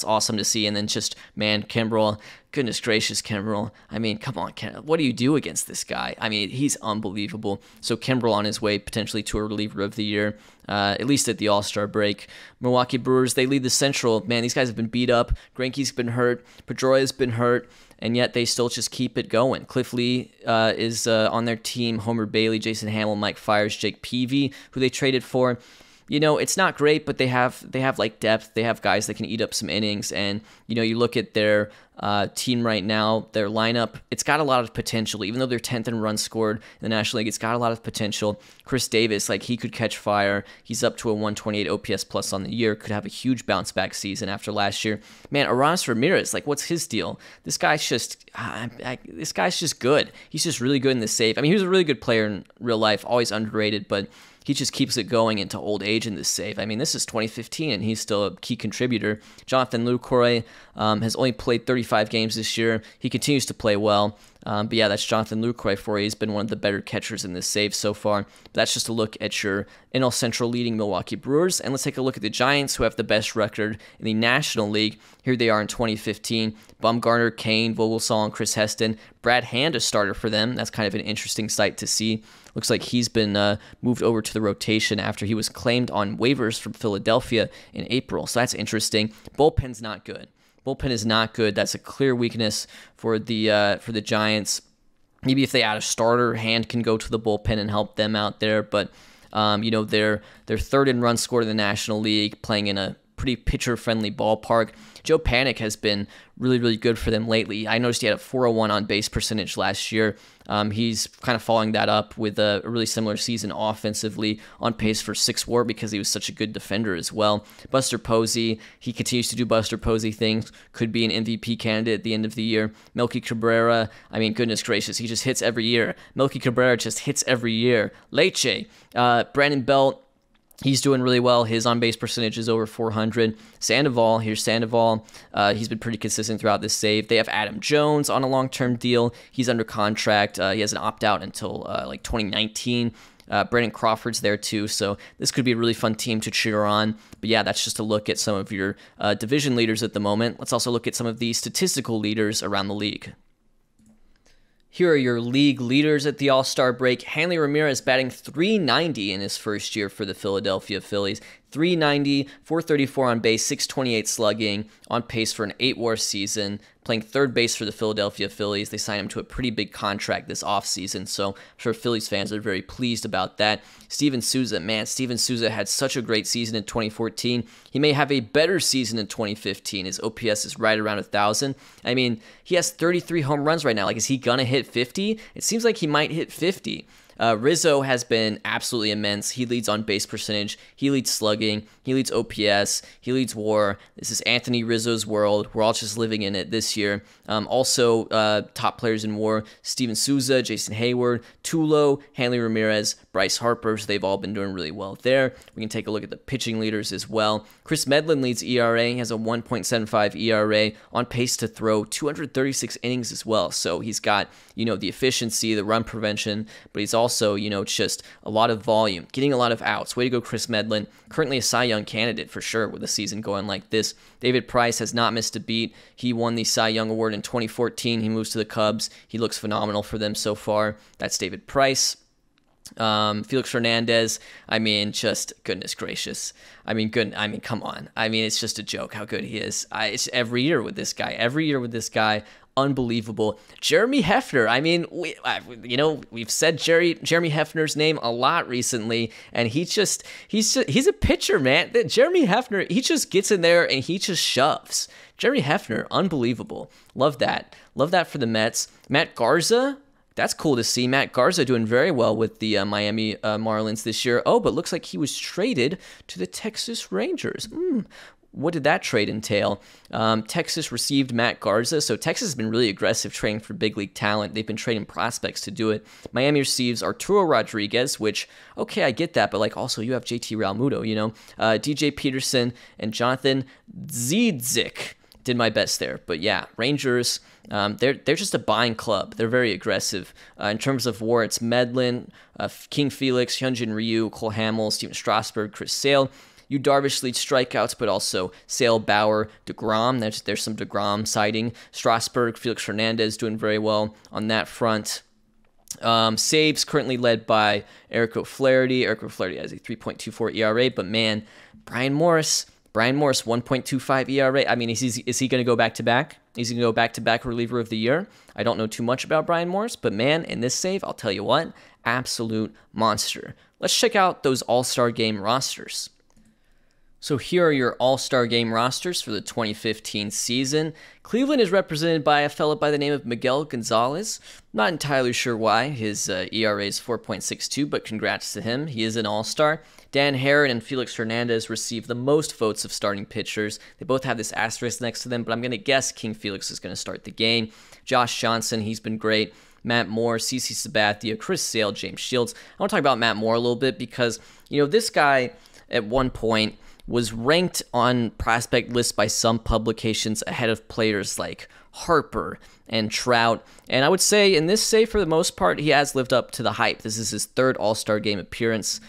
awesome to see. And then Kimbrel. Goodness gracious, Kimbrel. I mean, come on, what do you do against this guy? I mean, he's unbelievable. So Kimbrel on his way potentially to a reliever of the year, at least at the All-Star break. Milwaukee Brewers, they lead the Central. Man, these guys have been beat up. Greinke's been hurt. Pedroia's been hurt. And yet they still just keep it going. Cliff Lee is on their team. Homer Bailey, Jason Hamill, Mike Fiers, Jake Peavy, who they traded for. It's not great, but they have depth. They have guys that can eat up some innings. And, you look at their team right now, their lineup, it's got a lot of potential. Even though they're 10th in runs scored in the National League, it's got a lot of potential. Chris Davis, he could catch fire. He's up to a 128 OPS plus on the year. Could have a huge bounce back season after last year. Man, Aranis Ramirez, what's his deal? This guy's just good. He's just really good in the save. I mean, he was a really good player in real life, always underrated, but he just keeps it going into old age in this save. I mean, this is 2015, and he's still a key contributor. Jonathan Lucroy has only played 35 games this year. He continues to play well. But yeah, that's Jonathan Lucroy for you. He's been one of the better catchers in this save so far. But that's just a look at your NL Central leading Milwaukee Brewers. And let's take a look at the Giants, who have the best record in the National League. Here they are in 2015. Bumgarner, Kane, Vogelsong, and Chris Heston. Brad Hand, a starter for them. That's kind of an interesting sight to see. Looks like he's been moved over to the rotation after he was claimed on waivers from Philadelphia in April. So that's interesting. Bullpen's not good. Bullpen is not good. That's a clear weakness for the Giants. Maybe if they add a starter, Hand can go to the bullpen and help them out there. But they're third in runs scored in the National League, playing in a pretty pitcher-friendly ballpark. Joe Panic has been really, really good for them lately. I noticed he had a 401 on base percentage last year. He's kind of following that up with a really similar season offensively, on pace for 6 WAR because he was such a good defender as well. Buster Posey, he continues to do Buster Posey things, could be an MVP candidate at the end of the year. Melky Cabrera, I mean, goodness gracious, he just hits every year. Melky Cabrera just hits every year. Leche, Brandon Belt, he's doing really well. His on-base percentage is over 400. Sandoval, here's Sandoval. He's been pretty consistent throughout this save. They have Adam Jones on a long-term deal. He's under contract. He has an opt-out until like 2019. Brandon Crawford's there too, so this could be a really fun team to cheer on. But yeah, that's just a look at some of your division leaders at the moment. Let's also look at some of the statistical leaders around the league. Here are your league leaders at the All-Star break. Hanley Ramirez batting .390 in his first year for the Philadelphia Phillies. .390, 434 on base, 628 slugging, on pace for an 8 WAR season, playing third base for the Philadelphia Phillies. They signed him to a pretty big contract this offseason, so I'm sure Phillies fans are very pleased about that. Steven Souza, man, Steven Souza had such a great season in 2014. He may have a better season in 2015. His OPS is right around 1,000. I mean, he has 33 home runs right now. Like, is he gonna hit 50? It seems like he might hit 50. Rizzo has been absolutely immense. He leads on base percentage. He leads slugging. He leads OPS. He leads WAR. This is Anthony Rizzo's world. We're all just living in it this year. Also, top players in WAR: Steven Souza, Jason Hayward, Tulo, Hanley Ramirez, Bryce Harper. So they've all been doing really well there. We can take a look at the pitching leaders as well. Chris Medlin leads ERA. He has a 1.75 ERA, on pace to throw 236 innings as well. So he's got, the efficiency, the run prevention, but he's also, just a lot of volume, getting a lot of outs. Way to go, Chris Medlin. Currently a Cy Young candidate for sure with the season going like this. David Price has not missed a beat. He won the Cy Young Award in 2014. He moves to the Cubs. He looks phenomenal for them so far. That's David Price. Felix Hernandez, I mean, just goodness gracious. I mean, come on. I mean, it's just a joke how good he is. It's every year with this guy. Unbelievable. Jeremy Hefner. I mean, we've said Jeremy Hefner's name a lot recently, and he's a pitcher, man. Jeremy Hefner, he just gets in there and he just shoves. Jeremy Hefner, unbelievable. Love that. Love that for the Mets. Matt Garza. That's cool to see. Matt Garza doing very well with the Miami Marlins this year. Oh, but looks like he was traded to the Texas Rangers. What did that trade entail? Texas received Matt Garza, so Texas has been really aggressive trading for big league talent. They've been trading prospects to do it. Miami receives Arturo Rodriguez, which, okay, I get that, but also you have JT Realmuto, DJ Peterson and Jonathan Ziedzik. Did my best there. But yeah, Rangers, they're just a buying club. They're very aggressive. In terms of WAR, it's Medlin, King Felix, Hyunjin Ryu, Cole Hamels, Steven Strasburg, Chris Sale. Yu Darvish leads strikeouts, but also Sale, Bauer, DeGrom. There's some DeGrom sighting. Strasburg, Felix Hernandez doing very well on that front. Saves currently led by Eric O'Flaherty. Eric O'Flaherty has a 3.24 ERA, but man, Brian Morris, 1.25 ERA. I mean, is he going to go back-to-back? Is he going to go back-to-back reliever of the year? I don't know too much about Brian Morris, but man, in this save, I'll tell you what, absolute monster. Let's check out those All-Star Game rosters. So here are your All-Star Game rosters for the 2015 season. Cleveland is represented by a fellow by the name of Miguel Gonzalez. Not entirely sure why. His ERA is 4.62, but congrats to him. He is an All-Star. Dan Herron and Felix Hernandez received the most votes of starting pitchers. They both have this asterisk next to them, but I'm going to guess King Felix is going to start the game. Josh Johnson, he's been great. Matt Moore, CC Sabathia, Chris Sale, James Shields. I want to talk about Matt Moore a little bit because, this guy at one point was ranked on prospect lists by some publications ahead of players like Harper and Trout. And I would say in this save, for the most part, he has lived up to the hype. This is his third All-Star Game appearance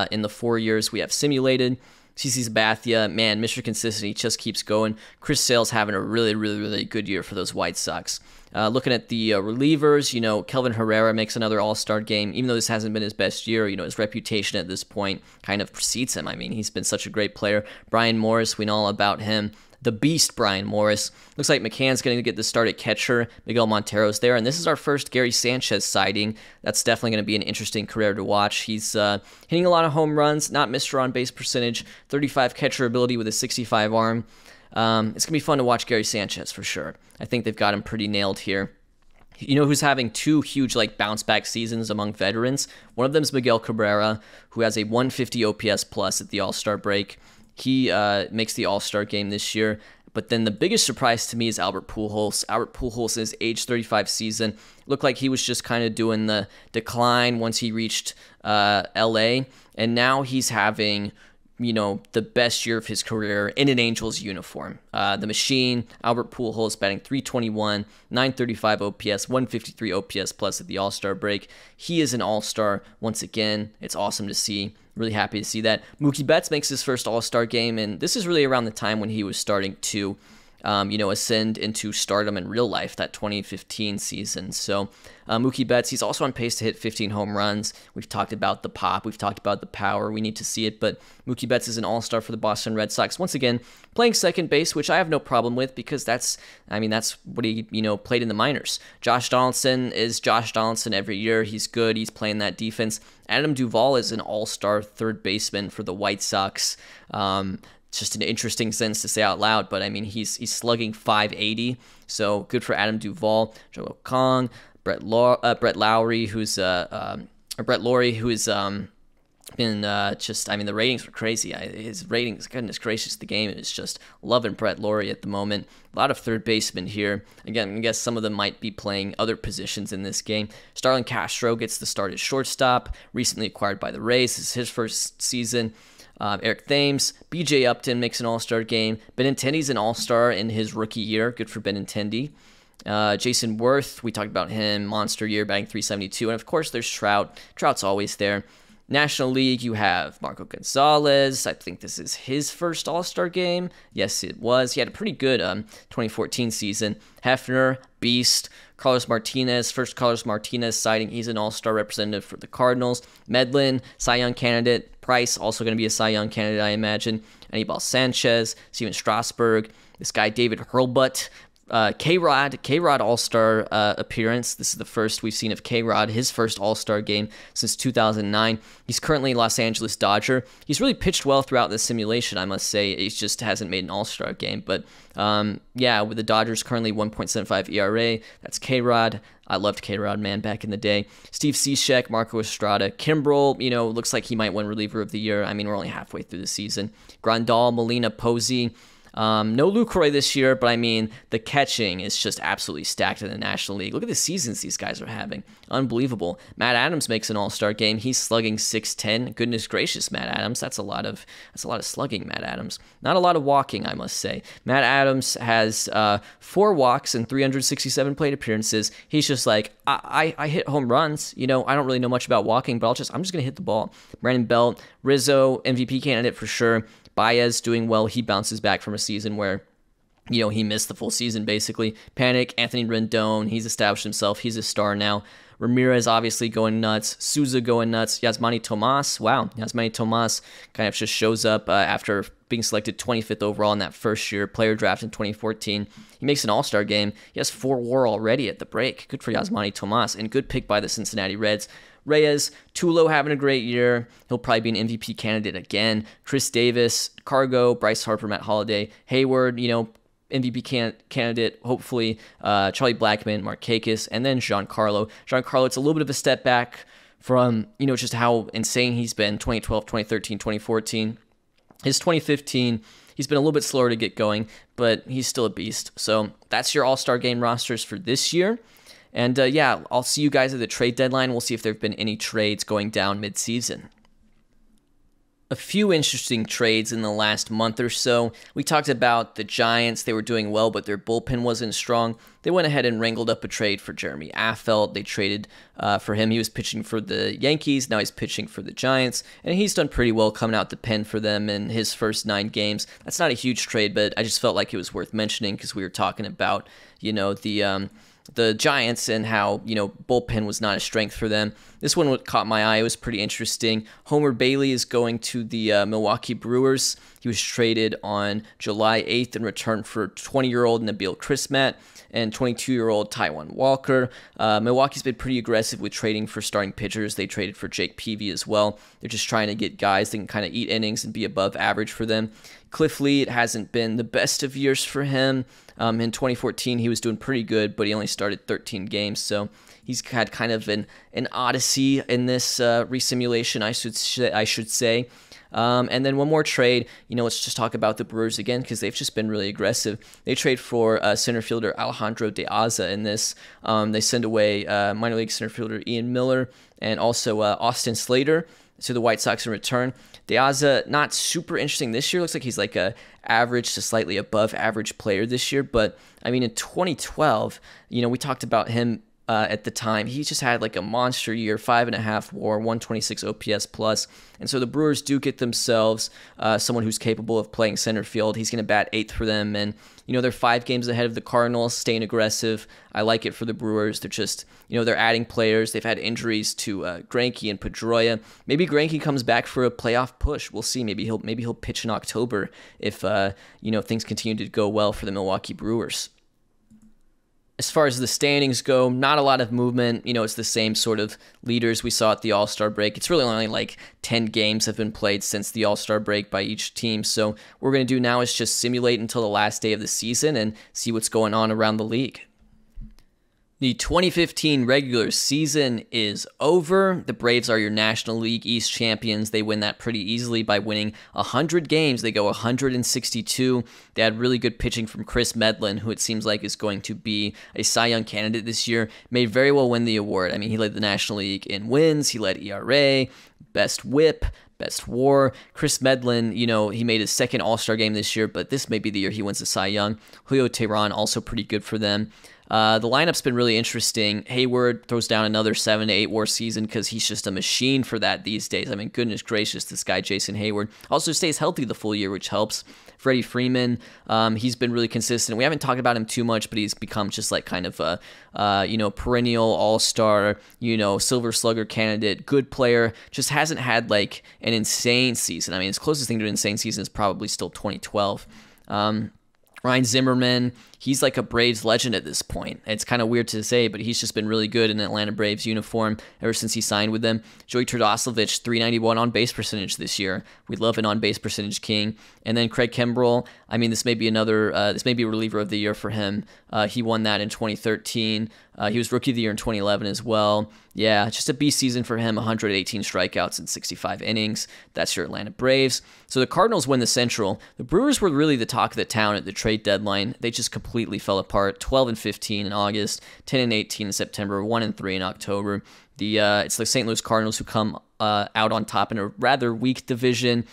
in the 4 years we have simulated. CC Sabathia, man, Mr. Consistency just keeps going. Chris Sale's having a really, really, really good year for those White Sox. Looking at the relievers, Kelvin Herrera makes another All-Star game. Even though this hasn't been his best year, his reputation at this point kind of precedes him. I mean, he's been such a great player. Brian Morris, we know all about him. the beast Brian Morris. Looks like McCann's going to get the start at catcher. Miguel Montero's there, and this is our first Gary Sanchez sighting. That's definitely going to be an interesting career to watch. He's hitting a lot of home runs, not Mr. on-base percentage, 35 catcher ability with a 65 arm. It's going to be fun to watch Gary Sanchez for sure. I think they've got him pretty nailed here. You know who's having two huge bounce back seasons among veterans? One of them is Miguel Cabrera, who has a 150 OPS plus at the All-Star break. He makes the All-Star game this year. But then the biggest surprise to me is Albert Pujols. Albert Pujols, in his age 35 season, looked like he was just kind of doing the decline once he reached LA. And now he's having, the best year of his career in an Angels uniform. The machine, Albert Pujols, batting .321, 935 OPS, 153 OPS plus at the All-Star break. He is an All-Star once again. It's awesome to see. Really happy to see that. Mookie Betts makes his first All-Star game, and this is really around the time when he was starting to ascend into stardom in real life, that 2015 season. So Mookie Betts, he's also on pace to hit 15 home runs. We've talked about the pop. We've talked about the power. We need to see it, but Mookie Betts is an all-star for the Boston Red Sox. Once again, playing second base, which I have no problem with because that's what he, played in the minors. Josh Donaldson is Josh Donaldson every year. He's good. He's playing that defense. Adam Duvall is an all-star third baseman for the White Sox. It's just an interesting sentence to say out loud, but he's slugging .580, so good for Adam Duvall. Joe Kong, Brett Lowry, who's Brett Lawrie, who is been the ratings were crazy. His ratings, goodness gracious, the game is just loving Brett Lawrie at the moment. A lot of third basemen here. Again, I guess some of them might be playing other positions in this game. Starlin Castro gets the start at shortstop, recently acquired by the Rays. This is his first season. Eric Thames, B.J. Upton makes an all-star game. Benintendi's an all-star in his rookie year. Good for Benintendi. Jason Worth, we talked about him, monster year, batting .372. And of course, there's Trout. Trout's always there. National League, you have Marco Gonzalez. I think this is his first All-Star game. Yes, it was. He had a pretty good 2014 season. Hefner, beast. Carlos Martinez, first Carlos Martinez sighting. He's an All-Star representative for the Cardinals. Medlin, Cy Young candidate. Price, also going to be a Cy Young candidate, I imagine. Anibal Sanchez, Steven Strasburg. This guy, David Hurlbut. K-Rod All-Star appearance. This is the first we've seen of K-Rod, his first All-Star game since 2009. He's currently a Los Angeles Dodger. He's really pitched well throughout the simulation, I must say. He just hasn't made an All-Star game. But with the Dodgers currently 1.75 ERA. That's K-Rod. I loved K-Rod, man, back in the day. Steve Cishek, Marco Estrada. Kimbrel, looks like he might win reliever of the year. We're only halfway through the season. Grandal, Molina, Posey. No Lucroy this year, but the catching is just absolutely stacked in the National League. Look at the seasons these guys are having. Unbelievable. Matt Adams makes an All-Star game. He's slugging .610. Goodness gracious, Matt Adams. That's a lot of slugging, Matt Adams. Not a lot of walking, I must say. Matt Adams has 4 walks and 367 plate appearances. He's just like, I hit home runs. I don't really know much about walking, but I'm just going to hit the ball. Brandon Belt, Rizzo, MVP candidate for sure. Baez doing well. He bounces back from a season where, he missed the full season, basically. Panic, Anthony Rendon, he's established himself. He's a star now. Ramirez obviously going nuts. Souza going nuts. Yasmani Tomas, wow. Yasmani Tomas kind of just shows up after being selected 25th overall in that first year player draft in 2014. He makes an All-Star game. He has 4 WAR already at the break. Good for Yasmani Tomas, and good pick by the Cincinnati Reds. Reyes, Tulo having a great year. He'll probably be an MVP candidate again. Chris Davis, Cargo, Bryce Harper, Matt Holliday, Hayward, MVP candidate, hopefully. Charlie Blackmon, Markakis, and then Giancarlo. Giancarlo, it's a little bit of a step back from, just how insane he's been 2012, 2013, 2014. His 2015, he's been a little bit slower to get going, but he's still a beast. So that's your All-Star game rosters for this year. And I'll see you guys at the trade deadline. We'll see if there have been any trades going down mid-season. A few interesting trades in the last month or so. We talked about the Giants. They were doing well, but their bullpen wasn't strong. They went ahead and wrangled up a trade for Jeremy Affeldt. They traded for him. He was pitching for the Yankees. Now he's pitching for the Giants. And he's done pretty well coming out the pen for them in his first 9 games. That's not a huge trade, but I just felt like it was worth mentioning because we were talking about, the Giants and how, bullpen was not a strength for them. This one caught my eye. It was pretty interesting. Homer Bailey is going to the Milwaukee Brewers. He was traded on July 8th in return for 20-year-old Nabil Crismatt and 22-year-old Taijuan Walker. Milwaukee's been pretty aggressive with trading for starting pitchers. They traded for Jake Peavy as well. They're just trying to get guys that can kind of eat innings and be above average for them. Cliff Lee, it hasn't been the best of years for him. In 2014, he was doing pretty good, but he only started 13 games, so he's had kind of an odyssey in this resimulation, I should say. And then one more trade. Let's just talk about the Brewers again because they've just been really aggressive. They trade for center fielder Alejandro De Aza in this. They send away minor league center fielder Ian Miller and also Austin Slater to the White Sox in return. De Aza, not super interesting this year. Looks like he's like a average to slightly above average player this year. But, in 2012, we talked about him at the time. He just had like a monster year, 5.5 WAR, 126 OPS plus. And so the Brewers do get themselves someone who's capable of playing center field. He's going to bat 8th for them. And, they're 5 games ahead of the Cardinals, staying aggressive. I like it for the Brewers. They're just, they're adding players. They've had injuries to Greinke and Pedroia. Maybe Greinke comes back for a playoff push. We'll see. Maybe he'll pitch in October if, things continue to go well for the Milwaukee Brewers. As far as the standings go, not a lot of movement. It's the same sort of leaders we saw at the All-Star break. It's really only like 10 games have been played since the All-Star break by each team. So what we're going to do now is just simulate until the last day of the season and see what's going on around the league. The 2015 regular season is over. The Braves are your National League East champions. They win that pretty easily by winning 100 games. They go 162. They had really good pitching from Chris Medlin, who it seems like is going to be a Cy Young candidate this year. May very well win the award. He led the National League in wins. He led ERA, best whip, best WAR. Chris Medlin, he made his second All-Star game this year, but this may be the year he wins the Cy Young. Julio Teheran, also pretty good for them. The lineup's been really interesting. Hayward throws down another 7 to 8 WAR season because he's just a machine for that these days. Goodness gracious, this guy Jason Hayward also stays healthy the full year, which helps. Freddie Freeman, he's been really consistent. We haven't talked about him too much, but he's become just like kind of a perennial all-star, silver slugger candidate, good player. Just hasn't had like an insane season. His closest thing to an insane season is probably still 2012. Ryan Zimmerman, he's like a Braves legend at this point. It's kind of weird to say, but he's just been really good in an Atlanta Braves uniform ever since he signed with them. Joey Turdoslavich, 391 on-base percentage this year. We love an on-base percentage king. And then Craig Kimbrell, this may be a reliever of the year for him. He won that in 2013. He was Rookie of the Year in 2011 as well. Yeah, just a beast season for him, 118 strikeouts in 65 innings. That's your Atlanta Braves. So the Cardinals win the Central. The Brewers were really the talk of the town at the trade deadline. They just completely fell apart. 12-15 in August, 10-18 in September, 1-3 in October. It's the St. Louis Cardinals who come out on top in a rather weak division.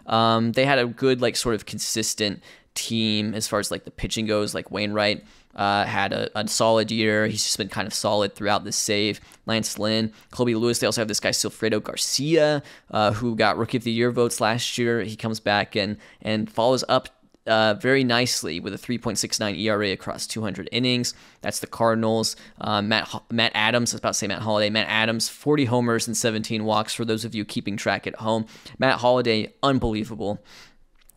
They had a good, sort of consistent team as far as the pitching goes. Wainwright had a solid year. He's just been kind of solid throughout the save. Lance Lynn, Colby Lewis. They also have this guy Silfredo Garcia, who got Rookie of the Year votes last year. He comes back and follows up very nicely with a 3.69 ERA across 200 innings. That's the Cardinals. Matt Adams, I was about to say Matt Holliday. Matt Adams, 40 homers and 17 walks for those of you keeping track at home. Matt Holliday, unbelievable.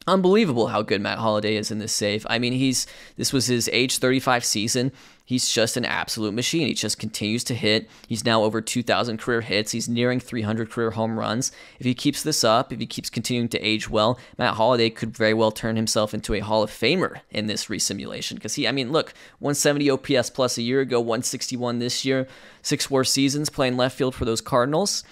Unbelievable how good Matt Holliday is in this save. This was his age 35 season. He's just an absolute machine. He just continues to hit. He's now over 2,000 career hits. He's nearing 300 career home runs. If he keeps this up, if he keeps continuing to age well, Matt Holliday could very well turn himself into a Hall of Famer in this resimulation. Because look, 170 OPS plus a year ago, 161 this year, 6 WAR seasons playing left field for those Cardinals.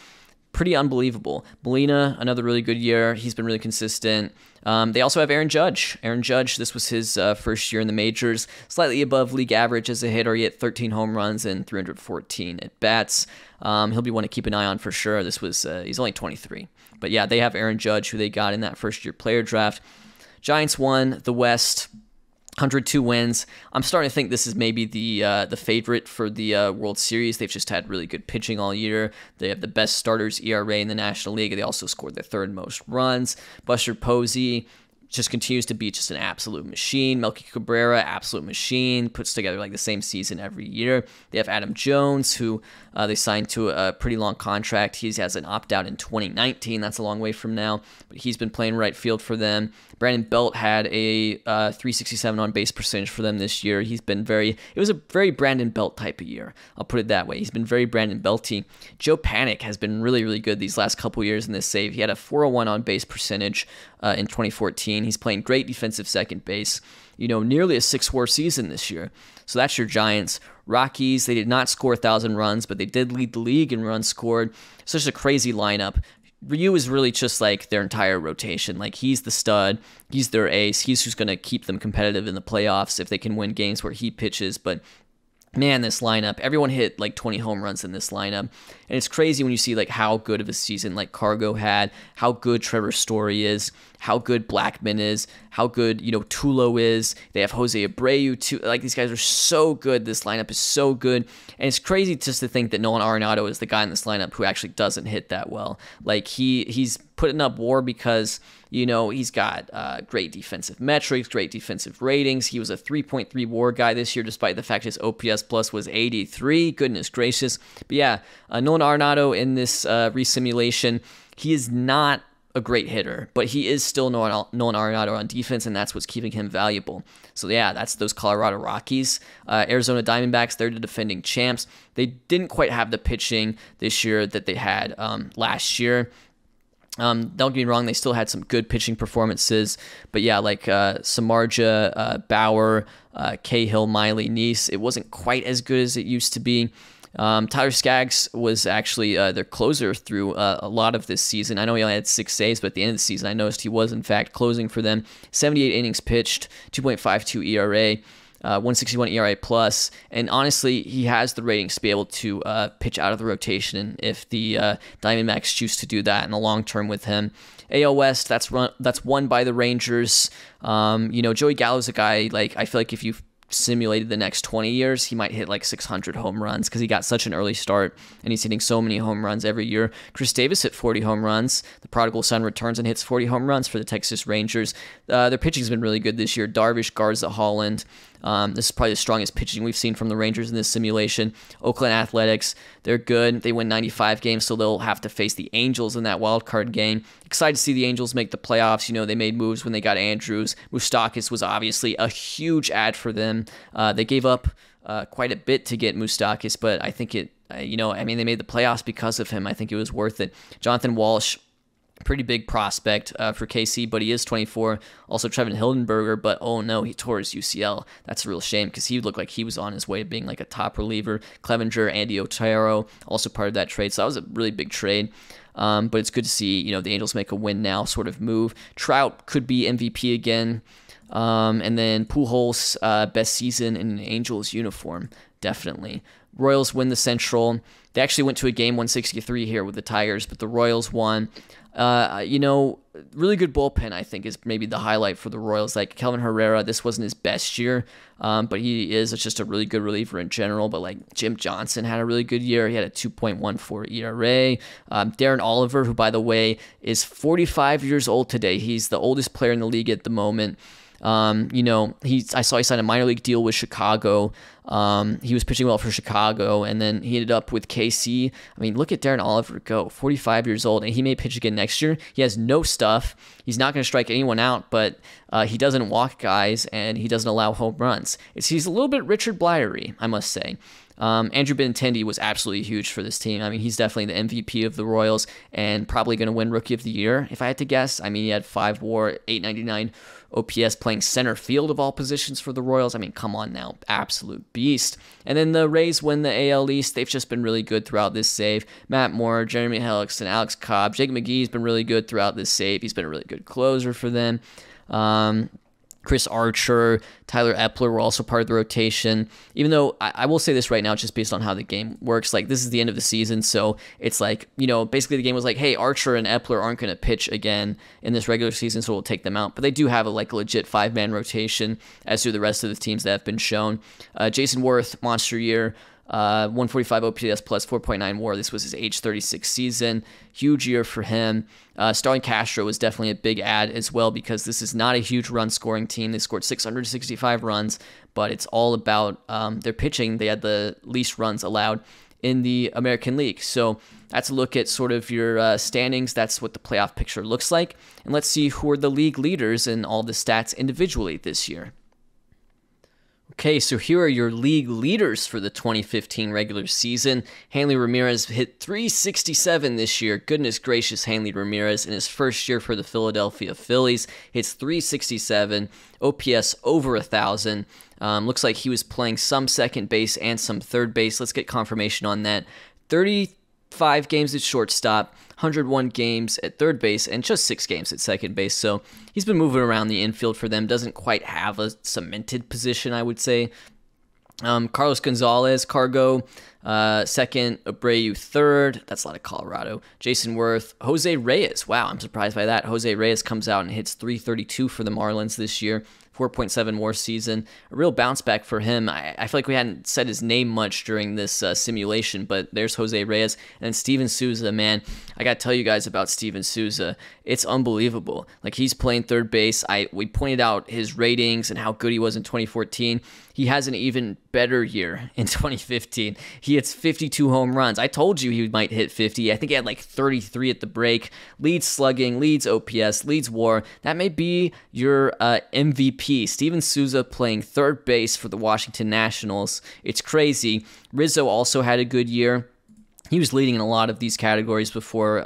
Pretty unbelievable. Molina, another really good year. He's been really consistent. They also have Aaron Judge. Aaron Judge, this was his first year in the majors. Slightly above league average as a hitter. He hit 13 home runs and 314 at bats. He'll be one to keep an eye on for sure. He's only 23. But yeah, they have Aaron Judge, who they got in that first year player draft. Giants won the West. 102 wins. I'm starting to think this is maybe the favorite for the World Series. They've just had really good pitching all year. They have the best starters ERA in the National League. They also scored their third most runs. Buster Posey, just continues to be just an absolute machine. Melky Cabrera, absolute machine, puts together like the same season every year. They have Adam Jones, who they signed to a pretty long contract. He has an opt-out in 2019. That's a long way from now, but he's been playing right field for them. Brandon Belt had a 367 on base percentage for them this year. It was a very Brandon Belt type of year. I'll put it that way. He's been very Brandon Belty. Joe Panik has been really, really good these last couple years in this save. He had a 401 on base percentage in 2014. He's playing great defensive second base. Nearly a 6-WAR season this year. So that's your Giants. Rockies, they did not score 1,000 runs, but they did lead the league in runs scored. Such a crazy lineup. Ryu is really just like their entire rotation. Like, he's the stud, he's their ace, he's who's going to keep them competitive in the playoffs if they can win games where he pitches. But man, this lineup, everyone hit like 20 home runs in this lineup. And it's crazy when you see like how good of a season like Cargo had, how good Trevor Story is, how good Blackman is, how good, Tulo is. They have Jose Abreu too. Like, these guys are so good. This lineup is so good. And it's crazy just to think that Nolan Arenado is the guy in this lineup who actually doesn't hit that well. Like, he's putting up WAR because, he's got great defensive metrics, great defensive ratings. He was a 3.3 WAR guy this year, despite the fact his OPS plus was 83. Goodness gracious. But yeah, Nolan Arenado in this resimulation, he is not a great hitter, but he is still Nolan Arenado on defense, and that's what's keeping him valuable. So yeah, that's those Colorado Rockies. Arizona Diamondbacks, they're the defending champs. They didn't quite have the pitching this year that they had last year. Don't get me wrong, they still had some good pitching performances, but yeah, like Samardzija, Bauer, Cahill, Miley, Neese, it wasn't quite as good as it used to be. Tyler Skaggs was actually their closer through a lot of this season. I know he only had 6 saves, but at the end of the season, I noticed he was, in fact, closing for them. 78 innings pitched, 2.52 ERA, 161 ERA plus, and honestly, he has the ratings to be able to pitch out of the rotation if the Diamondbacks choose to do that in the long term with him. AL West, that's won by the Rangers. Joey Gallo's a guy, like, I feel like if you simulated the next 20 years, he might hit like 600 home runs because he got such an early start and he's hitting so many home runs every year. Chris Davis hit 40 home runs. The prodigal son returns and hits 40 home runs for the Texas Rangers. Their pitching's been really good this year. Darvish, Garza, Holland. This is probably the strongest pitching we've seen from the Rangers in this simulation. Oakland Athletics, they're good. They win 95 games, so they'll have to face the Angels in that wild card game. Excited to see the Angels make the playoffs. They made moves when they got Andrews. Moustakas was obviously a huge add for them. They gave up quite a bit to get Moustakas, but I think they made the playoffs because of him. I think it was worth it. Jonathan Walsh, pretty big prospect for KC, but he is 24. Also Trevin Hildenberger, but oh no, he tore his UCL. That's a real shame because he looked like he was on his way to being like a top reliever. Clevenger, Andy Otero, also part of that trade. So that was a really big trade. But it's good to see, the Angels make a win now sort of move. Trout could be MVP again. And then Pujols, best season in an Angels uniform, definitely. Royals win the Central. They actually went to a game 163 here with the Tigers, but the Royals won. Really good bullpen, I think, is maybe the highlight for the Royals. Like Kelvin Herrera, this wasn't his best year, but he is just a really good reliever in general. But like Jim Johnson had a really good year. He had a 2.14 ERA. Darren Oliver, who, by the way, is 45 years old today. He's the oldest player in the league at the moment. I saw he signed a minor league deal with Chicago. He was pitching well for Chicago, and then he ended up with KC. I mean, look at Darren Oliver go, 45 years old, and he may pitch again next year. He has no stuff. He's not going to strike anyone out, but he doesn't walk guys, and he doesn't allow home runs. He's a little bit Richard Blylery, I must say. Andrew Benintendi was absolutely huge for this team. I mean, he's definitely the MVP of the Royals and probably going to win Rookie of the Year, if I had to guess. I mean, he had 5 WAR, 899 OPS, playing center field of all positions for the Royals. I mean, come on now, absolute beast. And then the Rays win the AL East. They've just been really good throughout this save. Matt Moore, Jeremy Hellickson, Alex Cobb, Jake McGee's been really good throughout this save. He's been a really good closer for them. Chris Archer, Tyler Epler were also part of the rotation. Even though I will say this right now, just based on how the game works, like this is the end of the season, so it's like, basically the game was like, hey, Archer and Epler aren't going to pitch again in this regular season, so we'll take them out. But they do have a legit 5-man rotation, as do the rest of the teams that have been shown. Jason Worth, monster year. 145 OPS plus 4.9 WAR. This was his age 36 season. Huge year for him. Starlin Castro was definitely a big add as well, because this is not a huge run scoring team. They scored 665 runs, but it's all about their pitching. They had the least runs allowed in the American League. So that's a look at sort of your standings. That's what the playoff picture looks like. And let's see who are the league leaders in all the stats individually this year. Okay, so here are your league leaders for the 2015 regular season. Hanley Ramirez hit 367 this year. Goodness gracious, Hanley Ramirez in his first year for the Philadelphia Phillies hits 367, OPS over 1,000. Looks like he was playing some second base and some third base. Let's get confirmation on that. 35 games at shortstop, 101 games at third base, and just 6 games at second base. So he's been moving around the infield for them. Doesn't quite have a cemented position, I would say. Carlos Gonzalez, Cargo, second. Abreu, third. That's a lot of Colorado. Jason Worth. Jose Reyes. Wow, I'm surprised by that. Jose Reyes comes out and hits 332 for the Marlins this year. 4.7 WAR season. A real bounce back for him. I feel like we hadn't said his name much during this simulation, but there's Jose Reyes. And then Steven Souza, man. I got to tell you guys about Steven Souza. It's unbelievable. Like, he's playing third base. We pointed out his ratings and how good he was in 2014. He has an even better year in 2015. He hits 52 home runs. I told you he might hit 50. I think he had like 33 at the break. Leads slugging, leads OPS, leads WAR. That may be your MVP. Steven Souza playing third base for the Washington Nationals. It's crazy. Rizzo also had a good year. He was leading in a lot of these categories before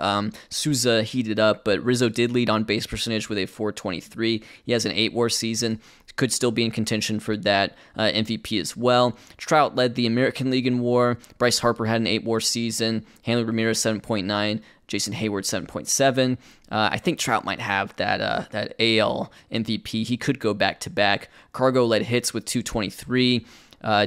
Souza heated up, but Rizzo did lead on base percentage with a 423. He has an 8 WAR season. Could still be in contention for that MVP as well. Trout led the American League in WAR. Bryce Harper had an 8 WAR season. Hanley Ramirez 7.9. Jason Hayward 7.7. I think Trout might have that AL MVP. He could go back to back. Cargo led hits with 223.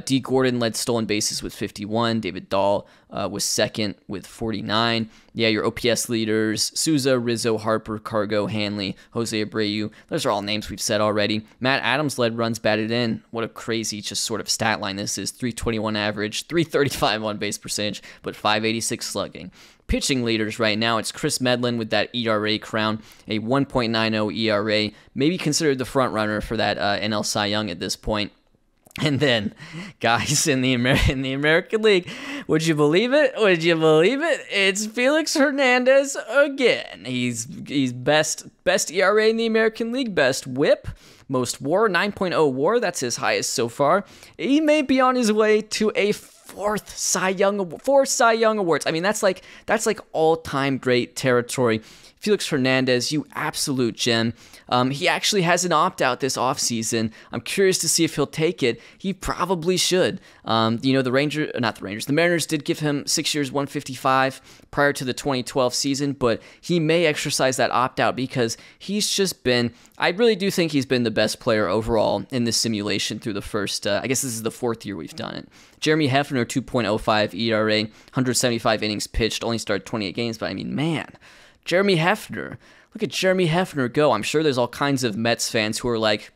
D. Gordon led stolen bases with 51. David Dahl was second with 49. Yeah, your OPS leaders: Souza, Rizzo, Harper, Cargo, Hanley, Jose Abreu. Those are all names we've said already. Matt Adams led runs batted in. What a crazy just sort of stat line this is. 321 average, 335 on base percentage, but 586 slugging. Pitching leaders right now, it's Chris Medlin with that ERA crown, a 1.90 ERA, maybe considered the front runner for that NL Cy Young at this point. And then, guys, in the American League, would you believe it? Would you believe it? It's Felix Hernandez again. He's best ERA in the American League, best WHIP, most WAR, 9.0 WAR. That's his highest so far. He may be on his way to a four Cy Young awards. I mean, that's like all-time great territory. Felix Hernandez, you absolute gem. He actually has an opt-out this offseason. I'm curious to see if he'll take it. He probably should. The Mariners did give him 6 years, 155 prior to the 2012 season, but he may exercise that opt-out because he's just been, I really do think he's been the best player overall in this simulation through the first, I guess this is the 4th year we've done it. Jeremy Hefner, 2.05 ERA, 175 innings pitched, only started 28 games, but I mean, man, Jeremy Hefner. Look at Jeremy Hefner go. I'm sure there's all kinds of Mets fans who are like,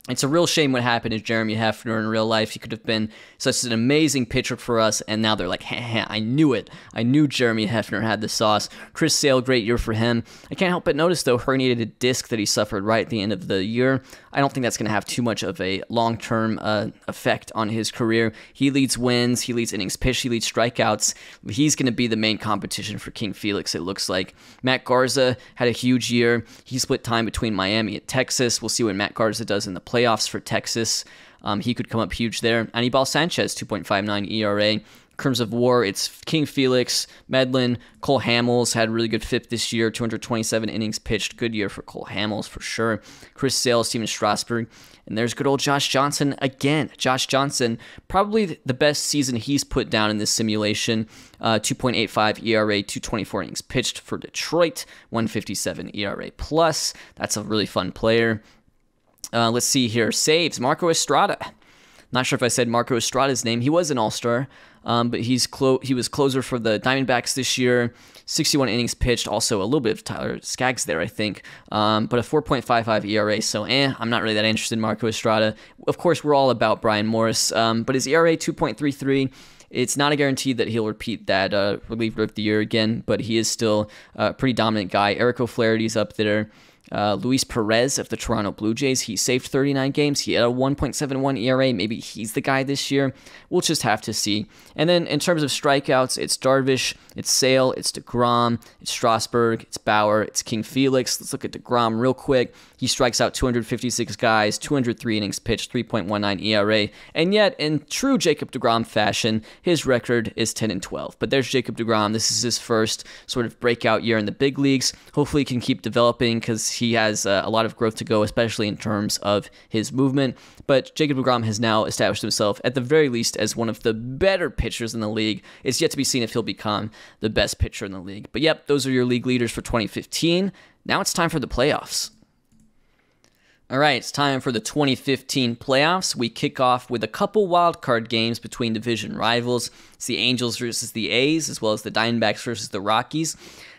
it's a real shame what happened to Jeremy Hefner in real life. He could have been such an amazing pitcher for us, and now they're like, I knew it. I knew Jeremy Hefner had the sauce. Chris Sale, great year for him. I can't help but notice, though, herniated disc that he suffered right at the end of the year. I don't think that's going to have too much of a long-term effect on his career. He leads wins, he leads innings pitched, he leads strikeouts. He's going to be the main competition for King Felix, it looks like. Matt Garza had a huge year. He split time between Miami and Texas. We'll see what Matt Garza does in the playoffs for Texas. He could come up huge there. Anibal Sanchez, 2.59 ERA. In terms of WAR, it's King Felix, Medlin, Cole Hamels had a really good FIP this year, 227 innings pitched. Good year for Cole Hamels for sure. Chris Sale, Steven Strasburg, and there's good old Josh Johnson again. Josh Johnson, probably the best season he's put down in this simulation. 2.85 ERA, 224 innings pitched for Detroit, 157 ERA plus. That's a really fun player. Let's see here. Saves, Marco Estrada. Not sure if I said Marco Estrada's name. He was an all-star, but he was closer for the Diamondbacks this year. 61 innings pitched. Also a little bit of Tyler Skaggs there, I think. But a 4.55 ERA, so I'm not really that interested in Marco Estrada. Of course, we're all about Brian Morris, but his ERA 2.33. It's not a guarantee that he'll repeat that reliever of the year again, but he is still a pretty dominant guy. Eric O'Flaherty's up there. Luis Perez of the Toronto Blue Jays, he saved 39 games. He had a 1.71 ERA. Maybe he's the guy this year. We'll just have to see. And then in terms of strikeouts, it's Darvish, it's Sale, it's DeGrom, it's Strasburg, it's Bauer, it's King Felix. Let's look at DeGrom real quick. He strikes out 256 guys, 203 innings pitched, 3.19 ERA. And yet, in true Jacob DeGrom fashion, his record is 10-12. But there's Jacob DeGrom. This is his first sort of breakout year in the big leagues. Hopefully he can keep developing because he has a lot of growth to go, especially in terms of his movement. But Jacob DeGrom has now established himself, at the very least, as one of the better pitchers in the league. It's yet to be seen if he'll become the best pitcher in the league. But yep, those are your league leaders for 2015. Now it's time for the playoffs. All right, it's time for the 2015 playoffs. We kick off with a couple wildcard games between division rivals. It's the Angels versus the A's, as well as the Diamondbacks versus the Rockies.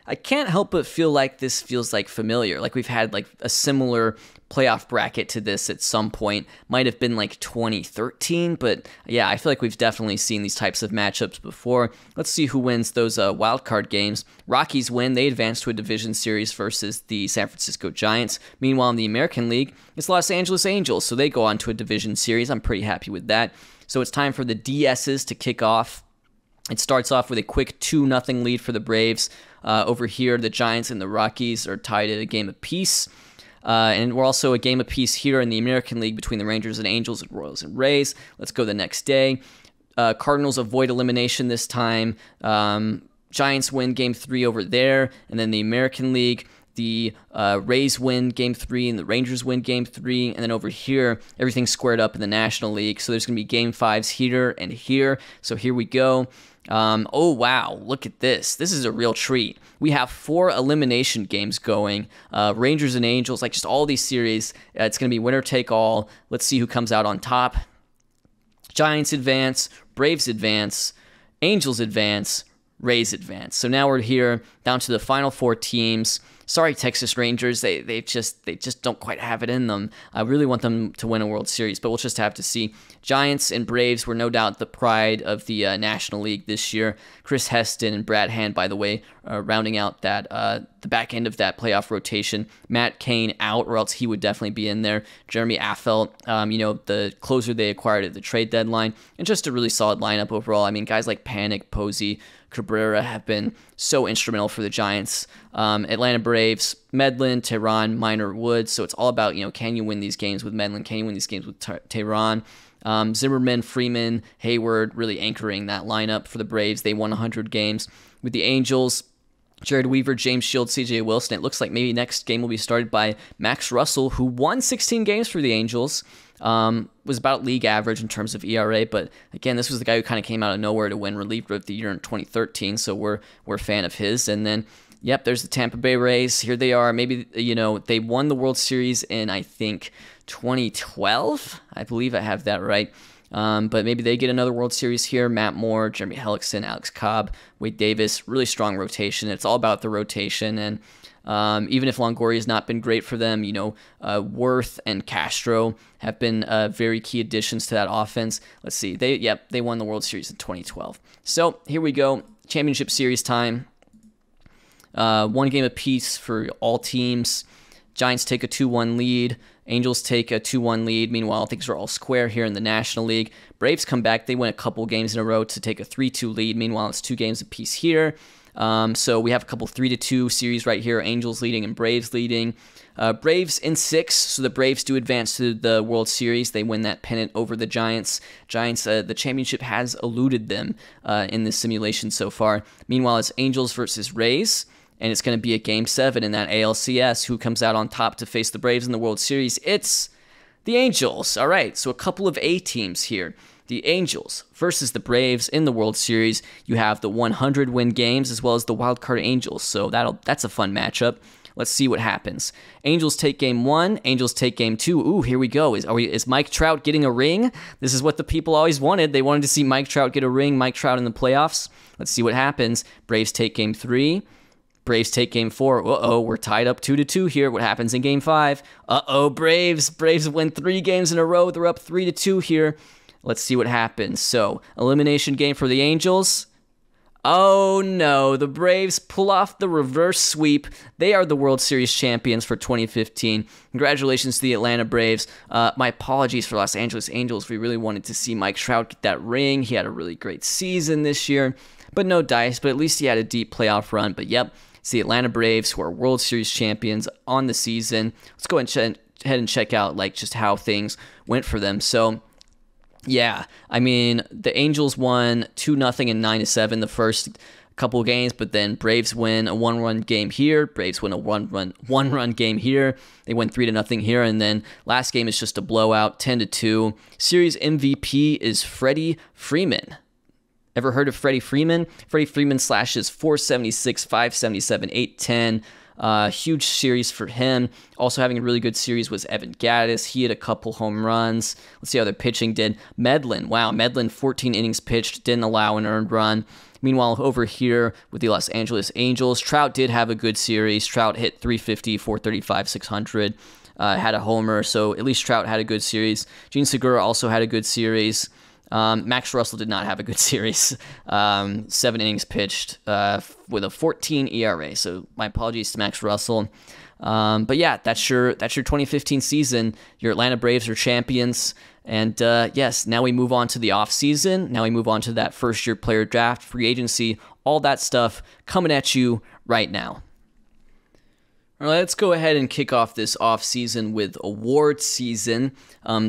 I can't help but feel like this feels like familiar. Like we've had like a similar playoff bracket to this at some point. Might have been like 2013, but yeah, I feel like we've definitely seen these types of matchups before. Let's see who wins those wild card games. Rockies win. They advance to a division series versus the San Francisco Giants. Meanwhile, in the American League, it's Los Angeles Angels, so they go on to a division series. I'm pretty happy with that. So it's time for the DSs to kick off. It starts off with a quick 2-0 lead for the Braves. Over here, the Giants and the Rockies are tied at a game apiece. And we're also a game apiece here in the American League between the Rangers and Angels and Royals and Rays. Let's go the next day. Cardinals avoid elimination this time. Giants win Game 3 over there. And then the American League, the Rays win Game 3 and the Rangers win Game 3. And then over here, everything's squared up in the National League. So there's going to be Game 5s here and here. So here we go. Oh, wow, look at this. This is a real treat. We have 4 elimination games going. Rangers and Angels, like just all these series. It's going to be winner take all. Let's see who comes out on top. Giants advance, Braves advance, Angels advance, Rays advance. So now we're here down to the final 4 teams. Sorry, Texas Rangers, they just don't quite have it in them. I really want them to win a World Series, but we'll just have to see. Giants and Braves were no doubt the pride of the National League this year. Chris Heston and Brad Hand, by the way, rounding out that the back end of that playoff rotation. Matt Cain out, or else he would definitely be in there. Jeremy Affeldt, the closer they acquired at the trade deadline, and just a really solid lineup overall. I mean, guys like Panic, Posey, Cabrera have been so instrumental for the Giants. Atlanta Braves, Medlin, Tehran, Minor, Woods. So it's all about, can you win these games with Medlin? Can you win these games with Tehran? Zimmerman, Freeman, Hayward really anchoring that lineup for the Braves. They won 100 games. With the Angels, Jared Weaver, James Shields, CJ Wilson. It looks like maybe next game will be started by Max Russell, who won 16 games for the Angels. Was about league average in terms of ERA, but again, this was the guy who kind of came out of nowhere to win reliever of the year in 2013, so we're a fan of his. And then, yep, there's the Tampa Bay Rays. Here they are. Maybe, they won the World Series in, I think, 2012. I believe I have that right. But maybe they get another World Series here. Matt Moore, Jeremy Hellickson, Alex Cobb, Wade Davis, really strong rotation. It's all about the rotation, and even if Longoria has not been great for them, Worth and Castro have been very key additions to that offense. Let's see. They won the World Series in 2012. So here we go. Championship Series time. 1 game apiece for all teams. Giants take a 2-1 lead. Angels take a 2-1 lead. Meanwhile, things are all square here in the National League. Braves come back. They win a couple games in a row to take a 3-2 lead. Meanwhile, it's 2 games apiece here. So we have a couple 3-2 series right here. Angels leading and Braves leading. Braves in 6, so the Braves do advance to the World Series. They win that pennant over the Giants. The championship has eluded them in this simulation so far. Meanwhile, it's Angels versus Rays, and it's going to be a Game 7 in that ALCS. Who comes out on top to face the Braves in the World Series? It's the Angels. All right, so a couple of A teams here. The Angels versus the Braves in the World Series. You have the 100-win games as well as the wildcard Angels, so that's a fun matchup. Let's see what happens. Angels take Game 1. Angels take Game 2. Ooh, here we go. Is Mike Trout getting a ring? This is what the people always wanted. They wanted to see Mike Trout get a ring, Mike Trout in the playoffs. Let's see what happens. Braves take Game 3. Braves take Game 4. Uh-oh, we're tied up 2-2 here. What happens in Game 5? Uh-oh, Braves win 3 games in a row. They're up 3-2 here. Let's see what happens. So, elimination game for the Angels. Oh no, the Braves pull off the reverse sweep. They are the World Series champions for 2015. Congratulations to the Atlanta Braves. My apologies for Los Angeles Angels. We really wanted to see Mike Trout get that ring. He had a really great season this year, but no dice. But at least he had a deep playoff run. But yep, it's the Atlanta Braves who are World Series champions on the season. Let's go ahead and check out like just how things went for them. So, yeah, I mean, the Angels won 2-0 and 9-7 the first couple of games, but then Braves win a one-run game here. Braves win a one-run game here. They win 3-0 here, and then last game is just a blowout, 10-2. Series MVP is Freddie Freeman. Ever heard of Freddie Freeman? Freddie Freeman slashes 476, 577, 810. Huge series for him. Also having a really good series was Evan Gattis. He had a couple home runs. Let's see how their pitching did. Medlin, wow, Medlin 14 innings pitched, didn't allow an earned run. Meanwhile, over here with the Los Angeles Angels, Trout did have a good series. Trout hit 350, 435, 600, had a homer, so at least Trout had a good series. Gene Segura also had a good series. Max Russell did not have a good series. 7 innings pitched with a 14 ERA. So my apologies to Max Russell. But yeah, that's your 2015 season. Your Atlanta Braves are champions. And yes, now we move on to the offseason. Now we move on to that first-year player draft, free agency, all that stuff coming at you right now. All right, let's go ahead and kick off this offseason with award season.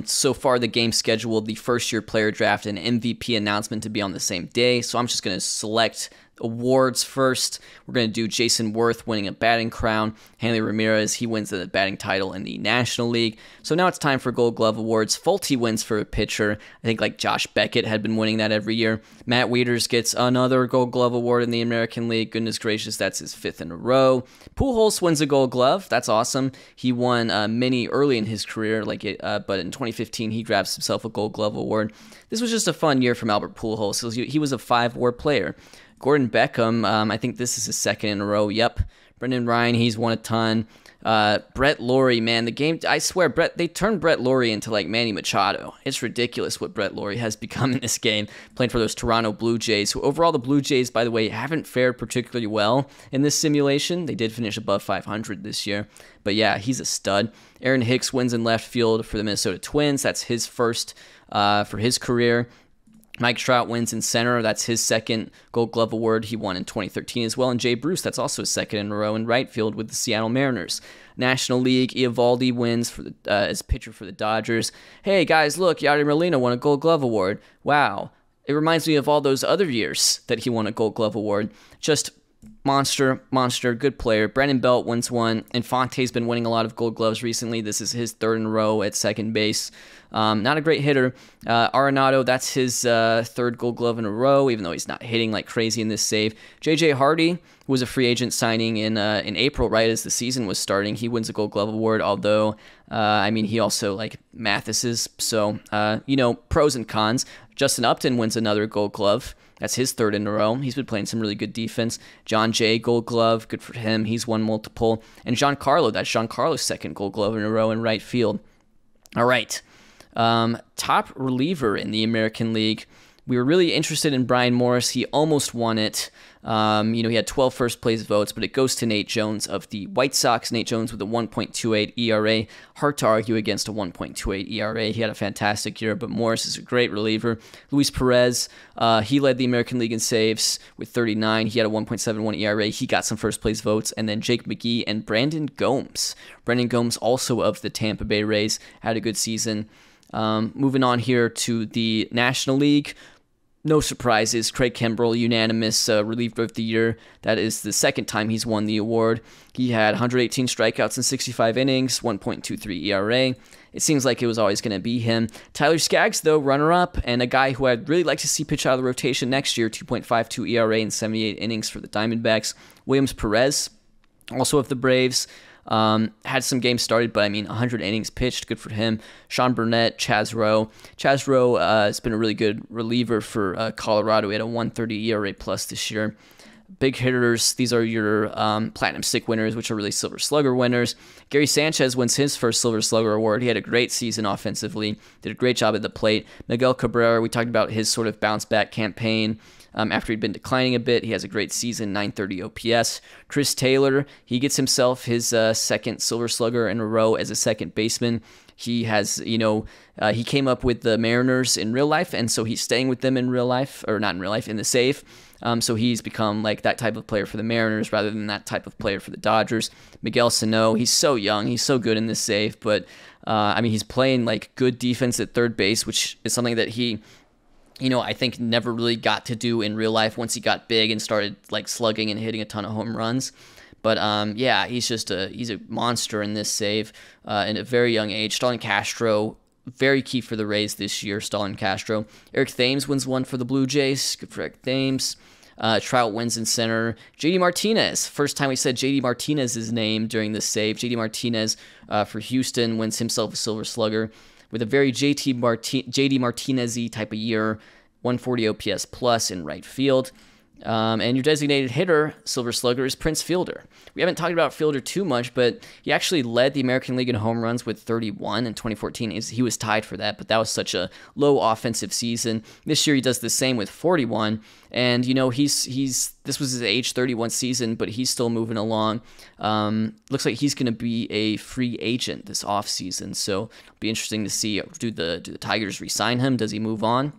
So far, the game scheduled the first-year player draft and MVP announcement to be on the same day. So I'm just going to select awards first. We're going to do Jason Worth winning a batting crown. Hanley Ramirez, he wins the batting title in the National League. So now it's time for Gold Glove awards. Fulte wins for a pitcher. I think like Josh Beckett had been winning that every year. Matt Wieters gets another Gold Glove award in the American League. Goodness gracious, that's his 5th in a row. Pujols wins a Gold Glove. That's awesome. He won many early in his career, but in 2015 he grabs himself a Gold Glove award. This was just a fun year from Albert Pujols. He was a 5-WAR player. Gordon Beckham, I think this is his 2nd in a row. Yep. Brendan Ryan, he's won a ton. Brett Laurie, man, the game, I swear, they turned Brett Laurie into like Manny Machado. It's ridiculous what Brett Laurie has become in this game, playing for those Toronto Blue Jays, who overall the Blue Jays, by the way, haven't fared particularly well in this simulation. They did finish above 500 this year, but yeah, he's a stud. Aaron Hicks wins in left field for the Minnesota Twins. That's his first for his career. Mike Trout wins in center. That's his 2nd Gold Glove award. He won in 2013 as well. And Jay Bruce, that's also his 2nd in a row in right field with the Seattle Mariners. National League, Eovaldi wins for as pitcher for the Dodgers. Hey, guys, look, Yadier Molina won a Gold Glove award. Wow. It reminds me of all those other years that he won a Gold Glove award. Just monster, good player. Brandon Belt wins one. Infante's been winning a lot of Gold Gloves recently. This is his 3rd in a row at second base. Not a great hitter. Arenado, that's his 3rd Gold Glove in a row, even though he's not hitting like crazy in this save. J.J. Hardy was a free agent signing in April, right as the season was starting. He wins a Gold Glove award, although, I mean, he also like Mathis's. So, pros and cons. Justin Upton wins another Gold Glove. That's his 3rd in a row. He's been playing some really good defense. John Jay, Gold Glove, good for him. He's won multiple. And Giancarlo, that's Giancarlo's 2nd Gold Glove in a row in right field. All right. Top reliever in the American League. We were really interested in Brian Morris. He almost won it. He had 12 first-place votes, but it goes to Nate Jones of the White Sox. Nate Jones with a 1.28 ERA. Hard to argue against a 1.28 ERA. He had a fantastic year, but Morris is a great reliever. Luis Perez, he led the American League in saves with 39. He had a 1.71 ERA. He got some first-place votes. And then Jake McGee and Brandon Gomes. Brandon Gomes, also of the Tampa Bay Rays, had a good season. Moving on here to the National League. No surprises. Craig Kimbrell, unanimous reliever of the year. That is the 2nd time he's won the award. He had 118 strikeouts in 65 innings, 1.23 ERA. It seems like it was always going to be him. Tyler Skaggs, though, runner-up, and a guy who I'd really like to see pitch out of the rotation next year, 2.52 ERA in 78 innings for the Diamondbacks. Williams Perez, also of the Braves. Had some games started, but I mean, 100 innings pitched, good for him. Sean Burnett, Chaz Rowe. Chaz Rowe has been a really good reliever for Colorado. He had a 130 ERA plus this year. big hitters, these are your Platinum Stick winners, which are really Silver Slugger winners. Gary Sanchez wins his first Silver Slugger award. He had a great season offensively, did a great job at the plate. Miguel Cabrera, we talked about his sort of bounce back campaign. After he'd been declining a bit, he has a great season, 930 OPS. Chris Taylor, he gets himself his second Silver Slugger in a row as a second baseman. He has, he came up with the Mariners in real life, and so he's staying with them in real life, or not in real life, in the save. So he's become like that type of player for the Mariners rather than that type of player for the Dodgers. Miguel Sano, he's so young, he's so good in this save, but he's playing like good defense at third base, which is something that he, I think never really got to do in real life once he got big and started like slugging and hitting a ton of home runs. But he's a monster in this save in a very young age. Stalin Castro, very key for the Rays this year. Stalin Castro. Eric Thames wins one for the Blue Jays. Good for Eric Thames. Trout wins in center. JD Martinez. First time we said JD Martinez's name during this save. JD Martinez for Houston wins himself a Silver Slugger with a very JD Martinez-y type of year. 140 OPS plus in right field. And your designated hitter, Silver Slugger, is Prince Fielder. We haven't talked about Fielder too much, but he actually led the American League in home runs with 31 in 2014. He was tied for that, but that was such a low offensive season. This year he does the same with 41, and this was his age 31 season, but he's still moving along. Looks like he's going to be a free agent this offseason, so it'll be interesting to see. Do the Tigers re-sign him? Does he move on?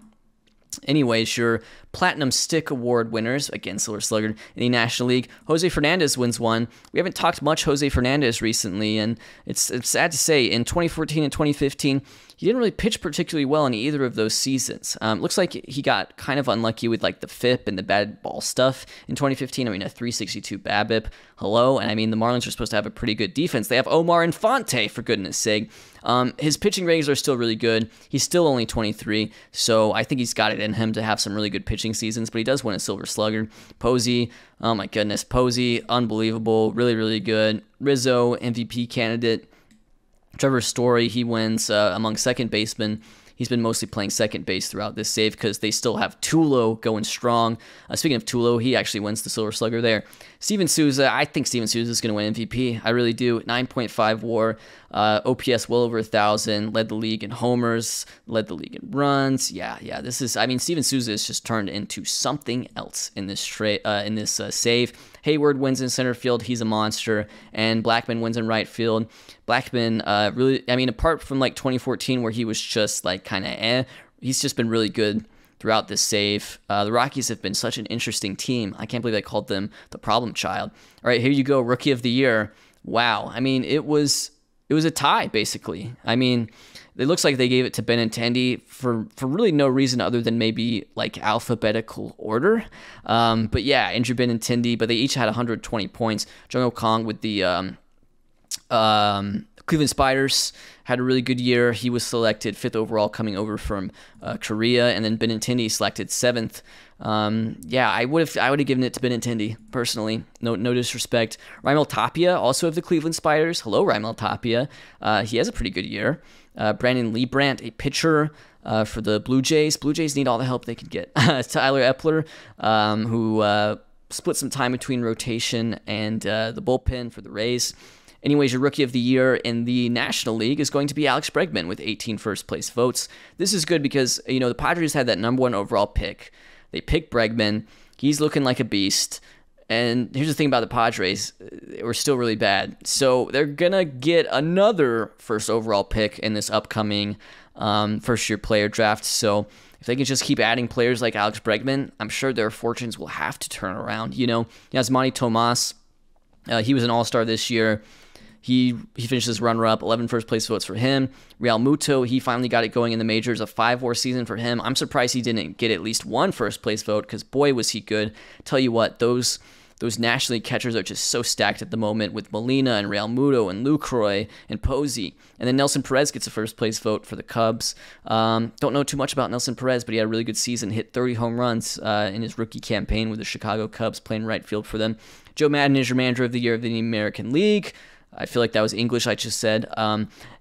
Anyways, your Platinum Stick Award winners, again, Silver Slugger in the National League. Jose Fernandez wins one. We haven't talked much Jose Fernandez recently, and it's sad to say, in 2014 and 2015, he didn't really pitch particularly well in either of those seasons. Looks like he got kind of unlucky with like the FIP and the bad ball stuff in 2015. A 362 BABIP. Hello, and the Marlins are supposed to have a pretty good defense. They have Omar Infante, for goodness sake. His pitching ratings are still really good. He's still only 23, so I think he's got it in him to have some really good pitching seasons, but he does win a Silver Slugger. Posey, oh my goodness, Posey, unbelievable, really, really good. Rizzo, MVP candidate. Trevor Story, he wins among second basemen. He's been mostly playing second base throughout this save because they still have Tulo going strong. Speaking of Tulo, he actually wins the Silver Slugger there. Steven Souza, I think Steven Souza is going to win MVP. I really do. 9.5 WAR, OPS well over 1,000, led the league in homers, led the league in runs. Yeah. This is, Steven Souza has just turned into something else in this save. Hayward wins in center field. He's a monster. And Blackman wins in right field. Blackman, really, apart from like 2014 where he was just like kind of he's just been really good throughout this save. The Rockies have been such an interesting team. I can't believe I called them the problem child. All right, here you go, Rookie of the Year. Wow. It was a tie, basically. It looks like they gave it to Benintendi for really no reason other than maybe like alphabetical order. But yeah, Andrew Benintendi, but they each had 120 points. Jung-Ho Kong with the Cleveland Spiders had a really good year. He was selected 5th overall coming over from Korea, and then Benintendi selected 7th. I would have given it to Benintendi personally. No disrespect. Raimel Tapia, also of the Cleveland Spiders. Hello, Raimel Tapia. He has a pretty good year. Brandon Liebrandt, a pitcher for the Blue Jays. Blue Jays need all the help they can get. Tyler Epler, who split some time between rotation and the bullpen for the Rays. Anyways, your Rookie of the Year in the National League is going to be Alex Bregman with 18 first-place votes. This is good because, the Padres had that number 1 overall pick. They picked Bregman. He's looking like a beast. And here's the thing about the Padres. We're still really bad. So they're going to get another first overall pick in this upcoming first-year player draft. So if they can just keep adding players like Alex Bregman, I'm sure their fortunes will have to turn around. Yasmani Tomas, he was an all-star this year. He finished his runner-up, 11 first-place votes for him. Real Muto, he finally got it going in the majors, a 5-WAR season for him. I'm surprised he didn't get at least one first-place vote because, boy, was he good. Tell you what, those National League catchers are just so stacked at the moment with Molina and Real Muto and Lucroy and Posey. And then Nelson Perez gets a first-place vote for the Cubs. Don't know too much about Nelson Perez, but he had a really good season, hit 30 home runs in his rookie campaign with the Chicago Cubs, playing right field for them. Joe Madden is your Manager of the Year of the American League. I feel like that was English I just said.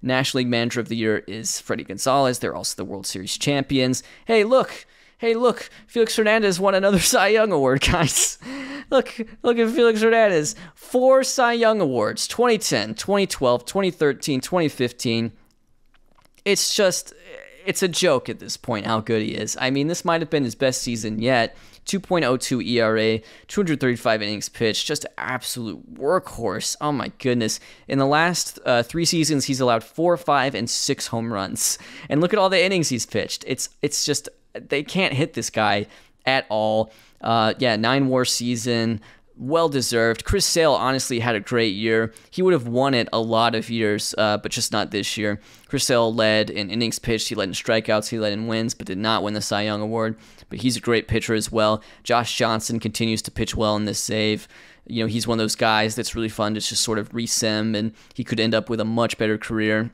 National League Manager of the Year is Freddie Gonzalez. They're also the World Series champions. Hey, look. Hey, look, Felix Hernandez won another Cy Young Award, guys. Look at Felix Hernandez. 4 Cy Young Awards, 2010, 2012, 2013, 2015. It's a joke at this point how good he is. I mean, this might have been his best season yet. 2.02 ERA, 235 innings pitched, just an absolute workhorse. Oh my goodness. In the last 3 seasons, he's allowed 4, 5, and 6 home runs. And look at all the innings he's pitched. It's just, they can't hit this guy at all. 9 WAR season, well-deserved. Chris Sale honestly had a great year. He would have won it a lot of years, but just not this year. Chris Sale led in innings pitched, he led in strikeouts, he led in wins, but did not win the Cy Young Award. But he's a great pitcher as well. Josh Johnson continues to pitch well in this save. You know, he's one of those guys that's really fun to just sort of re-sim, and he could end up with a much better career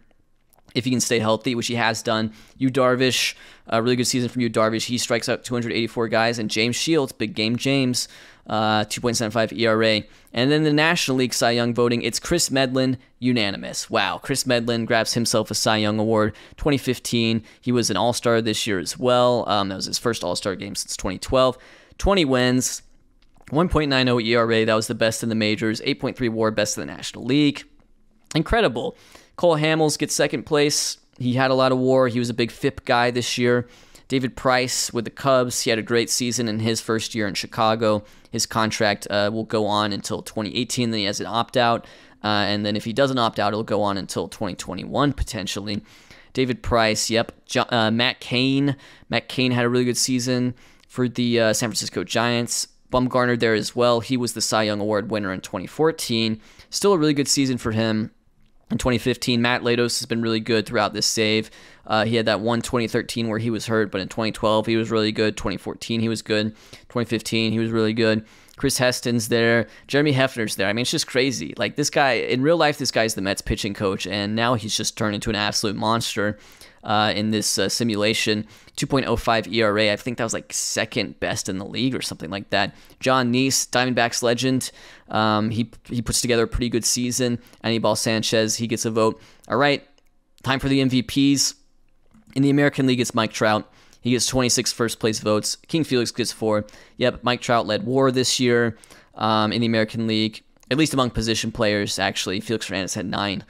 if he can stay healthy, which he has done. Yu Darvish, a really good season from Yu Darvish. He strikes out 284 guys. And James Shields, big game James, 2.75 ERA. And then the National League Cy Young voting, it's Chris Medlin, unanimous. Wow, Chris Medlin grabs himself a Cy Young Award. 2015, he was an All-Star this year as well. That was his first All-Star game since 2012. 20 wins, 1.90 ERA, that was the best in the majors. 8.3 WAR, best in the National League. Incredible. Cole Hamels gets second place. He had a lot of WAR. He was a big FIP guy this year. David Price with the Cubs. He had a great season in his first year in Chicago. His contract will go on until 2018. Then he has an opt-out. And then if he doesn't opt out, it'll go on until 2021 potentially. David Price, yep. Matt Cain. Matt Cain had a really good season for the San Francisco Giants. Bumgarner there as well. He was the Cy Young Award winner in 2014. Still a really good season for him. In 2015, Matt Latos has been really good throughout this save. He had that one 2013 where he was hurt, but in 2012 he was really good. 2014 he was good. 2015 he was really good. Chris Heston's there. Jeremy Hefner's there. I mean, it's just crazy. Like, this guy, in real life, this guy's the Mets pitching coach, and now he's just turned into an absolute monster in this simulation. 2.05 ERA. I think that was like second best in the league or something like that. John Neese, Diamondbacks legend. He puts together a pretty good season. Anibal Sanchez, he gets a vote. All right, time for the MVPs. In the American League, it's Mike Trout. He gets 26 first place votes. King Felix gets 4. Yep, Mike Trout led WAR this year in the American League, at least among position players, actually. Felix Hernandez had 9,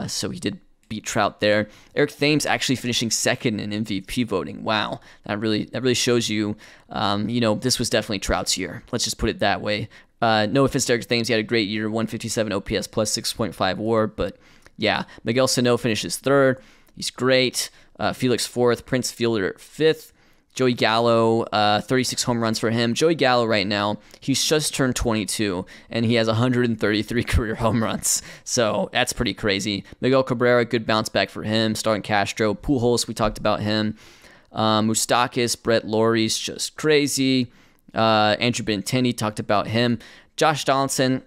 so he did beat Trout there. Eric Thames actually finishing second in MVP voting. Wow, that really shows you, this was definitely Trout's year. Let's just put it that way. No offense to Eric Thames, he had a great year, 157 OPS plus 6.5 WAR, but yeah, Miguel Sano finishes 3rd. He's great. Felix 4th, Prince Fielder 5th. Joey Gallo, 36 home runs for him. Joey Gallo right now, he's just turned 22, and he has 133 career home runs. So that's pretty crazy. Miguel Cabrera, good bounce back for him. Starting Castro. Pujols, we talked about him. Moustakas, Brett Lawrie's just crazy. Andrew Benintendi, talked about him. Josh Donaldson,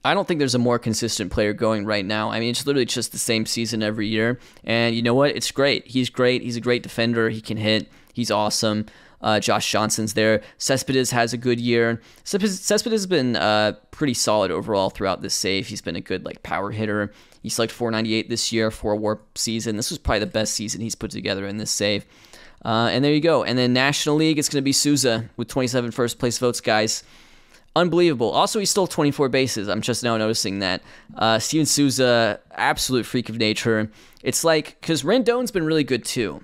I don't think there's a more consistent player going right now. I mean, it's literally just the same season every year. And you know what? It's great. He's great. He's a great defender. He can hit. He's awesome. Josh Johnson's there. Cespedes has a good year. Cespedes has been pretty solid overall throughout this save. He's been a good power hitter. He selected 498 this year for a WAR season. This was probably the best season he's put together in this save. And there you go. And then National League, it's going to be Souza with 27 first place votes, guys. Unbelievable. Also, he stole 24 bases. I'm just now noticing that. Steven Souza, absolute freak of nature. It's because Rendon's been really good too.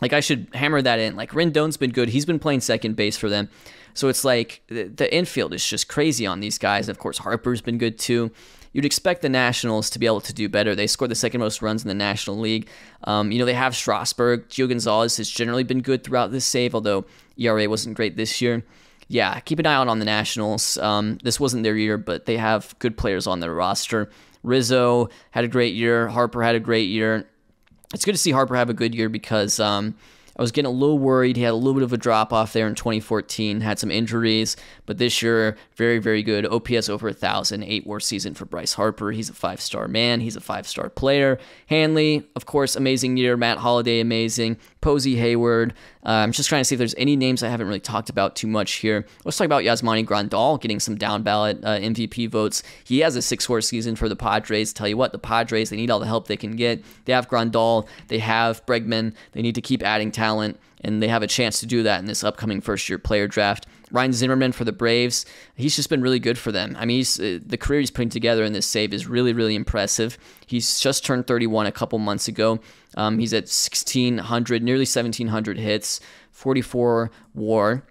I should hammer that in. Rendon's been good. He's been playing second base for them. So it's the infield is just crazy on these guys. Of course, Harper's been good too. You'd expect the Nationals to be able to do better. They scored the second most runs in the National League. They have Strasburg. Gio Gonzalez has generally been good throughout this save, although ERA wasn't great this year. Yeah, keep an eye out on the Nationals. This wasn't their year, but they have good players on their roster. Rizzo had a great year. Harper had a great year. It's good to see Harper have a good year because I was getting a little worried. He had a little bit of a drop-off there in 2014, had some injuries, but this year, very, very good. OPS over 1,000, 8 WAR season for Bryce Harper. He's a 5-star man. He's a 5-star player. Hanley, of course, amazing year. Matt Holliday, amazing. Posey Hayward. I'm just trying to see if there's any names I haven't really talked about too much here. Let's talk about Yasmani Grandal getting some down ballot MVP votes. He has a 6-4 season for the Padres. Tell you what, the Padres, they need all the help they can get. They have Grandal, they have Bregman. They need to keep adding talent, and they have a chance to do that in this upcoming first-year player draft. Ryan Zimmerman for the Braves, he's just been really good for them. I mean, the career he's putting together in this save is really, really impressive. He's just turned 31 a couple months ago. He's at 1,600, nearly 1,700 hits, 44 WAR.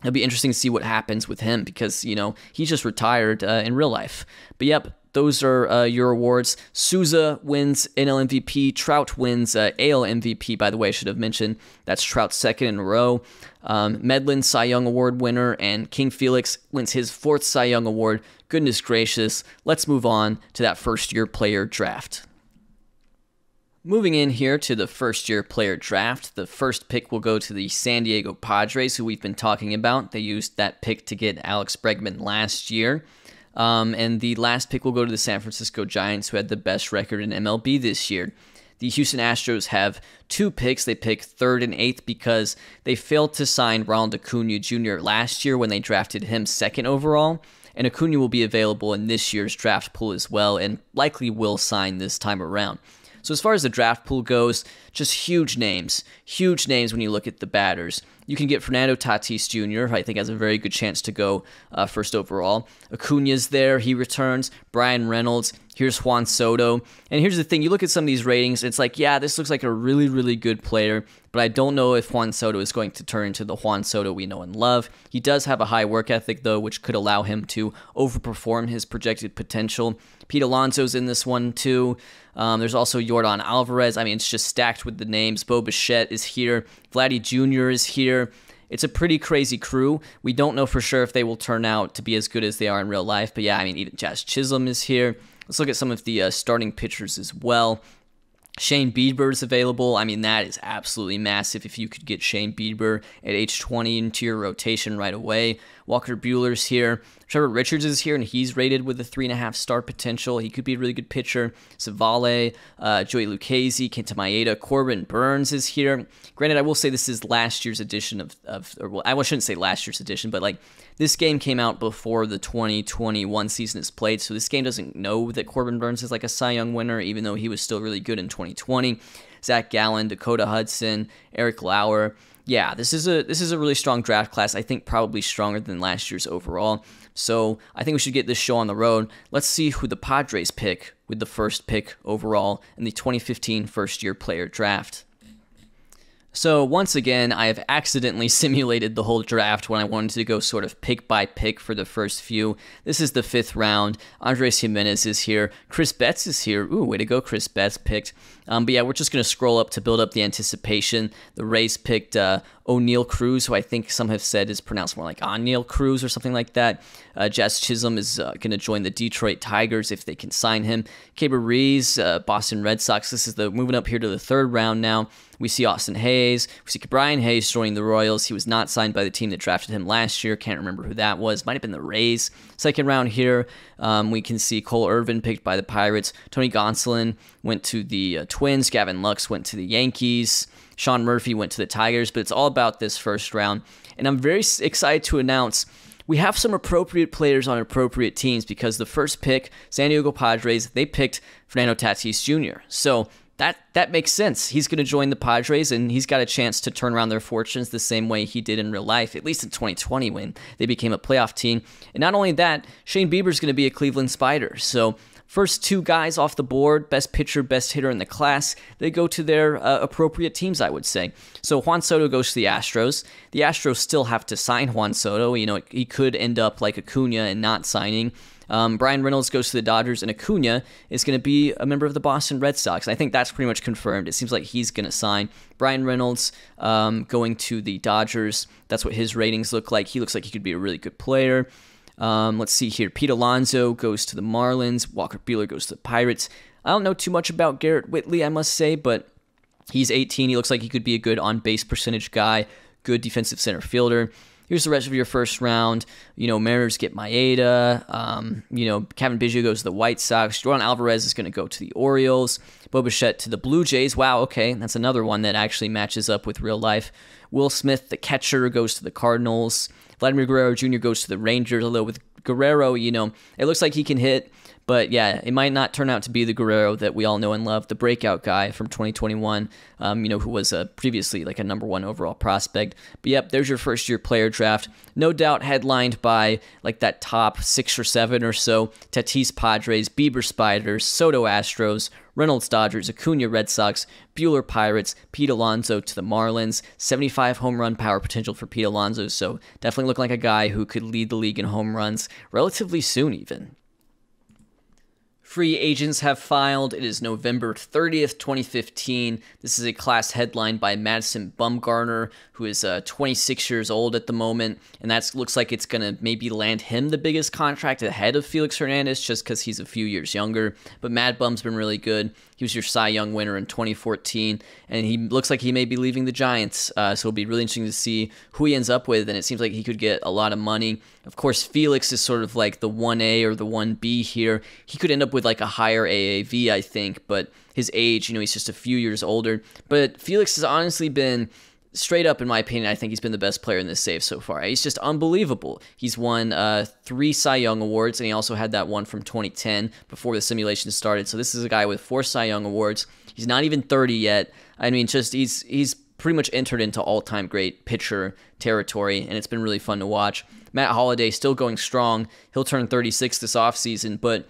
It'll be interesting to see what happens with him because, you know, he just retired in real life. But yep, those are your awards. Souza wins NL MVP. Trout wins AL MVP, by the way, I should have mentioned. That's Trout's second in a row. Medlin, Cy Young Award winner, and King Felix wins his 4th Cy Young Award. Goodness gracious. Let's move on to that first-year player draft. Moving in here to the first-year player draft, the first pick will go to the San Diego Padres, who we've been talking about. They used that pick to get Alex Bregman last year. And the last pick will go to the San Francisco Giants, who had the best record in MLB this year. The Houston Astros have 2 picks. They pick 3rd and 8th because they failed to sign Ronald Acuna Jr. last year when they drafted him 2nd overall. And Acuna will be available in this year's draft pool as well and likely will sign this time around. So as far as the draft pool goes, just huge names when you look at the batters. You can get Fernando Tatis Jr., who I think has a very good chance to go 1st overall. Acuna's there, he returns. Brian Reynolds, here's Juan Soto. And here's the thing, you look at some of these ratings, it's like, yeah, this looks like a really, really good player, but I don't know if Juan Soto is going to turn into the Juan Soto we know and love. He does have a high work ethic, though, which could allow him to overperform his projected potential. Pete Alonso's in this one, too. There's also Yordan Alvarez. I mean, it's just stacked with the names. Bo Bichette is here. Vladdy Jr. is here. It's a pretty crazy crew. We don't know for sure if they will turn out to be as good as they are in real life. But yeah, I mean, even Jazz Chisholm is here. Let's look at some of the starting pitchers as well. Shane Bieber is available. I mean, that is absolutely massive if you could get Shane Bieber at age 20 into your rotation right away. Walker Buehler's here. Trevor Richards is here, and he's rated with a 3.5 star potential. He could be a really good pitcher. Savale, Joey Lucchesi, Kenta Maeda, Corbin Burns is here. Granted, I will say this is last year's edition well, I shouldn't say last year's edition, but like this game came out before the 2021 season is played, so this game doesn't know that Corbin Burns is like a Cy Young winner, even though he was still really good in 2020. Zach Gallen, Dakota Hudson, Eric Lauer. Yeah, this is a really strong draft class. I think probably stronger than last year's overall. So I think we should get this show on the road. Let's see who the Padres pick with the first pick overall in the 2015 first-year player draft. So once again, I have accidentally simulated the whole draft when I wanted to go sort of pick by pick for the first few. This is the 5th round. Andres Jimenez is here. Chris Betts is here. Ooh, way to go, Chris Betts picked. But yeah, we're just going to scroll up to build up the anticipation. The Rays picked O'Neal Cruz, who I think some have said is pronounced more like O'Neal Cruz or something like that. Jazz Chisholm is going to join the Detroit Tigers if they can sign him. Keibert Ruiz, Boston Red Sox. This is moving up here to the 3rd round now. We see Austin Hayes. We see Brian Hayes joining the Royals. He was not signed by the team that drafted him last year. Can't remember who that was. Might have been the Rays. 2nd round here, we can see Cole Irvin picked by the Pirates. Tony Gonsolin went to the Twins. Gavin Lux went to the Yankees. Sean Murphy went to the Tigers. But it's all about this first round. And I'm very excited to announce we have some appropriate players on appropriate teams because the first pick, San Diego Padres, they picked Fernando Tatis Jr. So that makes sense. He's going to join the Padres, and he's got a chance to turn around their fortunes the same way he did in real life, at least in 2020 when they became a playoff team. And not only that, Shane Bieber's going to be a Cleveland Spider. So first 2 guys off the board, best pitcher, best hitter in the class, they go to their appropriate teams, I would say. So Juan Soto goes to the Astros. The Astros still have to sign Juan Soto. You know, he could end up like Acuna and not signing. Brian Reynolds goes to the Dodgers, and Acuna is going to be a member of the Boston Red Sox. I think that's pretty much confirmed. It seems like he's going to sign. Brian Reynolds going to the Dodgers. That's what his ratings look like. He looks like he could be a really good player. Let's see here. Pete Alonso goes to the Marlins. Walker Buehler goes to the Pirates. I don't know too much about Garrett Whitley, I must say, but he's 18. He looks like he could be a good on-base percentage guy, good defensive center fielder. here's the rest of your first round. Mariners get Maeda. Kevin Biggio goes to the White Sox. Jordan Alvarez is going to go to the Orioles. Bo Bichette to the Blue Jays. Wow, okay, that's another one that actually matches up with real life. Will Smith, the catcher, goes to the Cardinals. Vladimir Guerrero Jr. goes to the Rangers, although with Guerrero, it looks like he can hit, but yeah, it might not turn out to be the Guerrero that we all know and love, the breakout guy from 2021, who was previously like a #1 overall prospect. But yep, there's your first-year player draft. No doubt headlined by like that top 6 or 7 or so. Tatis Padres, Bieber Spiders, Soto Astros, Reynolds Dodgers, Acuna Red Sox, Buehler Pirates, Pete Alonso to the Marlins. 75 home run power potential for Pete Alonso, so definitely look like a guy who could lead the league in home runs relatively soon even. Free agents have filed. It is November 30th, 2015. This is a class headlined by Madison Bumgarner, who is 26 years old at the moment, and that looks like it's going to maybe land him the biggest contract ahead of Felix Hernandez just because he's a few years younger. But Mad Bum's been really good. He was your Cy Young winner in 2014, and he looks like he may be leaving the Giants, so it'll be really interesting to see who he ends up with, and it seems like he could get a lot of money. Of course, Felix is sort of like the 1A or the 1B here. He could end up with like a higher AAV, I think, but his age, he's just a few years older. But Felix has honestly been, straight up in my opinion, I think he's been the best player in this save so far. He's just unbelievable. He's won 3 Cy Young Awards, and he also had that one from 2010 before the simulation started. So this is a guy with 4 Cy Young Awards. He's not even 30 yet. I mean, just he's pretty much entered into all-time great pitcher territory, and it's been really fun to watch. Matt Holliday still going strong. He'll turn 36 this offseason, but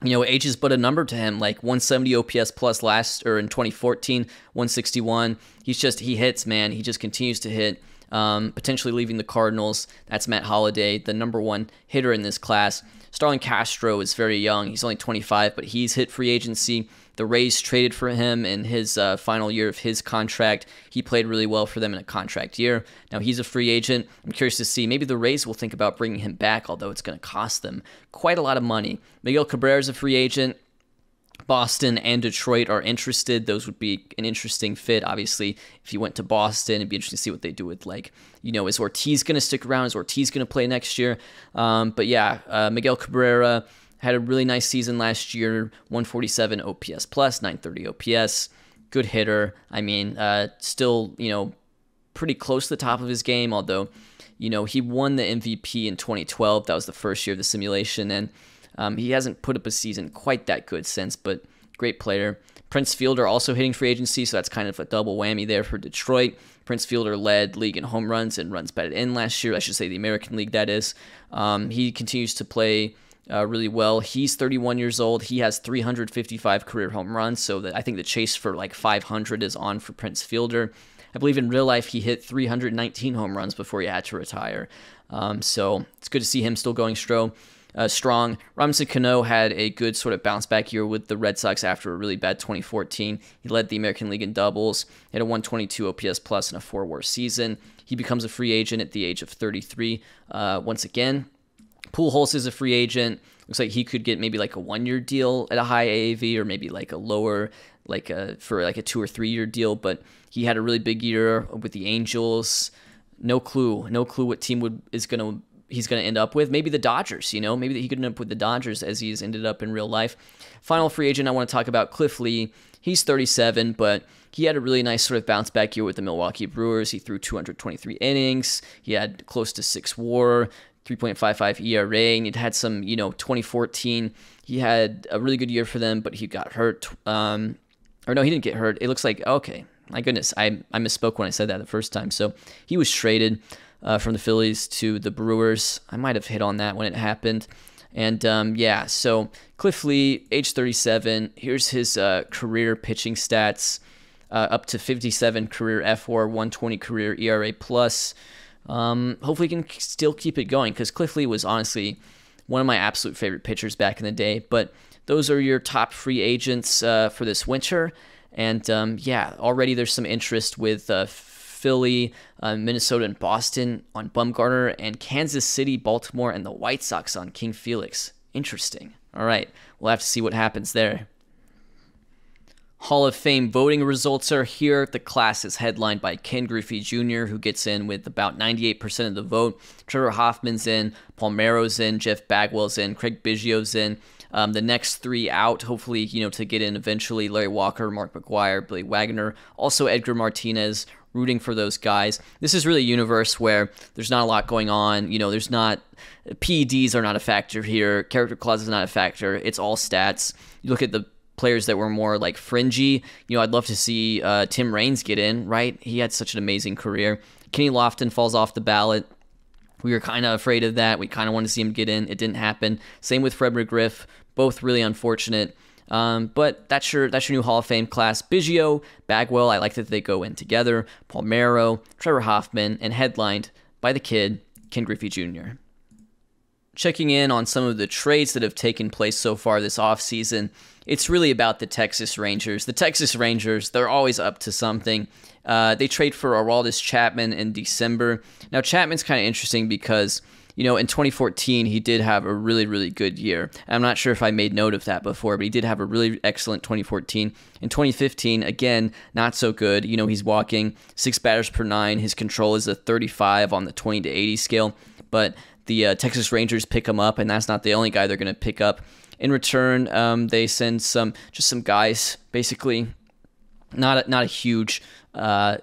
age is but a number to him. Like 170 OPS plus in 2014, 161. He hits, man. He just continues to hit. Potentially leaving the Cardinals. That's Matt Holliday, the #1 hitter in this class. Starlin Castro is very young. He's only 25, but he's hit free agency. The Rays traded for him in his final year of his contract. He played really well for them in a contract year. Now he's a free agent. I'm curious to see. Maybe the Rays will think about bringing him back, although it's going to cost them quite a lot of money. Miguel Cabrera is a free agent. Boston and Detroit are interested. Those would be an interesting fit. Obviously, if he went to Boston, it'd be interesting to see what they do with, is Ortiz going to stick around? Is Ortiz going to play next year? But yeah, Miguel Cabrera had a really nice season last year, 147 OPS plus, 930 OPS, good hitter. I mean, still, pretty close to the top of his game, although, he won the MVP in 2012. That was the first year of the simulation, and he hasn't put up a season quite that good since, but great player. Prince Fielder also hitting free agency, so that's kind of a double whammy there for Detroit. Prince Fielder led league in home runs and runs batted in last year. I should say the American League, that is. He continues to play really well. He's 31 years old. He has 355 career home runs, so I think the chase for 500 is on for Prince Fielder. I believe in real life he hit 319 home runs before he had to retire. So it's good to see him still going strong. Robinson Cano had a good sort of bounce back year with the Red Sox after a really bad 2014. He led the American League in doubles, he had a 122 OPS plus in a 4-WAR season. He becomes a free agent at the age of 33 once again. Pujols is a free agent. Looks like he could get maybe a 1-year deal at a high AAV, or maybe a lower, for a 2 or 3 year deal. But he had a really big year with the Angels. No clue what team he's gonna end up with. Maybe the Dodgers. Maybe he could end up with the Dodgers as he's ended up in real life. Final free agent I want to talk about, Cliff Lee. He's 37, but he had a really nice sort of bounce back year with the Milwaukee Brewers. He threw 223 innings. He had close to 6 WAR. 3.55 ERA, and he'd had some, 2014, he had a really good year for them, but he got hurt. Or no, he didn't get hurt. It looks like, okay, my goodness, I misspoke when I said that the first time. So he was traded from the Phillies to the Brewers. I might have hit on that when it happened. And so Cliff Lee, age 37, here's his career pitching stats, up to 57 career FWAR, 120 career ERA plus. Hopefully he can still keep it going, because Cliff Lee was honestly one of my absolute favorite pitchers back in the day. But those are your top free agents for this winter. And already there's some interest with Philly, Minnesota, and Boston on Bumgarner, and Kansas City, Baltimore, and the White Sox on King Felix. Interesting. All right, we'll have to see what happens there. Hall of Fame voting results are here. The class is headlined by Ken Griffey Jr., who gets in with about 98% of the vote. Trevor Hoffman's in, Palmeiro's in, Jeff Bagwell's in, Craig Biggio's in. The next three out, hopefully, to get in eventually: Larry Walker, Mark McGwire, Billy Wagner, also Edgar Martinez. Rooting for those guys. This is really a universe where there's not a lot going on. There's not, PEDs are not a factor here. Character clause is not a factor. It's all stats. You look at the players that were more like fringy. I'd love to see Tim Raines get in, right? He had such an amazing career. Kenny Lofton falls off the ballot. We were kind of afraid of that. We kind of wanted to see him get in. It didn't happen. Same with Fred McGriff. Both really unfortunate. But that's your new Hall of Fame class. Biggio, Bagwell, I like that they go in together. Palmeiro, Trevor Hoffman, and headlined by the kid, Ken Griffey Jr. Checking in on some of the trades that have taken place so far this offseason, it's really about the Texas Rangers. The Texas Rangers, they're always up to something. They trade for Aroldis Chapman in December. Now, Chapman's kind of interesting because in 2014, he did have a really, really good year. I'm not sure if I made note of that before, but he did have a really excellent 2014. In 2015, again, not so good. He's walking 6 batters per 9. His control is a 35 on the 20 to 80 scale, but the Texas Rangers pick him up, and that's not the only guy they're going to pick up. In return, they send some guys, basically not a huge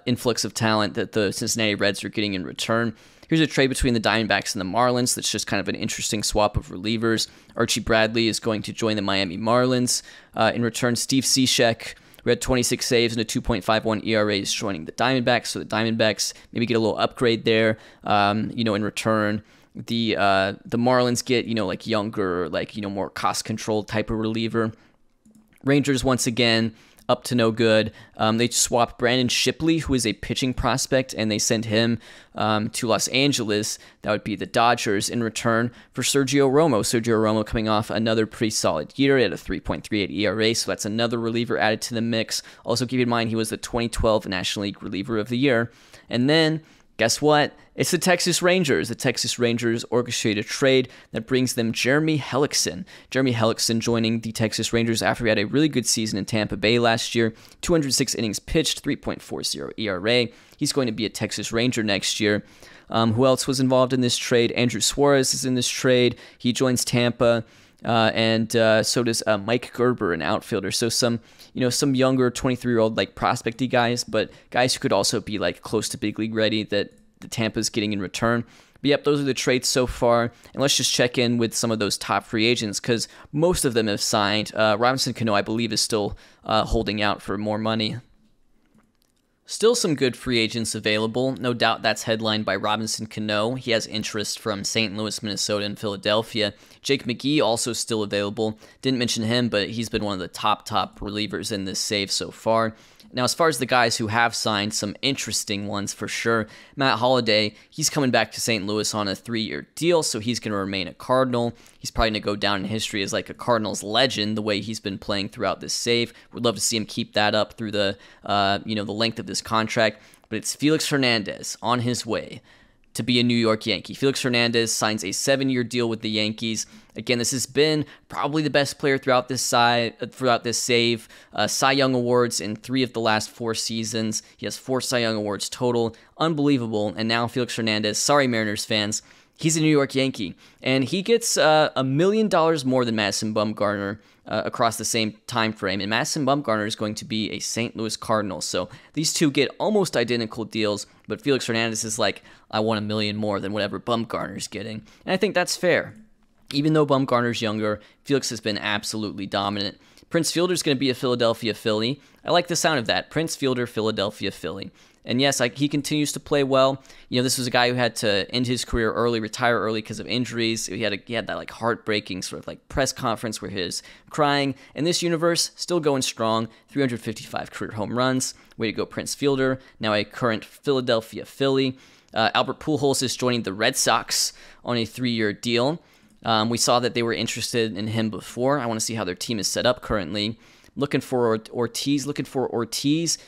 influx of talent that the Cincinnati Reds are getting in return. Here's a trade between the Diamondbacks and the Marlins that's just kind of an interesting swap of relievers. Archie Bradley is going to join the Miami Marlins. In return, Steve Cishek, who had 26 saves and a 2.51 ERA, is joining the Diamondbacks. So the Diamondbacks maybe get a little upgrade there. In return, the Marlins get younger, more cost controlled type of reliever. Rangers once again up to no good. They swapped Brandon Shipley, who is a pitching prospect, and they sent him to Los Angeles. That would be the Dodgers, in return for Sergio Romo. Sergio Romo coming off another pretty solid year at a 3.38 ERA, so that's another reliever added to the mix. Also keep in mind he was the 2012 National League Reliever of the Year. And then, guess what? It's the Texas Rangers. The Texas Rangers orchestrate a trade that brings them Jeremy Hellickson. Jeremy Hellickson joining the Texas Rangers after he had a really good season in Tampa Bay last year. 206 innings pitched, 3.40 ERA. He's going to be a Texas Ranger next year. Who else was involved in this trade? Andrew Suarez is in this trade. He joins Tampa. And so does Mike Gerber, an outfielder. So some younger 23-year-old prospecty guys, but guys who could also be close to big league ready that the Tampa's getting in return. But yep, those are the trades so far. And let's just check in with some of those top free agents because most of them have signed. Robinson Cano, I believe, is still holding out for more money. Still some good free agents available. No doubt that's headlined by Robinson Cano. He has interest from St. Louis, Minnesota, and Philadelphia. Jake McGee also still available. Didn't mention him, but he's been one of the top relievers in this save so far. Now, as far as the guys who have signed, some interesting ones for sure. Matt Holliday, he's coming back to St. Louis on a 3-year deal, so he's going to remain a Cardinal. He's probably going to go down in history as a Cardinals legend, the way he's been playing throughout this save. Would love to see him keep that up through the length of this contract. But it's Felix Hernandez on his way to be a New York Yankee. Felix Hernandez signs a 7-year deal with the Yankees. Again, this has been probably the best player throughout this save. Cy Young Awards in 3 of the last 4 seasons. He has 4 Cy Young Awards total. Unbelievable. And now Felix Hernandez, sorry Mariners fans, he's a New York Yankee. And he gets $1 million more than Madison Bumgarner across the same time frame. And Madison Bumgarner is going to be a St. Louis Cardinal. So these two get almost identical deals, but Felix Hernandez is I want $1 million more than whatever Bumgarner's getting. And I think that's fair. Even though Bumgarner's younger, Felix has been absolutely dominant. Prince Fielder's going to be a Philadelphia Philly. I like the sound of that. Prince Fielder, Philadelphia Philly. And yes, he continues to play well. This was a guy who had to end his career early, retire early because of injuries. He had that heartbreaking sort of press conference where he was crying. In this universe, still going strong. 355 career home runs. Way to go, Prince Fielder. Now a current Philadelphia Philly. Albert Pujols is joining the Red Sox on a 3-year deal. We saw that they were interested in him before. I want to see how their team is set up currently. Looking for Ortiz.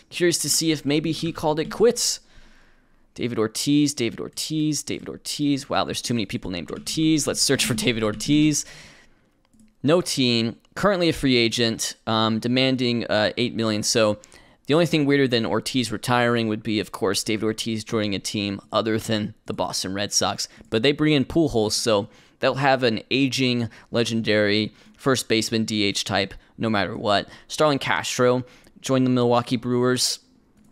Curious to see if maybe he called it quits. David Ortiz. Wow, there's too many people named Ortiz. Let's search for David Ortiz. No team currently a free agent, demanding $8 million. So the only thing weirder than Ortiz retiring would be, of course, David Ortiz joining a team other than the Boston Red Sox. But they bring in Pujols, so they'll have an aging, legendary first baseman DH type no matter what. Starlin Castro joined the Milwaukee Brewers.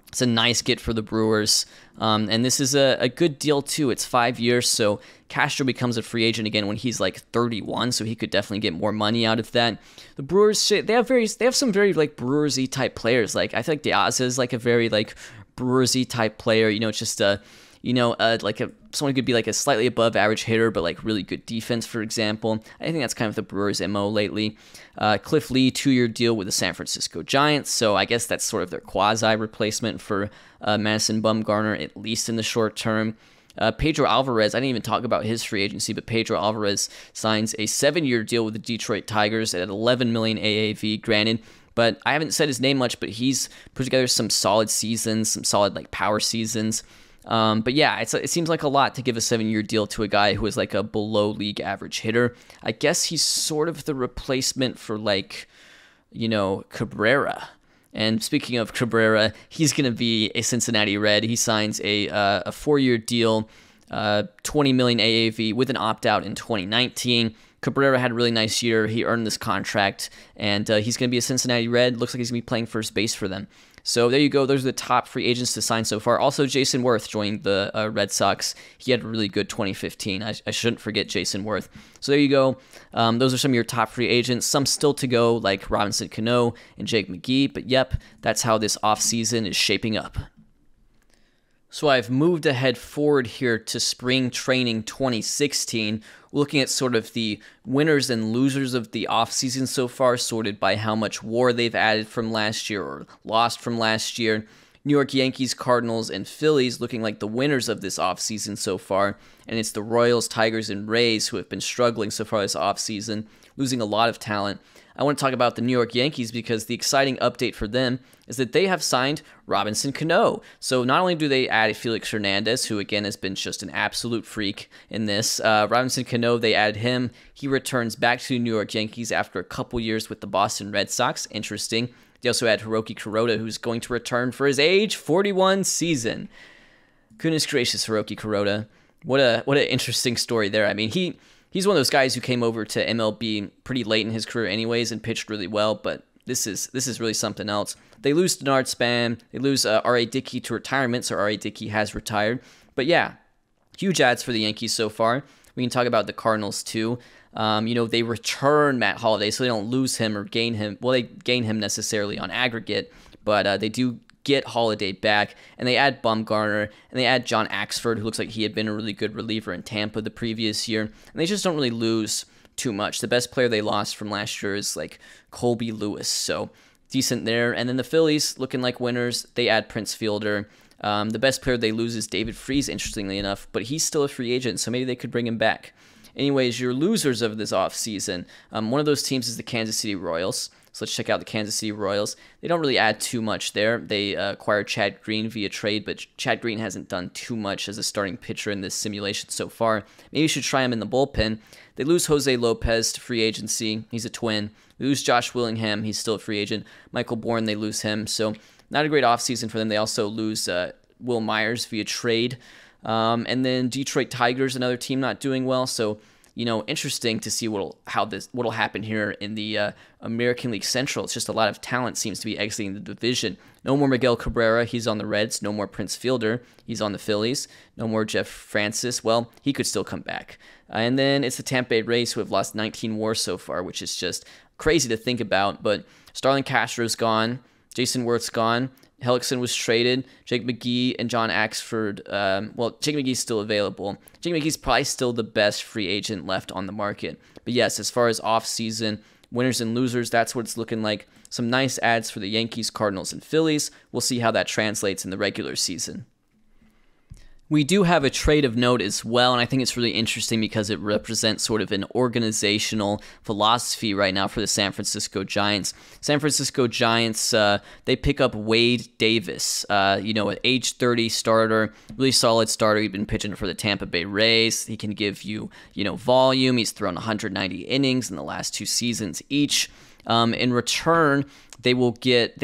It's a nice get for the Brewers. And this is a good deal, too. It's 5 years, so Castro becomes a free agent again when he's like 31, so he could definitely get more money out of that. The Brewers, they have some very like Brewers-y type players. Like I think Diaz is like a very like Brewers-y type player. You know, it's just someone who could be like a slightly above average hitter, but like really good defense, for example. I think that's kind of the Brewers' MO lately. Cliff Lee, 2-year deal with the San Francisco Giants, so I guess that's sort of their quasi replacement for Madison Bumgarner, at least in the short term. Pedro Alvarez, I didn't even talk about his free agency, but Pedro Alvarez signs a 7-year deal with the Detroit Tigers at $11 million AAV, granted. But I haven't said his name much, but he's put together some solid seasons, some solid like power seasons. But yeah, it seems like a lot to give a 7-year deal to a guy who is like a below league average hitter. I guess he's sort of the replacement for like, Cabrera. And speaking of Cabrera, he's going to be a Cincinnati Red. He signs a 4-year deal, $20 million AAV with an opt-out in 2019. Cabrera had a really nice year. He earned this contract, and he's going to be a Cincinnati Red. Looks like he's going to be playing first base for them. So there you go. Those are the top free agents to sign so far. Also, Jason Worth joined the Red Sox. He had a really good 2015. I shouldn't forget Jason Worth. So there you go. Those are some of your top free agents. Some still to go, like Robinson Cano and Jake McGee. But yep, that's how this offseason is shaping up. So I've moved ahead forward here to spring training 2016, looking at sort of the winners and losers of the offseason so far, sorted by how much WAR they've added from last year or lost from last year. New York Yankees, Cardinals, and Phillies looking like the winners of this offseason so far, and it's the Royals, Tigers, and Rays who have been struggling so far this offseason, losing a lot of talent. I want to talk about the New York Yankees because the exciting update for them is that they have signed Robinson Cano. So not only do they add Felix Hernandez, who again has been just an absolute freak in this, Robinson Cano, they added him. He returns back to the New York Yankees after a couple years with the Boston Red Sox. Interesting. They also had Hiroki Kuroda, who's going to return for his age 41 season. Goodness gracious, Hiroki Kuroda. What an interesting story there. I mean, He's one of those guys who came over to MLB pretty late in his career anyways and pitched really well, but this is really something else. They lose Denard Span. They lose R.A. Dickey to retirement, so R.A. Dickey has retired. But yeah, huge adds for the Yankees so far. We can talk about the Cardinals too. They return Matt Holliday, so they don't lose him or gain him. Well, they gain him necessarily on aggregate, but they do get Holliday back, and they add Bumgarner, and they add John Axford, who looks like he had been a really good reliever in Tampa the previous year, and they just don't really lose too much. The best player they lost from last year is like Colby Lewis, so decent there. And then the Phillies, looking like winners, they add Prince Fielder. The best player they lose is David Freese, interestingly enough, but he's still a free agent, so maybe they could bring him back. Anyways, your losers of this offseason, one of those teams is the Kansas City Royals. So let's check out the Kansas City Royals. They don't really add too much there. They acquired Chad Green via trade, but Chad Green hasn't done too much as a starting pitcher in this simulation so far. Maybe you should try him in the bullpen. They lose Jose Lopez to free agency. He's a Twin. They lose Josh Willingham. He's still a free agent. Michael Bourne, they lose him. So not a great offseason for them. They also lose Will Myers via trade. And then Detroit Tigers, another team not doing well. So interesting to see what'll happen here in the American League Central. It's just a lot of talent seems to be exiting the division. No more Miguel Cabrera, he's on the Reds. No more Prince Fielder, he's on the Phillies. No more Jeff Francis, well, he could still come back. And then it's the Tampa Bay Rays, who have lost 19 WAR so far, which is just crazy to think about. But Starlin Castro's gone, Jason Worth's gone, Hellickson was traded. Jake McGee and John Axford. Jake McGee's still available. Jake McGee's probably still the best free agent left on the market. But yes, as far as offseason winners and losers, that's what it's looking like. Some nice ads for the Yankees, Cardinals, and Phillies. We'll see how that translates in the regular season. We do have a trade of note as well, and I think it's really interesting because it represents sort of an organizational philosophy right now for the San Francisco Giants. San Francisco Giants, they pick up Wade Davis, an age 30 starter, really solid starter. He's been pitching for the Tampa Bay Rays. He can give you, volume. He's thrown 190 innings in the last 2 seasons each. In return, they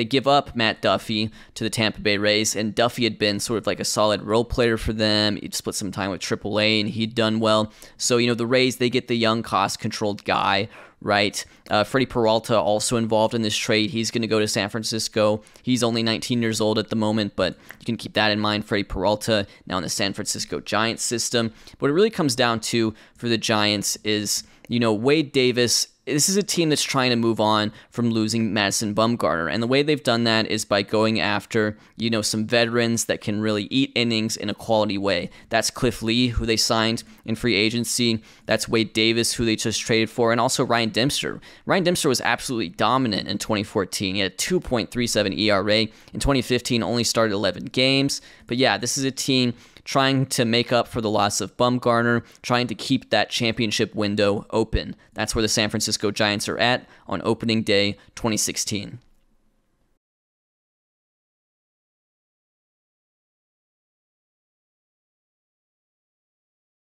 give up Matt Duffy to the Tampa Bay Rays, and Duffy had been sort of like a solid role player for them. He'd split some time with AAA, and he'd done well. So, the Rays, they get the young, cost-controlled guy, right? Freddie Peralta also involved in this trade. He's going to go to San Francisco. He's only 19 years old at the moment, but you can keep that in mind. Freddie Peralta now in the San Francisco Giants system. What it really comes down to for the Giants is, Wade Davis. This is a team that's trying to move on from losing Madison Bumgarner. And the way they've done that is by going after, some veterans that can really eat innings in a quality way. That's Cliff Lee, who they signed in free agency. That's Wade Davis, who they just traded for, and also Ryan Dempster. Ryan Dempster was absolutely dominant in 2014. He had a 2.37 ERA. In 2015, only started 11 games. But yeah, this is a team trying to make up for the loss of Bumgarner, trying to keep that championship window open. That's where the San Francisco Giants are at on opening day 2016.